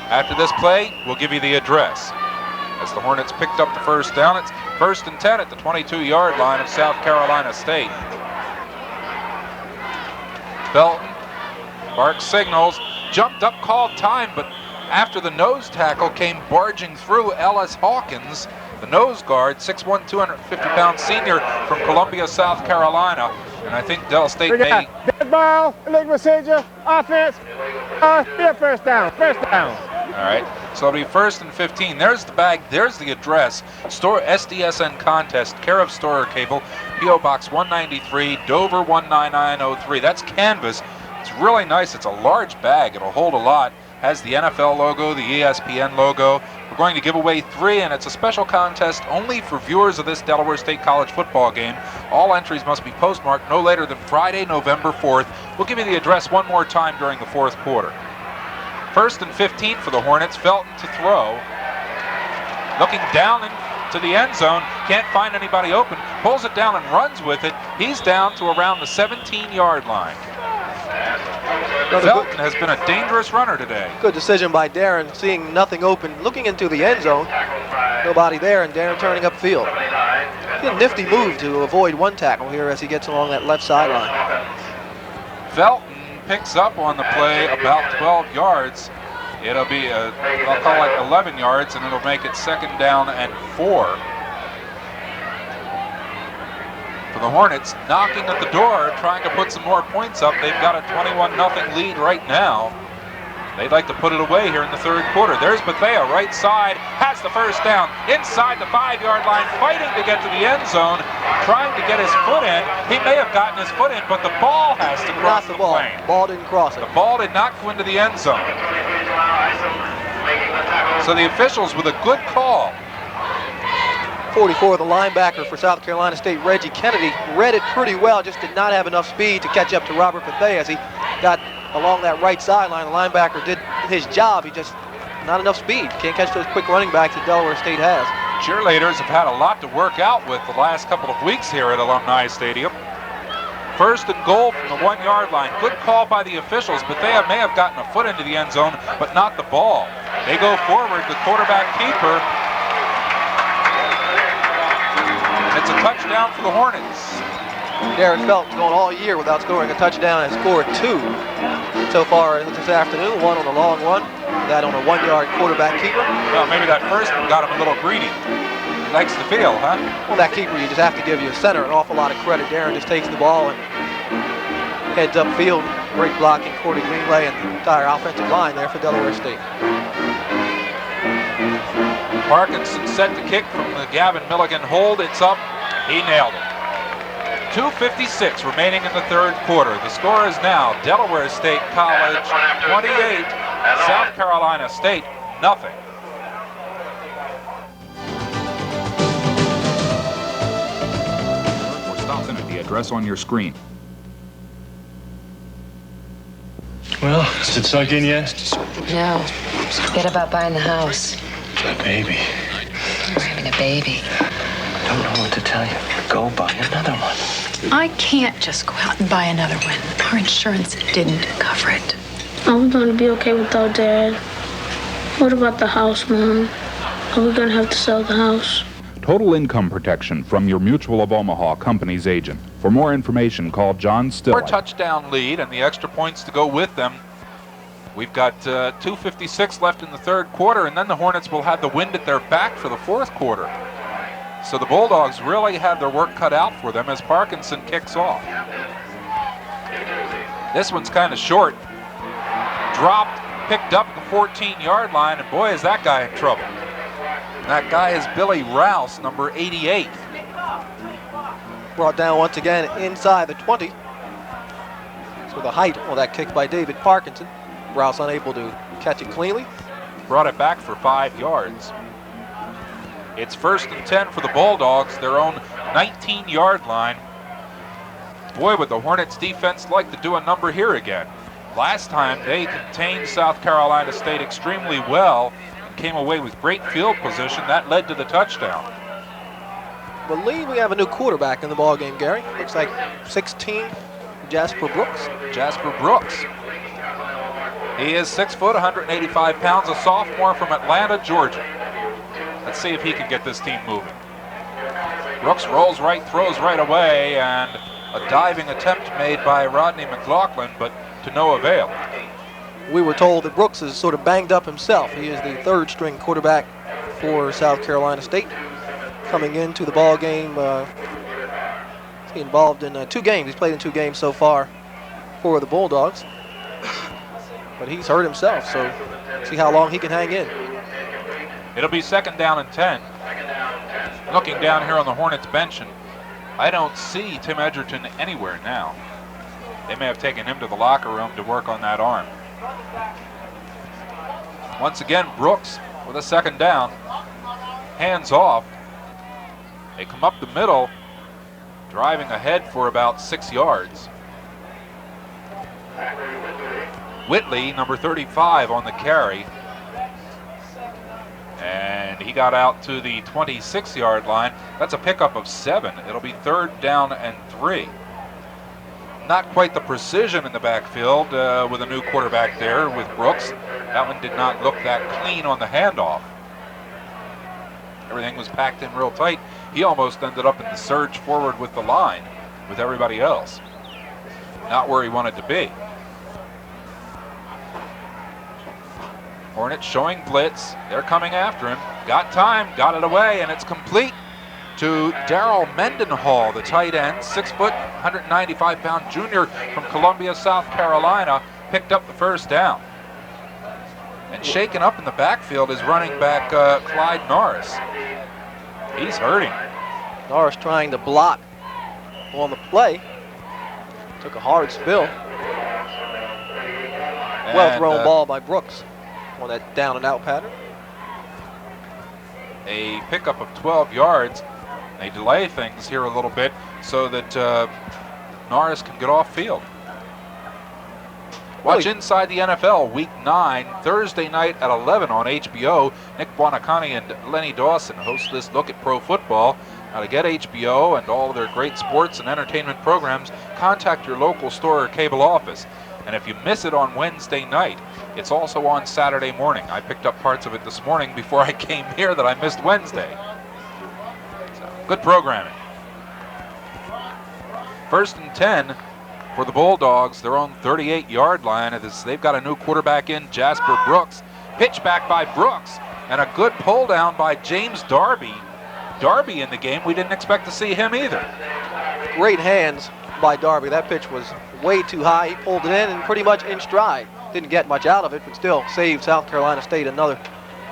After this play, we'll give you the address. As the Hornets picked up the first down, it's 1st and 10 at the 22-yard line of South Carolina State. Felton barks signals, jumped up, called time, but after the nose tackle came barging through Ellis Hawkins, the nose guard, 6'1", 250-pound senior from Columbia, South Carolina. And I think Del State may... Dead ball, illegal procedure, offense, first down. All right, so it'll be 1st and 15. There's the bag, there's the address. Store SDSN contest, care of Storer Cable, P.O. Box 193, Dover 19903. That's canvas. It's really nice. It's a large bag. It'll hold a lot. Has the NFL logo, the ESPN logo. We're going to give away 3, and it's a special contest only for viewers of this Delaware State college football game. All entries must be postmarked no later than Friday, November 4th. We'll give you the address one more time during the 4th quarter. 1st and 15 for the Hornets. Felton to throw. Looking down into the end zone. Can't find anybody open. Pulls it down and runs with it. He's down to around the 17-yard line. Felton has been a dangerous runner today. Good decision by Darren, seeing nothing open, looking into the end zone. Nobody there, and Darren turning upfield. A nifty move to avoid 1 tackle here as he gets along that left sideline. Felton picks up on the play about 12 yards. It'll be, I'll call it 11 yards, and it'll make it 2nd down and 4. For the Hornets, knocking at the door, trying to put some more points up. They've got a 21-0 lead right now. They'd like to put it away here in the 3rd quarter. There's Bethea, right side, has the first down, inside the 5-yard line, fighting to get to the end zone, trying to get his foot in. He may have gotten his foot in, but the ball has to cross the plane. Ball didn't cross it. The ball did not go into the end zone. So the officials with a good call. 44, the linebacker for South Carolina State, Reggie Kennedy, read it pretty well, just did not have enough speed to catch up to Robert Bethea as he got along that right sideline. The linebacker did his job, he just not enough speed. Can't catch those quick running backs that Delaware State has. Cheerleaders have had a lot to work out with the last couple of weeks here at Alumni Stadium. 1st and goal from the 1-yard line. Good call by the officials. Bethea may have gotten a foot into the end zone, but not the ball. They go forward, the quarterback keeper. It's a touchdown for the Hornets. Darren Felton's going all year without scoring a touchdown and scored 2 so far this afternoon. 1 on a long run, that on a 1-yard quarterback keeper. Well, maybe that first one got him a little greedy. He likes the field, huh? Well, that keeper, you just have to give you a center an awful lot of credit. Darren just takes the ball and heads upfield. Great blocking, Cordy Greenlay and the entire offensive line there for Delaware State. Parkinson set to kick from the Gavin Milligan hold. It's up. He nailed it. 2:56 remaining in the 3rd quarter. The score is now Delaware State College 28, South Carolina State nothing. Or stop in at the address on your screen. Well, is it sunk in yet? No. Forget about buying the house. My baby. We're having a baby. I don't know what to tell you. Go buy another one. I can't just go out and buy another one. Our insurance didn't cover it. I'm gonna be okay without Dad. What about the house, Mom? Are we gonna have to sell the house? Total income protection from your Mutual of Omaha company's agent. For more information, call John Still. 4 touchdown lead and the extra points to go with them. We've got 2:56 left in the 3rd quarter, and then the Hornets will have the wind at their back for the 4th quarter. So the Bulldogs really had their work cut out for them as Parkinson kicks off. This one's kind of short. Dropped, picked up at the 14-yard line, and boy, is that guy in trouble. And that guy is Billy Rouse, number 88. Brought down once again inside the 20. So the height on that kick by David Parkinson. Rouse unable to catch it cleanly. Brought it back for 5 yards. It's 1st and 10 for the Bulldogs, their own 19-yard line. Boy, would the Hornets defense like to do a number here again. Last time they contained South Carolina State extremely well and came away with great field position. That led to the touchdown. I believe we have a new quarterback in the ball game, Gary. Looks like 16, Jasper Brooks. Jasper Brooks. He is 6 foot, 185 pounds, a sophomore from Atlanta, Georgia. Let's see if he can get this team moving. Brooks rolls right, throws right away, and a diving attempt made by Rodney McLaughlin, but to no avail. We were told that Brooks is sort of banged up himself. He is the 3rd string quarterback for South Carolina State. Coming into the ball game, he's involved in 2 games. He's played in 2 games so far for the Bulldogs. But he's hurt himself, so see how long he can hang in. It'll be 2nd down and 10. Looking down here on the Hornets bench, and I don't see Tim Edgerton anywhere now. They may have taken him to the locker room to work on that arm. Once again, Brooks with a 2nd down. Hands off. They come up the middle, driving ahead for about 6 yards. Whitley, number 35, on the carry. And he got out to the 26-yard line. That's a pickup of 7. It'll be 3rd down and 3. Not quite the precision in the backfield with a new quarterback there with Brooks. That one did not look that clean on the handoff. Everything was packed in real tight. He almost ended up in the surge forward with the line with everybody else. Not where he wanted to be. Hornets showing blitz. They're coming after him. Got time, got it away, and it's complete to Darrell Mendenhall, the tight end, 6 foot, 195-pound junior from Columbia, South Carolina, picked up the 1st down. And shaken up in the backfield is running back Clyde Norris. He's hurting. Norris trying to block on the play. Took a hard spill. Well thrown ball by Brooks on that down and out pattern. A pickup of 12 yards. They delay things here a little bit so that Norris can get off field. Watch Inside the NFL Week 9, Thursday night at 11 on HBO. Nick Buonacani and Lenny Dawson host this look at pro football. Now, to get HBO and all of their great sports and entertainment programs, contact your local store or cable office. And if you miss it on Wednesday night, it's also on Saturday morning. I picked up parts of it this morning before I came here that I missed Wednesday. So, good programming. 1st and 10 for the Bulldogs, their own 38-yard line. They've got a new quarterback in, Jasper Brooks. Pitch back by Brooks, and a good pull down by James Darby. Darby in the game, we didn't expect to see him either. Great hands by Darby. That pitch was way too high. He pulled it in and pretty much in stride. Didn't get much out of it, but still saved South Carolina State another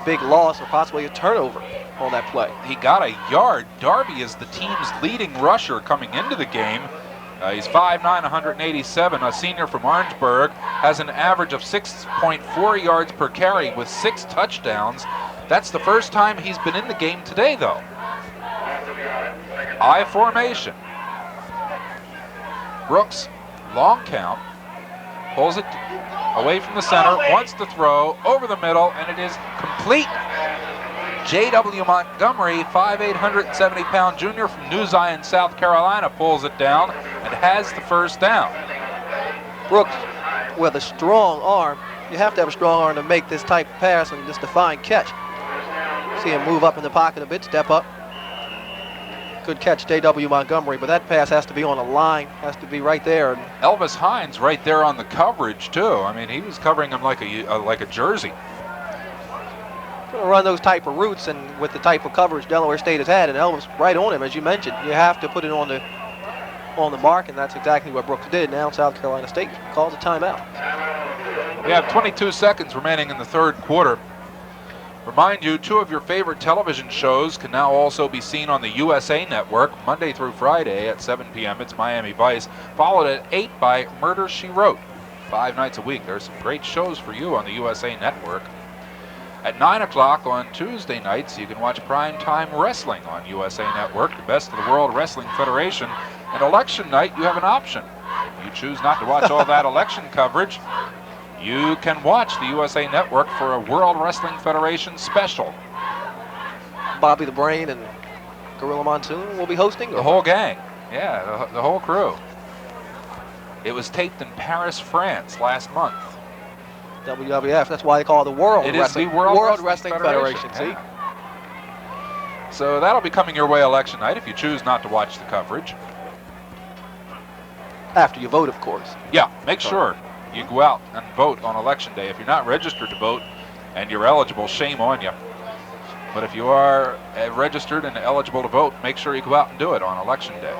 big loss or possibly a turnover on that play. He got a yard. Darby is the team's leading rusher coming into the game. He's 5'9", 187, a senior from Orangeburg, has an average of 6.4 yards per carry with 6 touchdowns. That's the first time he's been in the game today, though. I formation. Brooks, long count, pulls it away from the center, wants to throw over the middle, and it is complete. J.W. Montgomery, 5'8", 170-pound junior from New Zion, South Carolina, pulls it down and has the 1st down. Brooks with a strong arm. You have to have a strong arm to make this type of pass and just a fine catch. See him move up in the pocket a bit, step up. Good catch, J.W. Montgomery, but that pass has to be on a line, has to be right there. Elvis Hines right there on the coverage, too. I mean, he was covering him like a jersey. going to run those type of routes, and with the type of coverage Delaware State has had, and Elvis right on him, as you mentioned, you have to put it on the mark, and that's exactly what Brooks did. Now South Carolina State calls a timeout. We have 22 seconds remaining in the third quarter. Remind you, 2 of your favorite television shows can now also be seen on the USA Network, Monday through Friday at 7 p.m. It's Miami Vice, followed at 8 by Murder, She Wrote. 5 nights a week. There's some great shows for you on the USA Network. At 9 o'clock on Tuesday nights, you can watch Primetime Wrestling on USA Network, the Best of the World Wrestling Federation. And election night, you have an option. If you choose not to watch all that election coverage, you can watch the USA Network for a World Wrestling Federation special. Bobby the Brain and Gorilla Monsoon will be hosting? The whole gang. Yeah, the whole crew. It was taped in Paris, France last month. WWF, that's why they call it the World It Wrestling, is the World Wrestling Federation. See? Yeah. So that'll be coming your way election night if you choose not to watch the coverage. After you vote, of course. Yeah, make sure you go out and vote on election day. If you're not registered to vote and you're eligible, shame on you. But if you are registered and eligible to vote, make sure you go out and do it on election day.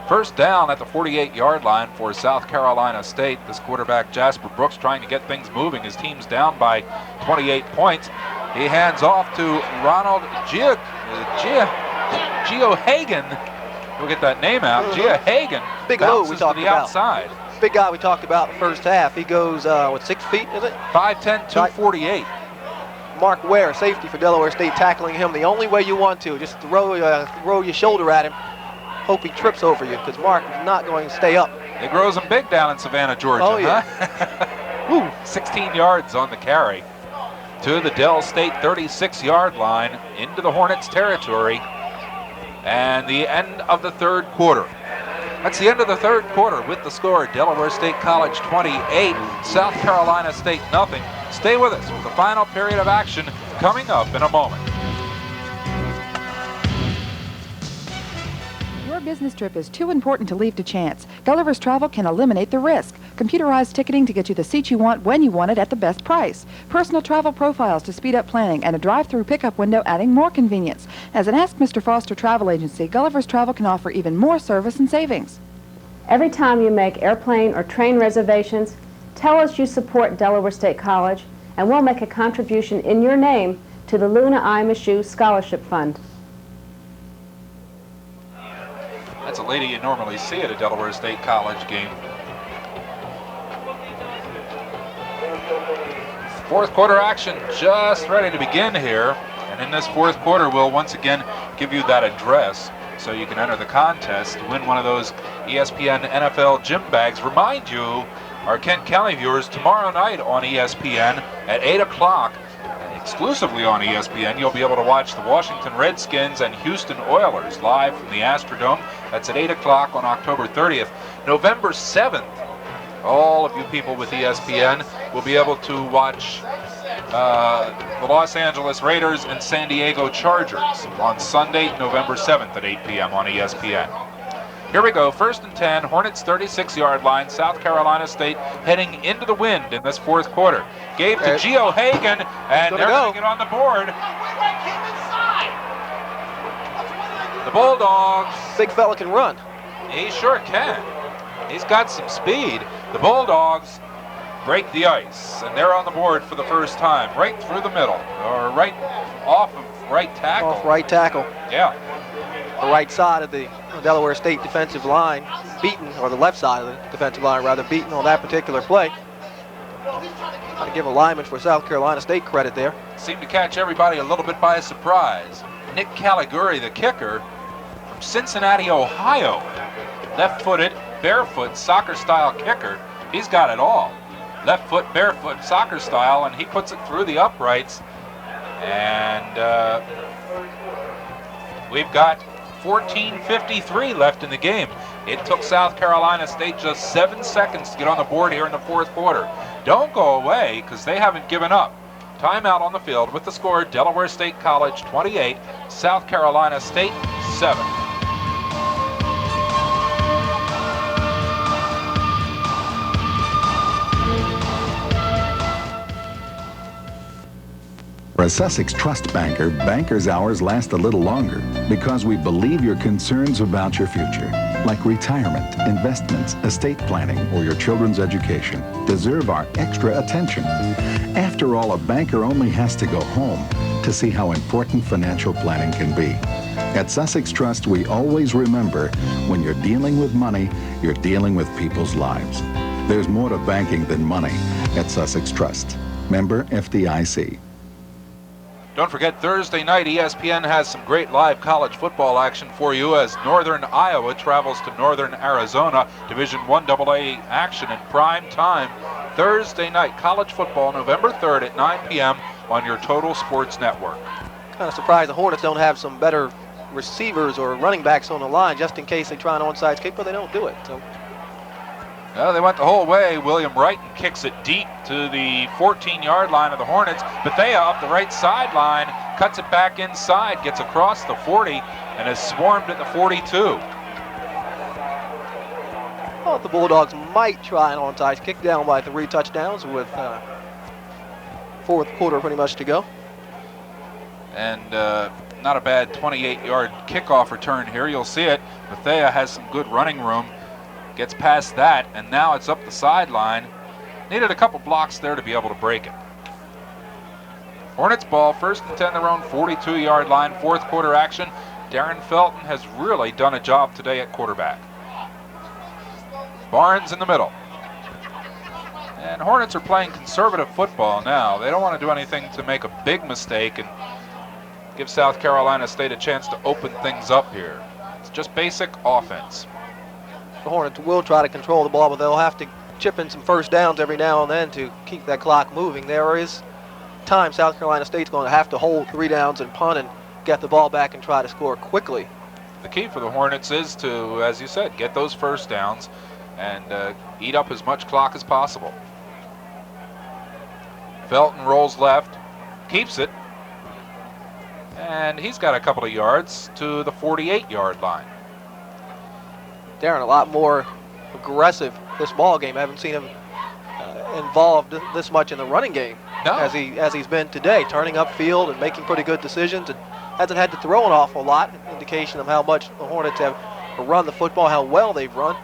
First down at the 48-yard line for South Carolina State. This quarterback, Jasper Brooks, trying to get things moving. His team's down by 28 points. He hands off to Ronald Geohagen. We'll get that name out. Geohagen. Big O we talked to the about. outside. Big guy we talked about the first half. He goes, 6 feet, is it? 5'10", 248. Mark Ware, safety for Delaware State, tackling him the only way you want to. Just throw your shoulder at him. Hope he trips over you, because Mark is not going to stay up. It grows them big down in Savannah, Georgia. Oh, yeah. Huh? 16 yards on the carry to the Del State 36-yard line into the Hornets territory. And the end of the third quarter. That's the end of the third quarter with the score, Delaware State College 28, South Carolina State nothing. Stay with us for the final period of action coming up in a moment. Your business trip is too important to leave to chance. Gulliver's Travel can eliminate the risk. Computerized ticketing to get you the seat you want when you want it at the best price. Personal travel profiles to speed up planning, and a drive-through pickup window adding more convenience. As an Ask Mr. Foster travel agency, Gulliver's Travel can offer even more service and savings. Every time you make airplane or train reservations, tell us you support Delaware State College, and we'll make a contribution in your name to the Luna Imashu Scholarship Fund. That's a lady you normally see at a Delaware State College game. Fourth quarter action just ready to begin here. And in this fourth quarter, we'll once again give you that address so you can enter the contest to win one of those ESPN NFL gym bags. Remind you, our Kent County viewers, tomorrow night on ESPN at 8 o'clock, exclusively on ESPN, you'll be able to watch the Washington Redskins and Houston Oilers live from the Astrodome. That's at 8 o'clock on October 30th. November 7th, all of you people with ESPN will be able to watch the Los Angeles Raiders and San Diego Chargers on Sunday, November 7th at 8 p.m. on ESPN. Here we go, 1st and 10, Hornets 36-yard line, South Carolina State heading into the wind in this fourth quarter. Gave to Geo Hagan, and they're going to get on the board. The Bulldogs. Big fella can run. He sure can. He's got some speed. The Bulldogs break the ice, and they're on the board for the first time, right through the middle, or right off of right tackle. Off right tackle. Yeah. The right side of the Delaware State defensive line beaten, or the left side of the defensive line rather, beaten on that particular play. I'd give a lineman for South Carolina State credit there. Seemed to catch everybody a little bit by surprise. Nick Caliguri, the kicker, from Cincinnati, Ohio. Left-footed, barefoot, soccer-style kicker. He's got it all. Left foot, barefoot, soccer style, and he puts it through the uprights. And we've got 14:53 left in the game. It took South Carolina State just 7 seconds to get on the board here in the fourth quarter. Don't go away, because they haven't given up. Timeout on the field with the score, Delaware State College 28, South Carolina State 7. For a Sussex Trust banker, banker's hours last a little longer because we believe your concerns about your future, like retirement, investments, estate planning, or your children's education, deserve our extra attention. After all, a banker only has to go home to see how important financial planning can be. At Sussex Trust, we always remember when you're dealing with money, you're dealing with people's lives. There's more to banking than money at Sussex Trust. Member FDIC. Don't forget, Thursday night, ESPN has some great live college football action for you as Northern Iowa travels to Northern Arizona. Division I AA action in prime time. Thursday night, college football, November 3rd at 9 p.m. on your Total Sports Network. Kind of surprised the Hornets don't have some better receivers or running backs on the line just in case they try an onside kick, but they don't do it. So. Well, they went the whole way. William Wright kicks it deep to the 14-yard line of the Hornets. Bethea up the right sideline, cuts it back inside, gets across the 40, and is swarmed at the 42. Well, the Bulldogs might try an onside kick, down by 3 touchdowns with fourth quarter pretty much to go. And not a bad 28-yard kickoff return here. You'll see it. Bethea has some good running room. Gets past that, and now it's up the sideline. Needed a couple blocks there to be able to break it. Hornets ball, 1st and 10, their own 42-yard line, fourth quarter action. Darren Felton has really done a job today at quarterback. Barnes in the middle. And Hornets are playing conservative football now. They don't want to do anything to make a big mistake and give South Carolina State a chance to open things up here. It's just basic offense. The Hornets will try to control the ball, but they'll have to chip in some first downs every now and then to keep that clock moving. There is time South Carolina State's going to have to hold 3 downs and punt and get the ball back and try to score quickly. The key for the Hornets is to, as you said, get those first downs and eat up as much clock as possible. Felton rolls left, keeps it, and he's got a couple of yards to the 48-yard line. Darren a lot more aggressive this ball game. I haven't seen him involved this much in the running game as he's been today, turning upfield and making pretty good decisions, and hasn't had to throw an awful lot, indication of how much the Hornets have run the football, how well they've run.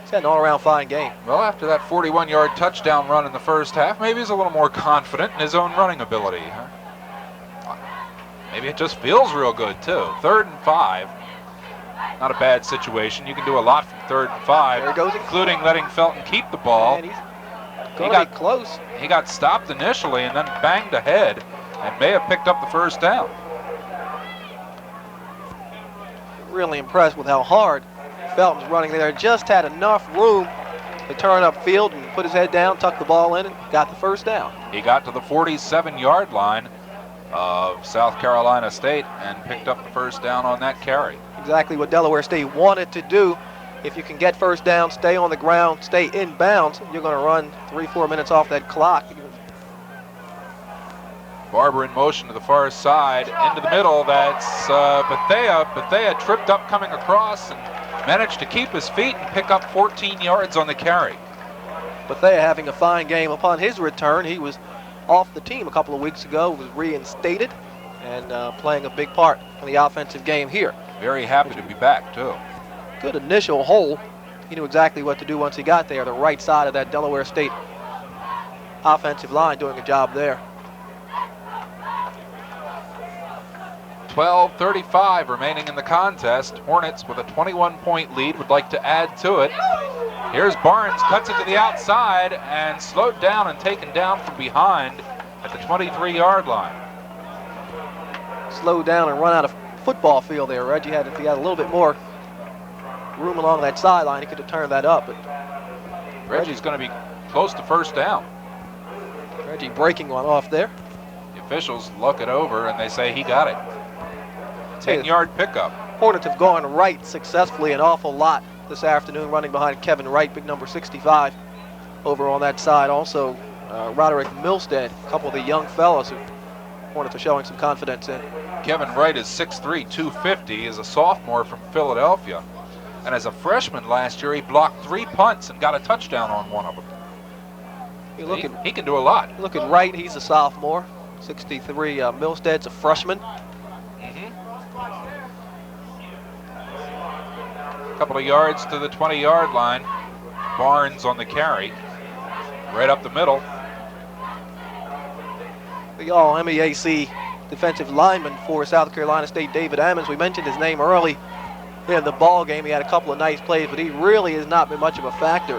He's had an all-around fine game. Well, after that 41-yard touchdown run in the first half, maybe he's a little more confident in his own running ability. Huh? Maybe it just feels real good, too. 3rd and 5. Not a bad situation. You can do a lot from 3rd and 5, there goes including letting Felton keep the ball. And he got close. He got stopped initially and then banged ahead and may have picked up the first down. Really impressed with how hard Felton's running there. Just had enough room to turn upfield and put his head down, tuck the ball in, and got the first down. He got to the 47-yard line of South Carolina State and picked up the first down on that carry. Exactly what Delaware State wanted to do. If you can get first down, stay on the ground, stay in bounds, you're going to run 3-4 minutes off that clock. Barber in motion to the far side, into the middle. That's Bethea. Bethea tripped up coming across and managed to keep his feet and pick up 14 yards on the carry. Bethea having a fine game upon his return. He was off the team a couple of weeks ago, was reinstated, and playing a big part in the offensive game here. Very happy to be back, too. Good initial hole. He knew exactly what to do once he got there. The right side of that Delaware State offensive line doing a job there. 12:35 remaining in the contest. Hornets with a 21-point lead would like to add to it. Here's Barnes, cuts it to the outside and slowed down and taken down from behind at the 23-yard line. Slowed down and run out of football field there, Reggie. If he had a little bit more room along that sideline, he could have turned that up. But Reggie's going to be close to first down. Reggie breaking one off there. The officials look it over and they say he got it. 10-yard pickup. Hornets have gone right successfully an awful lot this afternoon, running behind Kevin Wright, big number 65, over on that side. Also, Roderick Milstead, a couple of the young fellas who Hornets are showing some confidence in. Kevin Wright is 6'3", 250, is a sophomore from Philadelphia. And as a freshman last year, he blocked 3 punts and got a touchdown on one of them. He can do a lot. Look at Wright, he's a sophomore. 63, Milstead's a freshman. Couple of yards to the 20-yard line. Barnes on the carry. Right up the middle. The all-MEAC defensive lineman for South Carolina State, David Ammons. We mentioned his name early in the ball game. He had a couple of nice plays, but he really has not been much of a factor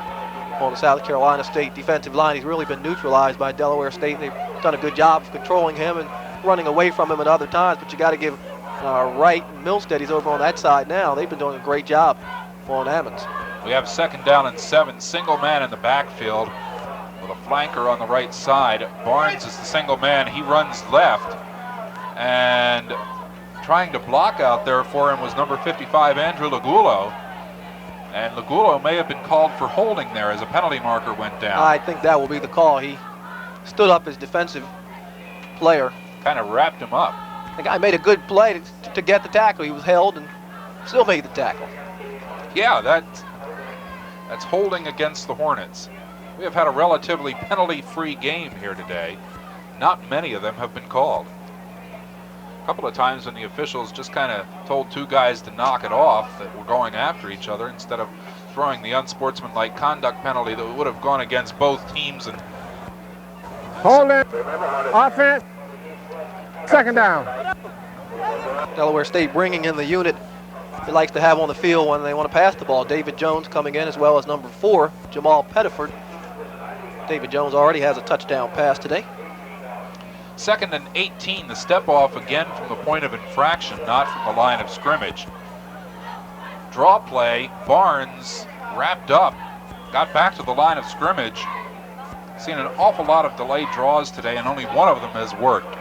on the South Carolina State defensive line. He's really been neutralized by Delaware State. They've done a good job of controlling him and running away from him at other times, but you got to give Wright and Milstead, he's over on that side now. They've been doing a great job on Ammons. We have 2nd down and 7. Single man in the backfield with a flanker on the right side. Barnes is the single man. He runs left, and trying to block out there for him was number 55, Andrew Lagulo. And Lagulo may have been called for holding there as a penalty marker went down. I think that will be the call. He stood up as defensive player. Kind of wrapped him up. The guy made a good play to get the tackle. He was held and still made the tackle. Yeah, that's holding against the Hornets. We have had a relatively penalty-free game here today. Not many of them have been called. A couple of times when the officials just kind of told two guys to knock it off that were going after each other instead of throwing the unsportsmanlike conduct penalty that would have gone against both teams. And hold it. Offense. 2nd down. Delaware State bringing in the unit he likes to have on the field when they want to pass the ball. David Jones coming in, as well as number 4, Jamal Pettiford. David Jones already has a touchdown pass today. 2nd and 18, the step off again from the point of infraction, not from the line of scrimmage. Draw play, Barnes wrapped up, got back to the line of scrimmage. Seen an awful lot of delayed draws today, and only one of them has worked.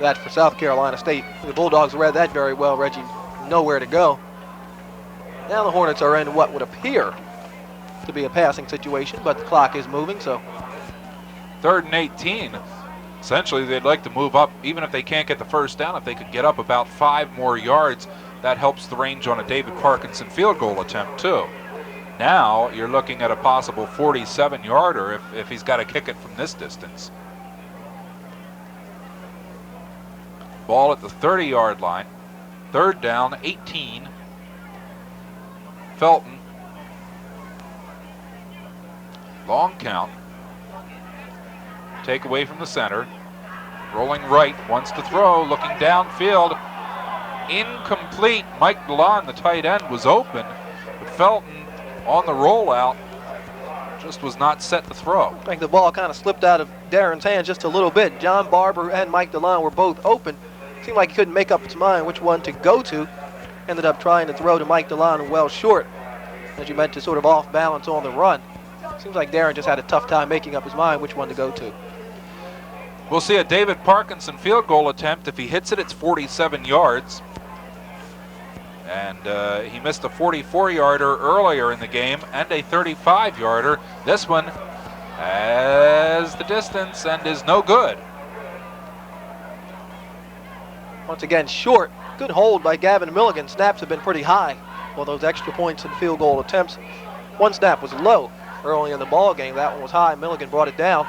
That for South Carolina State. The Bulldogs read that very well. Reggie, nowhere to go. Now the Hornets are in what would appear to be a passing situation, but the clock is moving, so. 3rd and 18. Essentially, they'd like to move up, even if they can't get the first down. If they could get up about 5 more yards, that helps the range on a David Parkinson field goal attempt, too. Now you're looking at a possible 47-yarder if he's got to kick it from this distance. Ball at the 30-yard line. 3rd down, 18. Felton. Long count. Take away from the center. Rolling right, wants to throw, looking downfield. Incomplete. Mike DeLon, the tight end, was open, but Felton on the rollout just was not set to throw. I think the ball kind of slipped out of Darren's hands just a little bit. John Barber and Mike DeLon were both open. Seemed like he couldn't make up his mind which one to go to. Ended up trying to throw to Mike DeLon well short, as you mentioned, sort of off balance on the run. Seems like Darren just had a tough time making up his mind which one to go to. We'll see a David Parkinson field goal attempt. If he hits it, it's 47 yards. And he missed a 44-yarder earlier in the game and a 35-yarder. This one has the distance and is no good. Once again, short. Good hold by Gavin Milligan. Snaps have been pretty high. Well, those extra points and field goal attempts. One snap was low early in the ball game. That one was high. Milligan brought it down.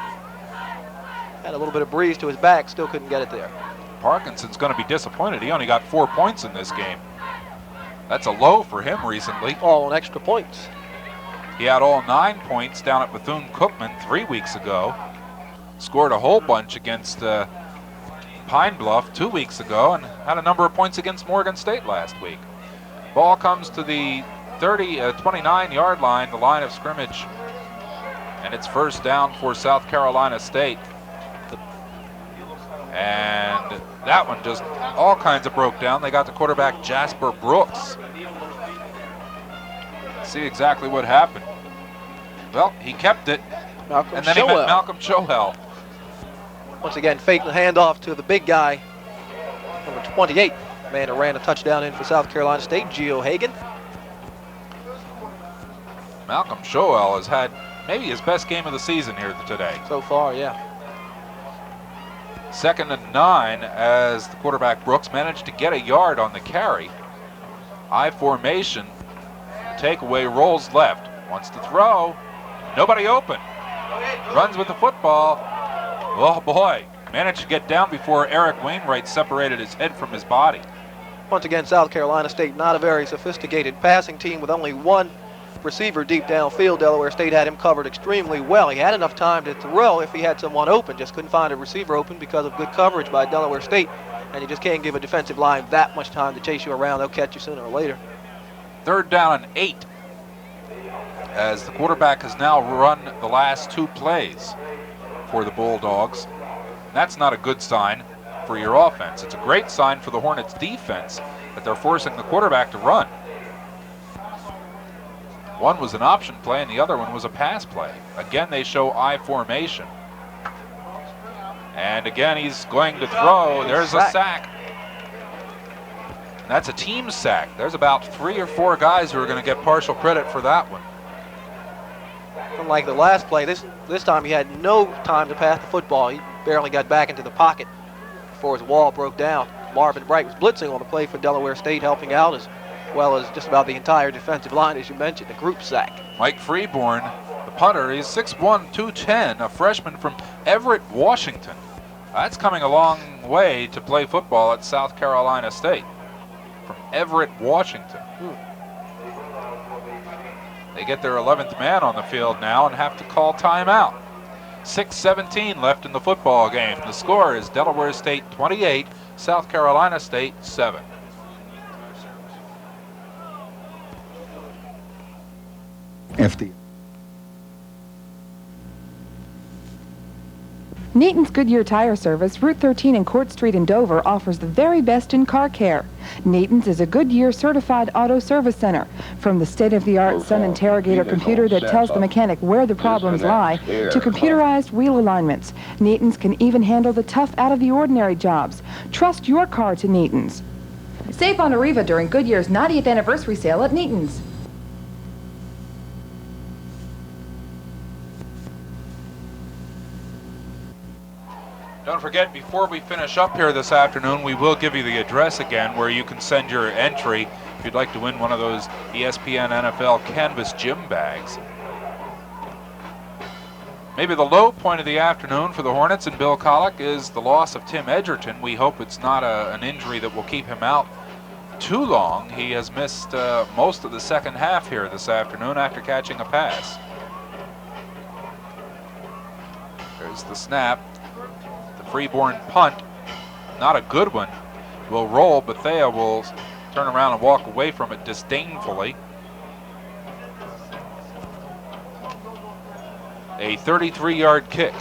Had a little bit of breeze to his back. Still couldn't get it there. Parkinson's going to be disappointed. He only got 4 points in this game. That's a low for him recently. All on extra points. He had all 9 points down at Bethune-Cookman 3 weeks ago. Scored a whole bunch against Pine Bluff 2 weeks ago and had a number of points against Morgan State last week. Ball comes to the 29-yard line, the line of scrimmage, and it's 1st down for South Carolina State. And that one just all kinds of broke down. They got the quarterback Jasper Brooks. See exactly what happened. Well, he kept it, and then he met Malcolm Chohel. Once again, faking the handoff to the big guy, number 28. Man who ran a touchdown in for South Carolina State, Gio Hagan. Malcolm Chohel has had maybe his best game of the season here today. So far, yeah. 2nd and 9 as the quarterback Brooks managed to get a yard on the carry. I formation. Takeaway, rolls left. Wants to throw. Nobody open. Runs with the football. Oh boy. managed to get down before Eric Wainwright separated his head from his body. Once again, South Carolina State not a very sophisticated passing team with only one receiver deep downfield. Delaware State had him covered extremely well. He had enough time to throw if he had someone open, just couldn't find a receiver open because of good coverage by Delaware State. And you just can't give a defensive line that much time to chase you around. They'll catch you sooner or later. 3rd down and 8, as the quarterback has now run the last 2 plays for the Bulldogs. That's not a good sign for your offense. It's a great sign for the Hornets defense that they're forcing the quarterback to run. One was an option play and the other one was a pass play. Again, they show I formation. And again, he's going to throw. There's a sack. And that's a team sack. There's about 3 or 4 guys who are going to get partial credit for that one. Unlike the last play, this time he had no time to pass the football. He barely got back into the pocket before his wall broke down. Marvin Bright was blitzing on the play for Delaware State, helping out as well as just about the entire defensive line, as you mentioned, the group sack. Mike Freeborn, the punter, he's 6'1", 210, a freshman from Everett, Washington. That's coming a long way to play football at South Carolina State. From Everett, Washington. They get their 11th man on the field now and have to call timeout. 6:17 left in the football game. The score is Delaware State 28, South Carolina State 7. FD. Neaton's Goodyear Tire Service, Route 13 and Court Street in Dover, offers the very best in car care. Neaton's is a Goodyear certified auto service center. From the state-of-the-art Sun Interrogator computer that tells the mechanic where the problems lie, to computerized wheel alignments, Neaton's can even handle the tough out-of-the-ordinary jobs. Trust your car to Neaton's. Save on Arriva during Goodyear's 90th anniversary sale at Neaton's. Don't forget, before we finish up here this afternoon, we will give you the address again where you can send your entry if you'd like to win one of those ESPN NFL Canvas gym bags. Maybe the low point of the afternoon for the Hornets and Bill Collick is the loss of Tim Edgerton. We hope it's not an injury that will keep him out too long. He has missed most of the second half here this afternoon after catching a pass. There's the snap. Freeborn punt, not a good one, will roll. Bethea will turn around and walk away from it disdainfully. A 33-yard kick,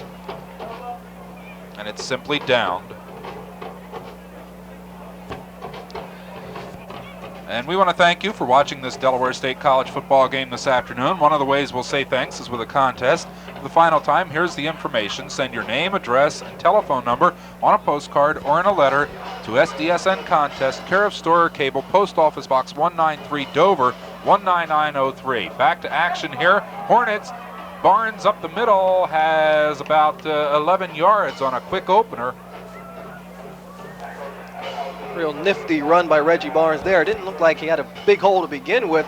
and it's simply downed. And we want to thank you for watching this Delaware State College football game this afternoon. One of the ways we'll say thanks is with a contest. For the final time, here's the information. Send your name, address, and telephone number on a postcard or in a letter to SDSN Contest, care of Storer Cable, Post Office Box 193, Dover, 19903. Back to action here. Hornets. Barnes up the middle has about 11 yards on a quick opener. Real nifty run by Reggie Barnes there. It didn't look like he had a big hole to begin with,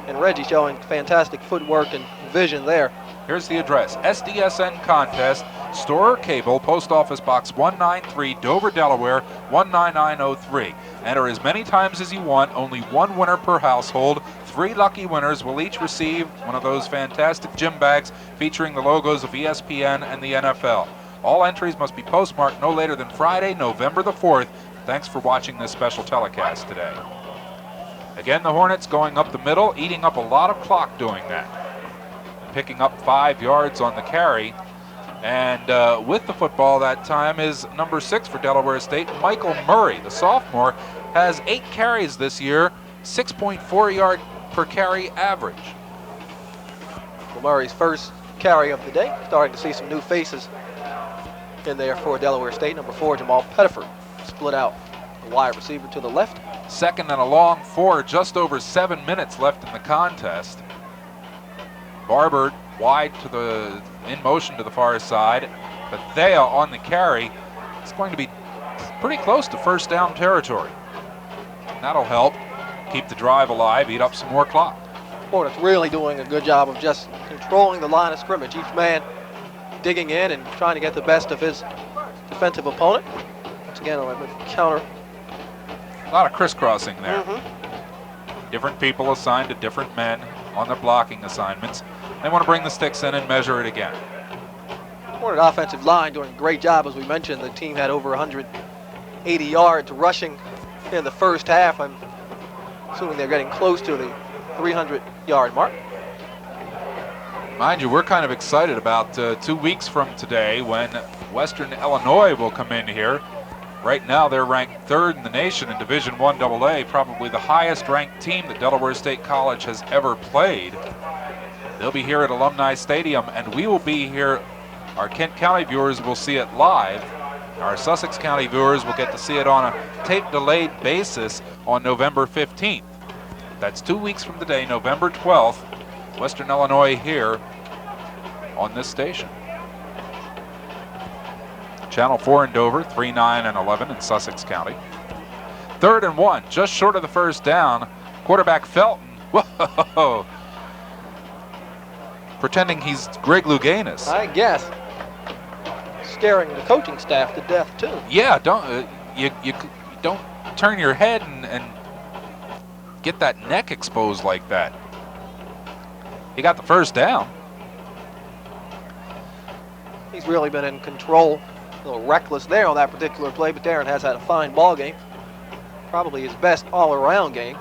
and Reggie showing fantastic footwork and vision there. Here's the address. SDSN Contest, Storer Cable, Post Office Box 193, Dover, Delaware, 19903. Enter as many times as you want, only one winner per household. 3 lucky winners will each receive one of those fantastic gym bags featuring the logos of ESPN and the NFL. All entries must be postmarked no later than Friday, November the 4th. Thanks for watching this special telecast today. Again, the Hornets going up the middle, eating up a lot of clock doing that. Picking up 5 yards on the carry. And with the football that time is number 6 for Delaware State, Michael Murray. The sophomore has 8 carries this year, 6.4 yard per carry average. Well, Murray's first carry of the day. Starting to see some new faces in there for Delaware State. Number 4, Jamal Pettiford. Split out the wide receiver to the left. Second and a long 4, just over 7 minutes left in the contest. Barber wide to the, in motion to the far side. Bethea on the carry. It's going to be pretty close to first down territory. That'll help keep the drive alive, eat up some more clock. Hornets really doing a good job of just controlling the line of scrimmage. Each man digging in and trying to get the best of his defensive opponent. Once again, on a counter. A lot of crisscrossing there. Different people assigned to different men on their blocking assignments. They want to bring the sticks in and measure it again. Hornet offensive line doing a great job. As we mentioned, the team had over 180 yards rushing in the first half. I'm assuming they're getting close to the 300-yard mark. Mind you, we're kind of excited about 2 weeks from today when Western Illinois will come in here. Right now, they're ranked 3rd in the nation in Division I AA, probably the highest-ranked team that Delaware State College has ever played. They'll be here at Alumni Stadium, and we will be here. Our Kent County viewers will see it live. Our Sussex County viewers will get to see it on a tape-delayed basis on November 15th. That's 2 weeks from today, November 12th. Western Illinois here on this station. Channel 4 in Dover, 3, 9, and 11 in Sussex County. 3rd and 1, just short of the first down. Quarterback Felton, whoa, pretending he's Greg Louganis. I guess. Scaring the coaching staff to death, too. Yeah, don't you don't turn your head and get that neck exposed like that. He got the first down. He's really been in control. A little reckless there on that particular play, but Darren has had a fine ball game. Probably his best all-around game.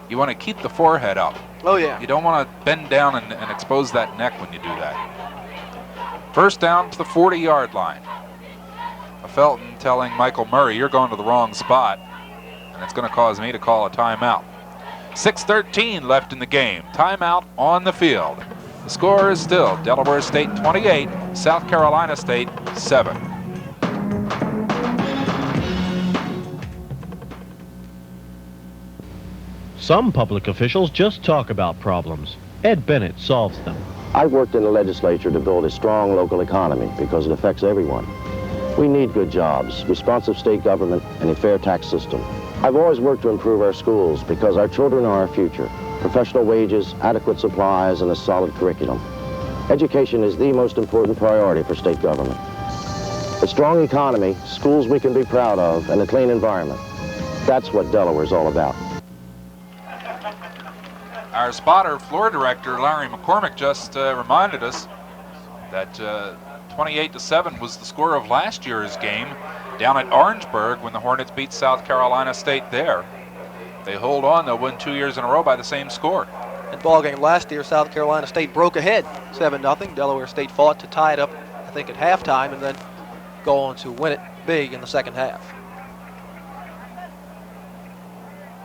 You want to keep the forehead up. Oh, yeah. You don't want to bend down and expose that neck when you do that. First down to the 40-yard line. Felton telling Michael Murray, you're going to the wrong spot, and it's going to cause me to call a timeout. 6:13 left in the game. Timeout on the field. The score is still Delaware State 28, South Carolina State 7. Some public officials just talk about problems. Ed Bennett solves them. I worked in the legislature to build a strong local economy because it affects everyone. We need good jobs, responsive state government, and a fair tax system. I've always worked to improve our schools because our children are our future. Professional wages, adequate supplies, and a solid curriculum. Education is the most important priority for state government. A strong economy, schools we can be proud of, and a clean environment. That's what Delaware's all about. Our spotter, floor director Larry McCormick, just reminded us that 28-7 was the score of last year's game down at Orangeburg when the Hornets beat South Carolina State there. They hold on, they'll win 2 years in a row by the same score. In ball game last year, South Carolina State broke ahead 7-0. Delaware State fought to tie it up, I think, at halftime, and then go on to win it big in the second half.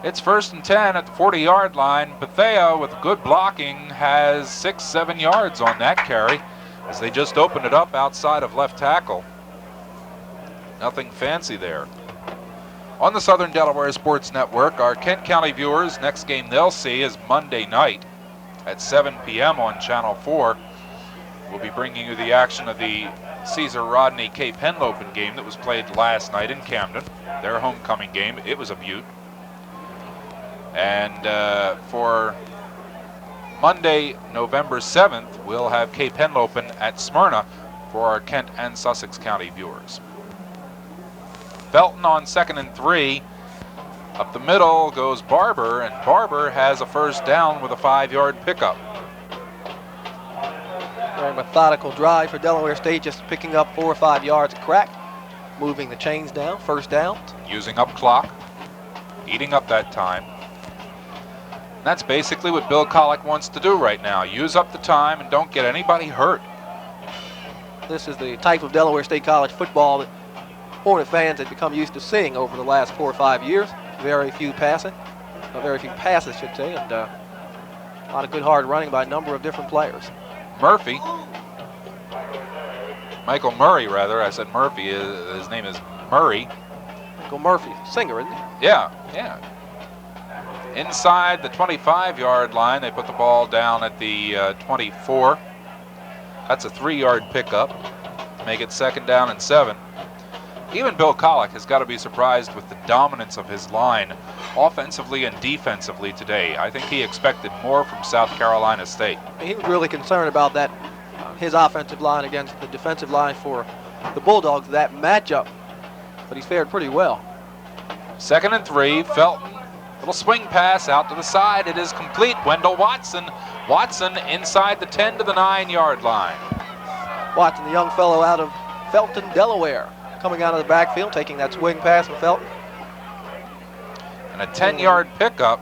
It's 1st and 10 at the 40-yard line. Bethea, with good blocking, has 6-7 yards on that carry as they just opened it up outside of left tackle. Nothing fancy there. On the Southern Delaware Sports Network, our Kent County viewers, next game they'll see is Monday night at 7 p.m. on Channel 4. We'll be bringing you the action of the Caesar Rodney Cape Henlopen game that was played last night in Camden. Their homecoming game. It was a beaut. And for Monday, November 7th, we'll have Cape Henlopen at Smyrna for our Kent and Sussex County viewers. Felton on 2nd and 3. Up the middle goes Barber, and Barber has a first down with a 5-yard pickup. Very methodical drive for Delaware State, just picking up 4 or 5 yards a crack, moving the chains down, first down. Using up clock, eating up that time. And that's basically what Bill Collick wants to do right now. Use up the time and don't get anybody hurt. This is the type of Delaware State College football that Hornet fans have become used to seeing over the last 4 or 5 years. Very few passes, I should say, and a lot of good hard running by a number of different players. Murphy, Michael Murray rather, I said Murphy, his name is Murray. Michael Murphy, singer, isn't he? Yeah. Inside the 25-yard line, they put the ball down at the 24. That's a 3-yard pickup to make it 2nd down and 7. Even Bill Collick has got to be surprised with the dominance of his line, offensively and defensively today. I think he expected more from South Carolina State. He was really concerned about that, his offensive line against the defensive line for the Bulldogs. That matchup but he's fared pretty well. 2nd and 3, Felton. Little swing pass out to the side. It is complete. Wendell Watson. Watson inside the 10 to the 9-yard line. Watson, the young fellow out of Felton, Delaware, coming out of the backfield, taking that swing pass from Felton. And a 10-yard pickup.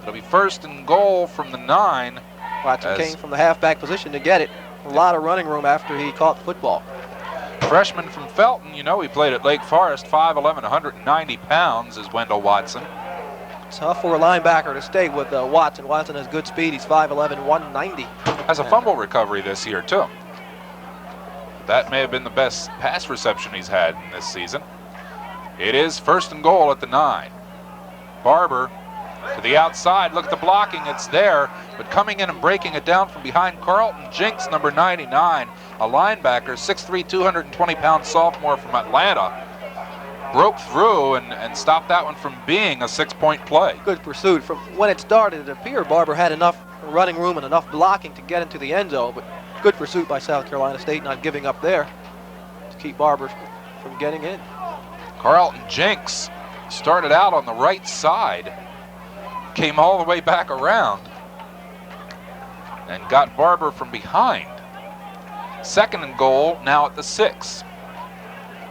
It'll be 1st and goal from the 9. Watson came from the halfback position to get it. A lot of running room after he caught the football. Freshman from Felton, you know he played at Lake Forest, 5'11", 190 pounds is Wendell Watson. Tough for a linebacker to stay with Watson. Watson has good speed. He's 5'11", 190. Has a fumble recovery this year, too. That may have been the best pass reception he's had in this season. It is 1st and goal at the 9. Barber to the outside. Look at the blocking. It's there. But coming in and breaking it down from behind, Carlton Jinks, number 99, a linebacker, 6'3", 220-pound sophomore from Atlanta. Broke through and stopped that one from being a 6-point play. Good pursuit. From when it started, it appeared Barber had enough running room and enough blocking to get into the end zone, but good pursuit by South Carolina State, not giving up there to keep Barber from getting in. Carlton Jinks started out on the right side, came all the way back around, and got Barber from behind. 2nd and goal now at the 6.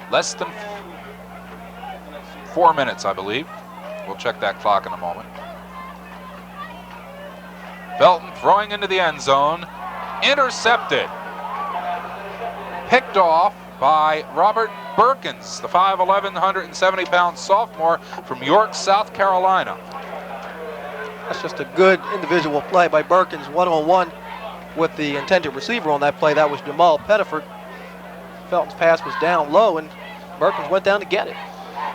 Less than 4 minutes, I believe. We'll check that clock in a moment. Felton throwing into the end zone. Intercepted. Picked off by Robert Berkins, the 5'11", 170-pound sophomore from York, South Carolina. That's just a good individual play by Berkins, one-on-one with the intended receiver on that play. That was Jamal Pettiford. Felton's pass was down low, and Berkins went down to get it.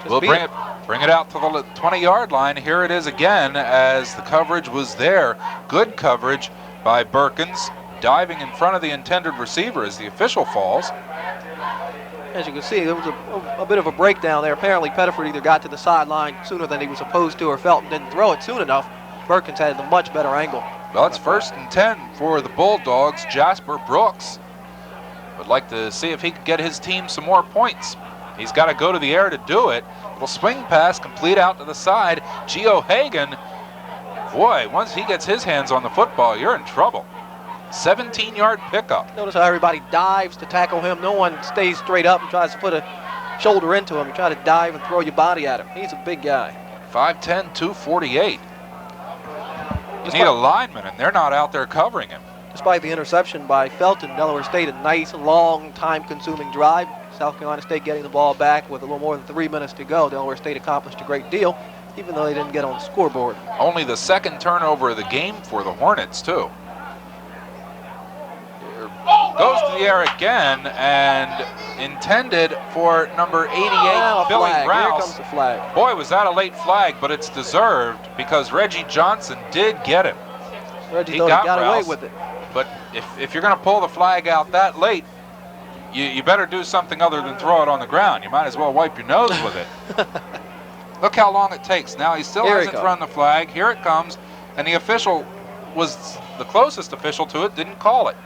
We'll bring it out to the 20-yard line. Here it is again as the coverage was there. Good coverage by Berkins, diving in front of the intended receiver as the official falls. As you can see, there was a bit of a breakdown there. Apparently, Pettiford either got to the sideline sooner than he was supposed to, or Felton didn't throw it soon enough. Berkins had a much better angle. Well, it's 1st and 10 for the Bulldogs. Jasper Brooks would like to see if he could get his team some more points. He's got to go to the air to do it. Little swing pass, complete out to the side. Gio Hagan, boy, once he gets his hands on the football, you're in trouble. 17-yard pickup. Notice how everybody dives to tackle him. No one stays straight up and tries to put a shoulder into him. You try to dive and throw your body at him. He's a big guy. 5'10", 248. You need a lineman, and they're not out there covering him. Despite the interception by Felton, Delaware State, a nice, long, time-consuming drive. South Carolina State getting the ball back with a little more than 3 minutes to go. Delaware State accomplished a great deal, even though they didn't get on the scoreboard. Only the 2nd turnover of the game for the Hornets, too. Goes to the air again and intended for number 88, Billy Rouse. Here comes the flag. Boy, was that a late flag, but it's deserved because Reggie Johnson did get him. Reggie got away with it. But if you're going to pull the flag out that late, you better do something other than throw it on the ground. You might as well wipe your nose with it. Look how long it takes. Now he still hasn't thrown the flag. Here it comes, and the official was the closest official to it, didn't call it.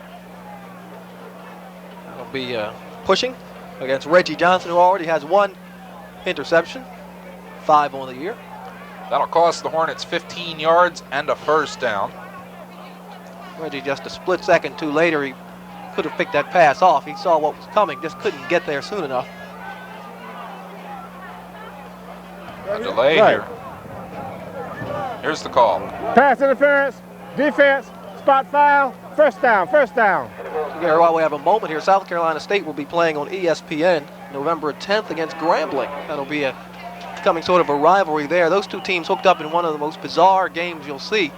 That'll be pushing against Reggie Johnson, who already has 1 interception, 5 on the year. That'll cost the Hornets 15 yards and a 1st down. Reggie just a split second too later, he could have picked that pass off. He saw what was coming, just couldn't get there soon enough. A delay here. Here's the call. Pass interference, defense, spot foul, 1st down, 1st down. Together, while we have a moment here, South Carolina State will be playing on ESPN November 10th against Grambling. That'll be becoming sort of a rivalry there. Those two teams hooked up in one of the most bizarre games you'll see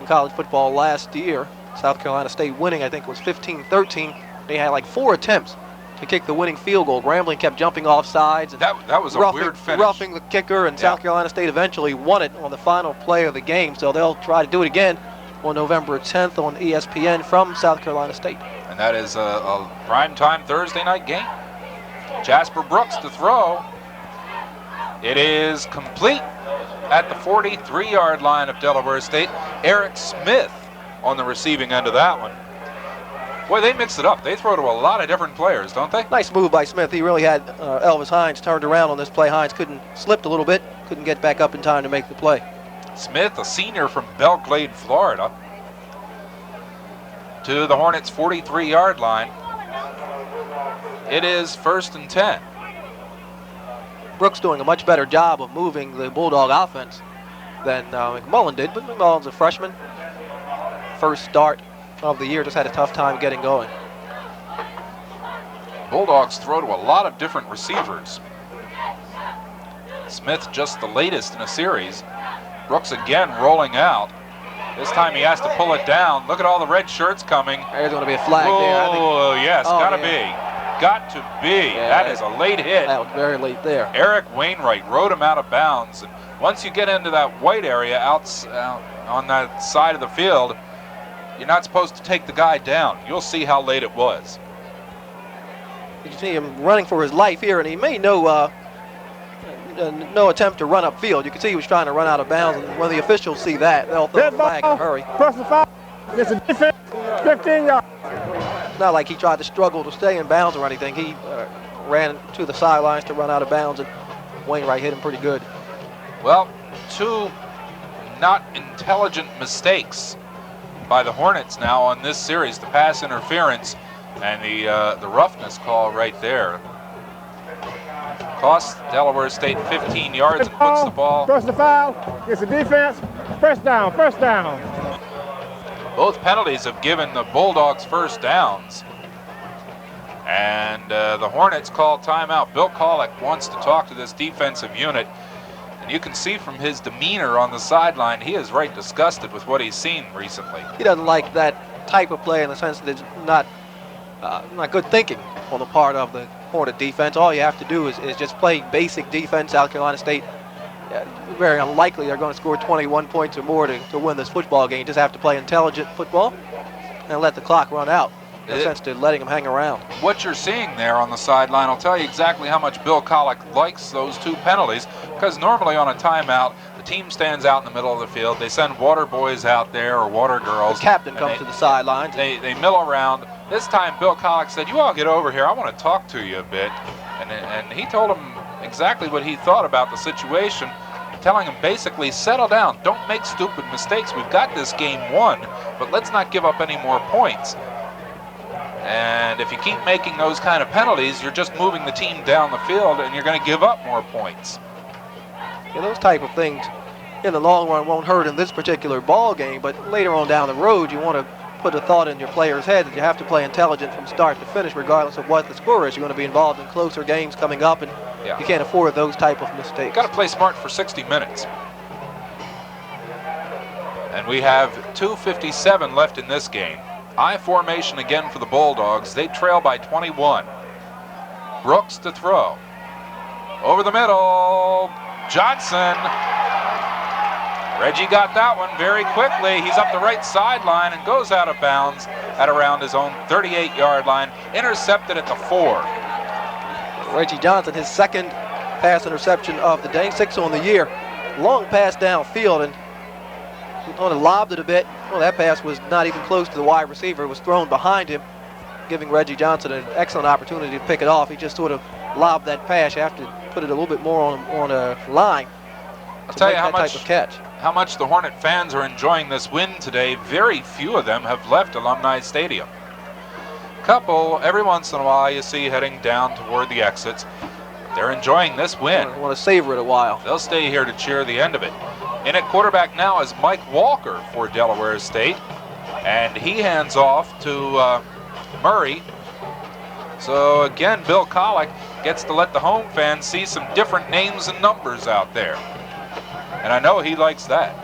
in college football last year. South Carolina State winning, I think it was 15-13. They had like 4 attempts to kick the winning field goal. Grambling kept jumping off sides. And that was a weird finish. Roughing the kicker, and South Carolina State eventually won it on the final play of the game. So they'll try to do it again on November 10th on ESPN from South Carolina State. And that is a primetime Thursday night game. Jasper Brooks to throw. It is complete at the 43-yard line of Delaware State. Eric Smith on the receiving end of that one. Boy, they mix it up. They throw to a lot of different players, don't they? Nice move by Smith. He really had Elvis Hines turned around on this play. Hines slipped a little bit, couldn't get back up in time to make the play. Smith, a senior from Belle Glade, Florida, to the Hornets' 43-yard line. It is 1st and 10. Brooks doing a much better job of moving the Bulldog offense than McMullen did, but McMullen's a freshman. First start of the year, just had a tough time getting going. Bulldogs throw to a lot of different receivers. Smith just the latest in a series. Brooks again rolling out. This time he has to pull it down. Look at all the red shirts coming. There's going to be a flag there, I think. Oh, yes, gotta be. Got to be. Yeah, that is a late hit. That was very late there. Eric Wainwright rode him out of bounds. And once you get into that white area out on that side of the field, you're not supposed to take the guy down. You'll see how late it was. You can see him running for his life here, and he made no attempt to run upfield. You can see he was trying to run out of bounds, and when the officials see that, they'll throw the flag in a hurry. Personal foul. It's a defense. 15 yards. It's not like he tried to struggle to stay in bounds or anything. He ran to the sidelines to run out of bounds, and Wainwright hit him pretty good. Well, two not intelligent mistakes by the Hornets now on this series. The pass interference and the roughness call right there. Costs Delaware State 15 yards and puts the ball. Personal foul. It's a defense. First down. First down. Both penalties have given the Bulldogs first downs. And the Hornets call timeout. Bill Kolek wants to talk to this defensive unit. And you can see from his demeanor on the sideline, he is right disgusted with what he's seen recently. He doesn't like that type of play in the sense that it's not good thinking on the part of the Hornet defense. All you have to do is just play basic defense. South Carolina State, very unlikely they're going to score 21 points or more to win this football game. You just have to play intelligent football and let the clock run out. No sense to letting them hang around. What you're seeing there on the sideline, I'll tell you exactly how much Bill Kolek likes those two penalties, because normally on a timeout, the team stands out in the middle of the field. They send water boys out there or water girls. The captain comes to the sidelines. They mill around. This time Bill Kolek said, "You all get over here. I want to talk to you a bit." And he told him exactly what he thought about the situation, telling him basically, settle down. Don't make stupid mistakes. We've got this game won, but let's not give up any more points. And if you keep making those kind of penalties, you're just moving the team down the field and you're going to give up more points. Yeah, those type of things in the long run won't hurt in this particular ball game, but later on down the road, you want to put a thought in your player's head that you have to play intelligent from start to finish, regardless of what the score is. You're going to be involved in closer games coming up, and you can't afford those type of mistakes. Got to play smart for 60 minutes. And we have 2:57 left in this game. I formation again for the Bulldogs. They trail by 21. Brooks to throw. Over the middle. Johnson. Reggie got that one very quickly. He's up the right sideline and goes out of bounds at around his own 38-yard line. Intercepted at the 4. Reggie Johnson, his second pass interception of the day, 6 on the year. Long pass downfield, and only lobbed it a bit. Well, that pass was not even close to the wide receiver. It was thrown behind him, giving Reggie Johnson an excellent opportunity to pick it off. He just sort of lobbed that pass. You have to put it a little bit more on a line. I'll tell you how much the Hornet fans are enjoying this win today. Very few of them have left Alumni Stadium. Couple, every once in a while, you see heading down toward the exits. They're enjoying this win. I want to savor it a while. They'll stay here to cheer the end of it. In at quarterback now is Mike Walker for Delaware State, and he hands off to Murray. So again, Bill Kolek gets to let the home fans see some different names and numbers out there. And I know he likes that.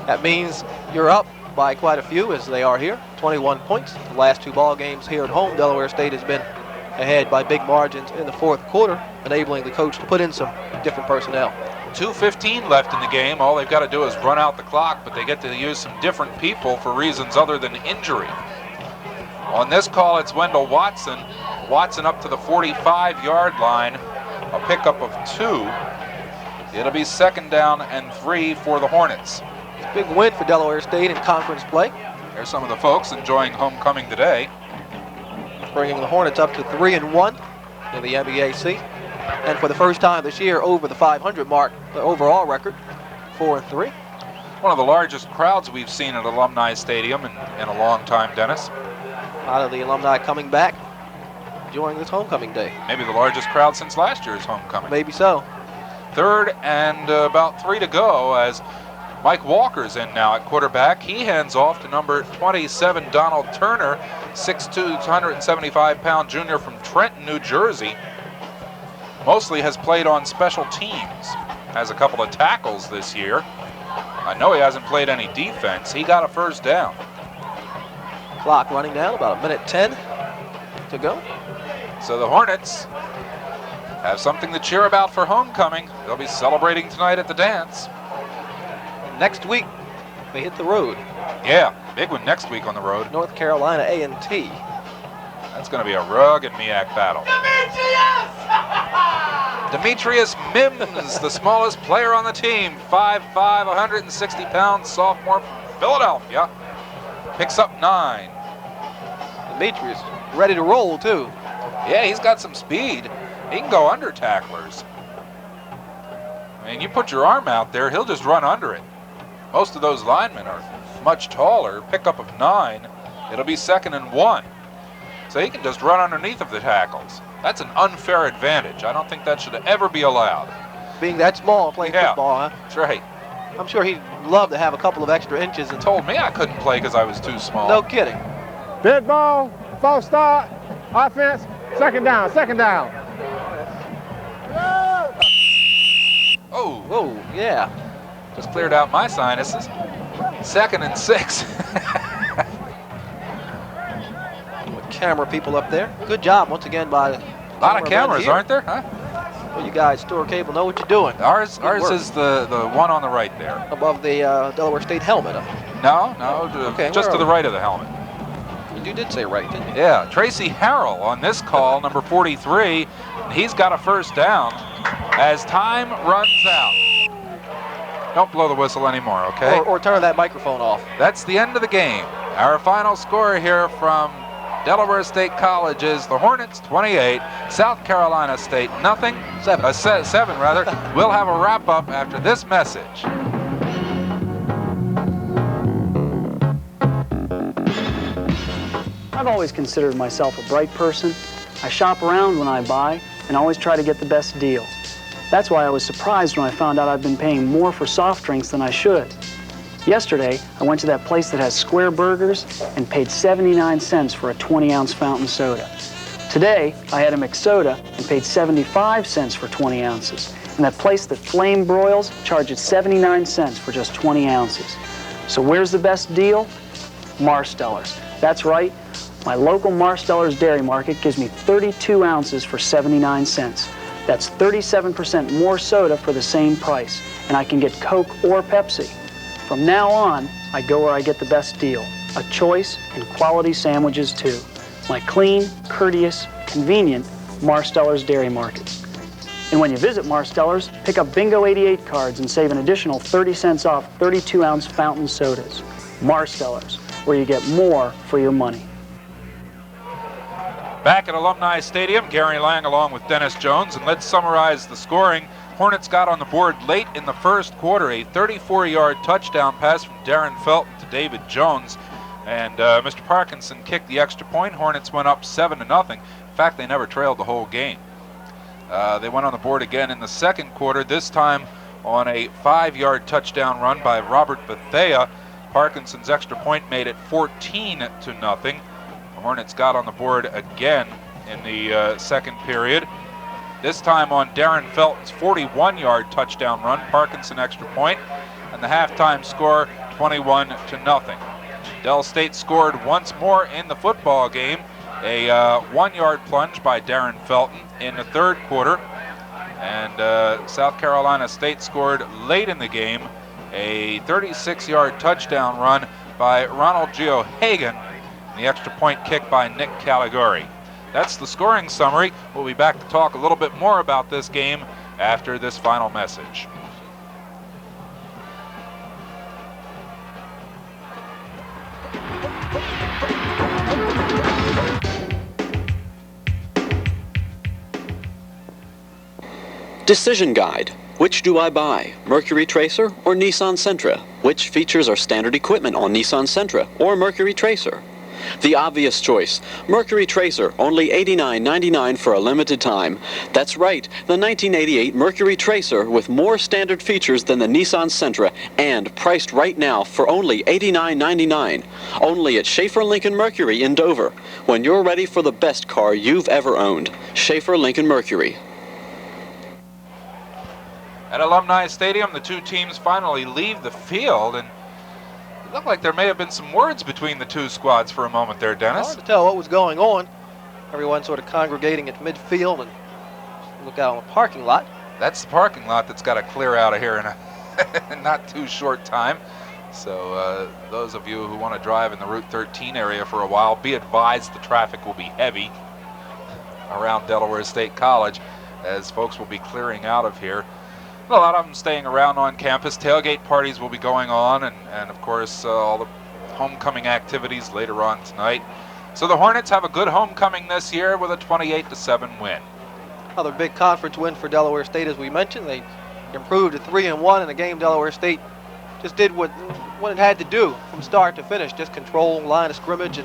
That means you're up by quite a few, as they are here. 21 points. The last two ball games here at home, Delaware State has been ahead by big margins in the fourth quarter, enabling the coach to put in some different personnel. 2:15 left in the game. All they've got to do is run out the clock, but they get to use some different people for reasons other than injury. On this call, it's Wendell Watson. Watson up to the 45-yard line, a pickup of 2. It'll be 2nd down and 3 for the Hornets. Big win for Delaware State in conference play. There's some of the folks enjoying homecoming today. Bringing the Hornets up to 3-1 in the NBAC. And for the first time this year, over the 500 mark, the overall record, 4-3. One of the largest crowds we've seen at Alumni Stadium in a long time, Dennis. A lot of the alumni coming back, enjoying this homecoming day. Maybe the largest crowd since last year's homecoming. Maybe so. Third and about 3 to go as Mike Walker's in now at quarterback. He hands off to number 27, Donald Turner, 6'2", 275-pound junior from Trenton, New Jersey. Mostly has played on special teams. Has a couple of tackles this year. I know he hasn't played any defense. He got a first down. Clock running down, about 1:10 to go. So the Hornets have something to cheer about for homecoming. They'll be celebrating tonight at the dance. Next week, they hit the road. Yeah, big one next week on the road. North Carolina A&T. That's going to be a rugged MEAC battle. Demetrius Mims, the smallest player on the team, 5'5", 160-pound sophomore from Philadelphia, picks up 9. Demetrius ready to roll, too. Yeah, he's got some speed. He can go under tacklers. I mean, you put your arm out there, he'll just run under it. Most of those linemen are much taller. Pickup of 9. It'll be 2nd and 1. So he can just run underneath of the tackles. That's an unfair advantage. I don't think that should ever be allowed. Being that small, playing football, huh? That's right. I'm sure he'd love to have a couple of extra inches. And told me I couldn't play because I was too small. No kidding. Dead ball, false start, offense, second down. Oh. Whoa, yeah. Just cleared out my sinuses. 2nd and 6. With camera people up there. Good job once again by a lot of cameras, aren't there? Huh? Well, you guys, Store Cable, know what you're doing. Ours is the one on the right there. Above the Delaware State helmet. No, okay, just to the right of the helmet. You did say right, didn't you? Yeah, Tracy Harrell on this call, number 43. He's got a first down as time runs out. Don't blow the whistle anymore, okay? Or turn that microphone off. That's the end of the game. Our final score here from Delaware State College is the Hornets 28, South Carolina State nothing. 7 rather. We'll have a wrap up after this message. I've always considered myself a bright person. I shop around when I buy and always try to get the best deal. That's why I was surprised when I found out I've been paying more for soft drinks than I should. Yesterday, I went to that place that has square burgers and paid 79 cents for a 20-ounce fountain soda. Today, I had a McSoda and paid 75 cents for 20 ounces. And that place that flame broils charges 79 cents for just 20 ounces. So where's the best deal? Marstellers. That's right. My local Marstellers Dairy Market gives me 32 ounces for 79 cents. That's 37% more soda for the same price, and I can get Coke or Pepsi. From now on, I go where I get the best deal, a choice and quality sandwiches too. My clean, courteous, convenient Marstellers Dairy Market. And when you visit Marstellers, pick up Bingo 88 cards and save an additional 30 cents off 32-ounce fountain sodas. Marstellers, where you get more for your money. Back at Alumni Stadium, Gary Lang along with Dennis Jones, and let's summarize the scoring. Hornets got on the board late in the first quarter, a 34-yard touchdown pass from Darren Felton to David Jones, and Mr. Parkinson kicked the extra point. Hornets went up 7-0. In fact, they never trailed the whole game. They went on the board again in the second quarter, this time on a 5-yard touchdown run by Robert Bethea. Parkinson's extra point made it 14-0. The Hornets got on the board again in the second period. This time on Darren Felton's 41-yard touchdown run, Parkinson extra point, and the halftime score 21-0. Del State scored once more in the football game, a 1-yard plunge by Darren Felton in the third quarter, and South Carolina State scored late in the game, a 36-yard touchdown run by Ronald Geohagan, the extra point kick by Nick Caligari. That's the scoring summary. We'll be back to talk a little bit more about this game after this final message. Decision Guide. Which do I buy, Mercury Tracer or Nissan Sentra? Which features are standard equipment on Nissan Sentra or Mercury Tracer? The obvious choice, Mercury Tracer, only $89.99 for a limited time. That's right, the 1988 Mercury Tracer with more standard features than the Nissan Sentra and priced right now for only $89.99. Only at Schaefer Lincoln Mercury in Dover. When you're ready for the best car you've ever owned. Schaefer Lincoln Mercury. At Alumni Stadium, the two teams finally leave the field, and it looked like there may have been some words between the two squads for a moment there, Dennis. Hard to tell what was going on. Everyone sort of congregating at midfield and look out on the parking lot. That's the parking lot that's got to clear out of here in a not too short time. So those of you who want to drive in the Route 13 area for a while, be advised the traffic will be heavy around Delaware State College as folks will be clearing out of here. A lot of them staying around on campus. Tailgate parties will be going on, and of course all the homecoming activities later on tonight. So the Hornets have a good homecoming this year with a 28-7 win. Another big conference win for Delaware State, as we mentioned. They improved to 3-1 in a game Delaware State just did what it had to do from start to finish, just control line of scrimmage,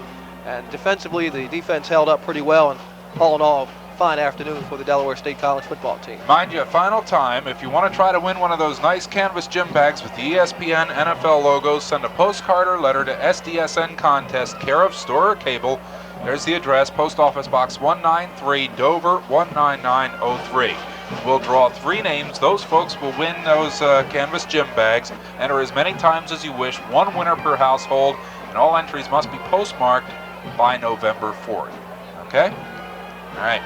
and defensively the defense held up pretty well, and all in all, fine afternoon for the Delaware State College football team. Mind you, final time, if you want to try to win one of those nice canvas gym bags with the ESPN NFL logos, send a postcard or letter to SDSN Contest, care of Storer Cable. There's the address, Post Office Box 193, Dover 19903. We'll draw 3 names. Those folks will win those canvas gym bags. Enter as many times as you wish, 1 winner per household, and all entries must be postmarked by November 4th. Okay? All right.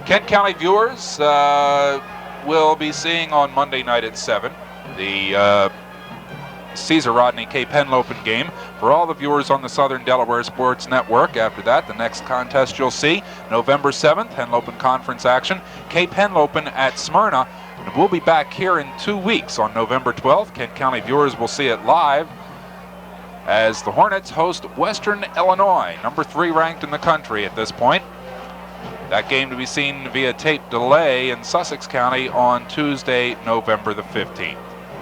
Kent County viewers will be seeing on Monday night at 7 the Caesar Rodney Cape Henlopen game. For all the viewers on the Southern Delaware Sports Network, after that, the next contest you'll see, November 7th, Henlopen Conference action, Cape Henlopen at Smyrna. And we'll be back here in 2 weeks on November 12th. Kent County viewers will see it live as the Hornets host Western Illinois, number 3 ranked in the country at this point. That game to be seen via tape delay in Sussex County on Tuesday, November the 15th.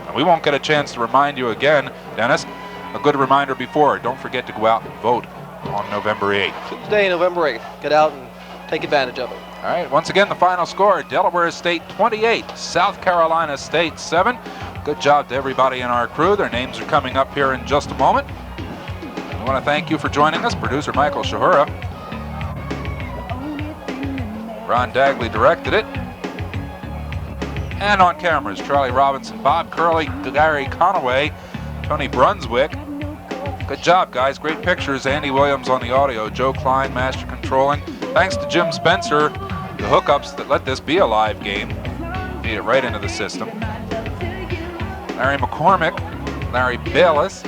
And we won't get a chance to remind you again, Dennis. A good reminder before, don't forget to go out and vote on November 8th. Tuesday, November 8th. Get out and take advantage of it. All right, once again, the final score, Delaware State 28, South Carolina State 7. Good job to everybody in our crew. Their names are coming up here in just a moment. I want to thank you for joining us, producer Michael Shahura. Ron Dagley directed it. And on cameras, Charlie Robinson, Bob Curley, Gary Conaway, Tony Brunswick. Good job, guys. Great pictures. Andy Williams on the audio. Joe Klein, master controlling. Thanks to Jim Spencer, the hookups that let this be a live game. Feed it right into the system. Larry McCormick, Larry Bayless.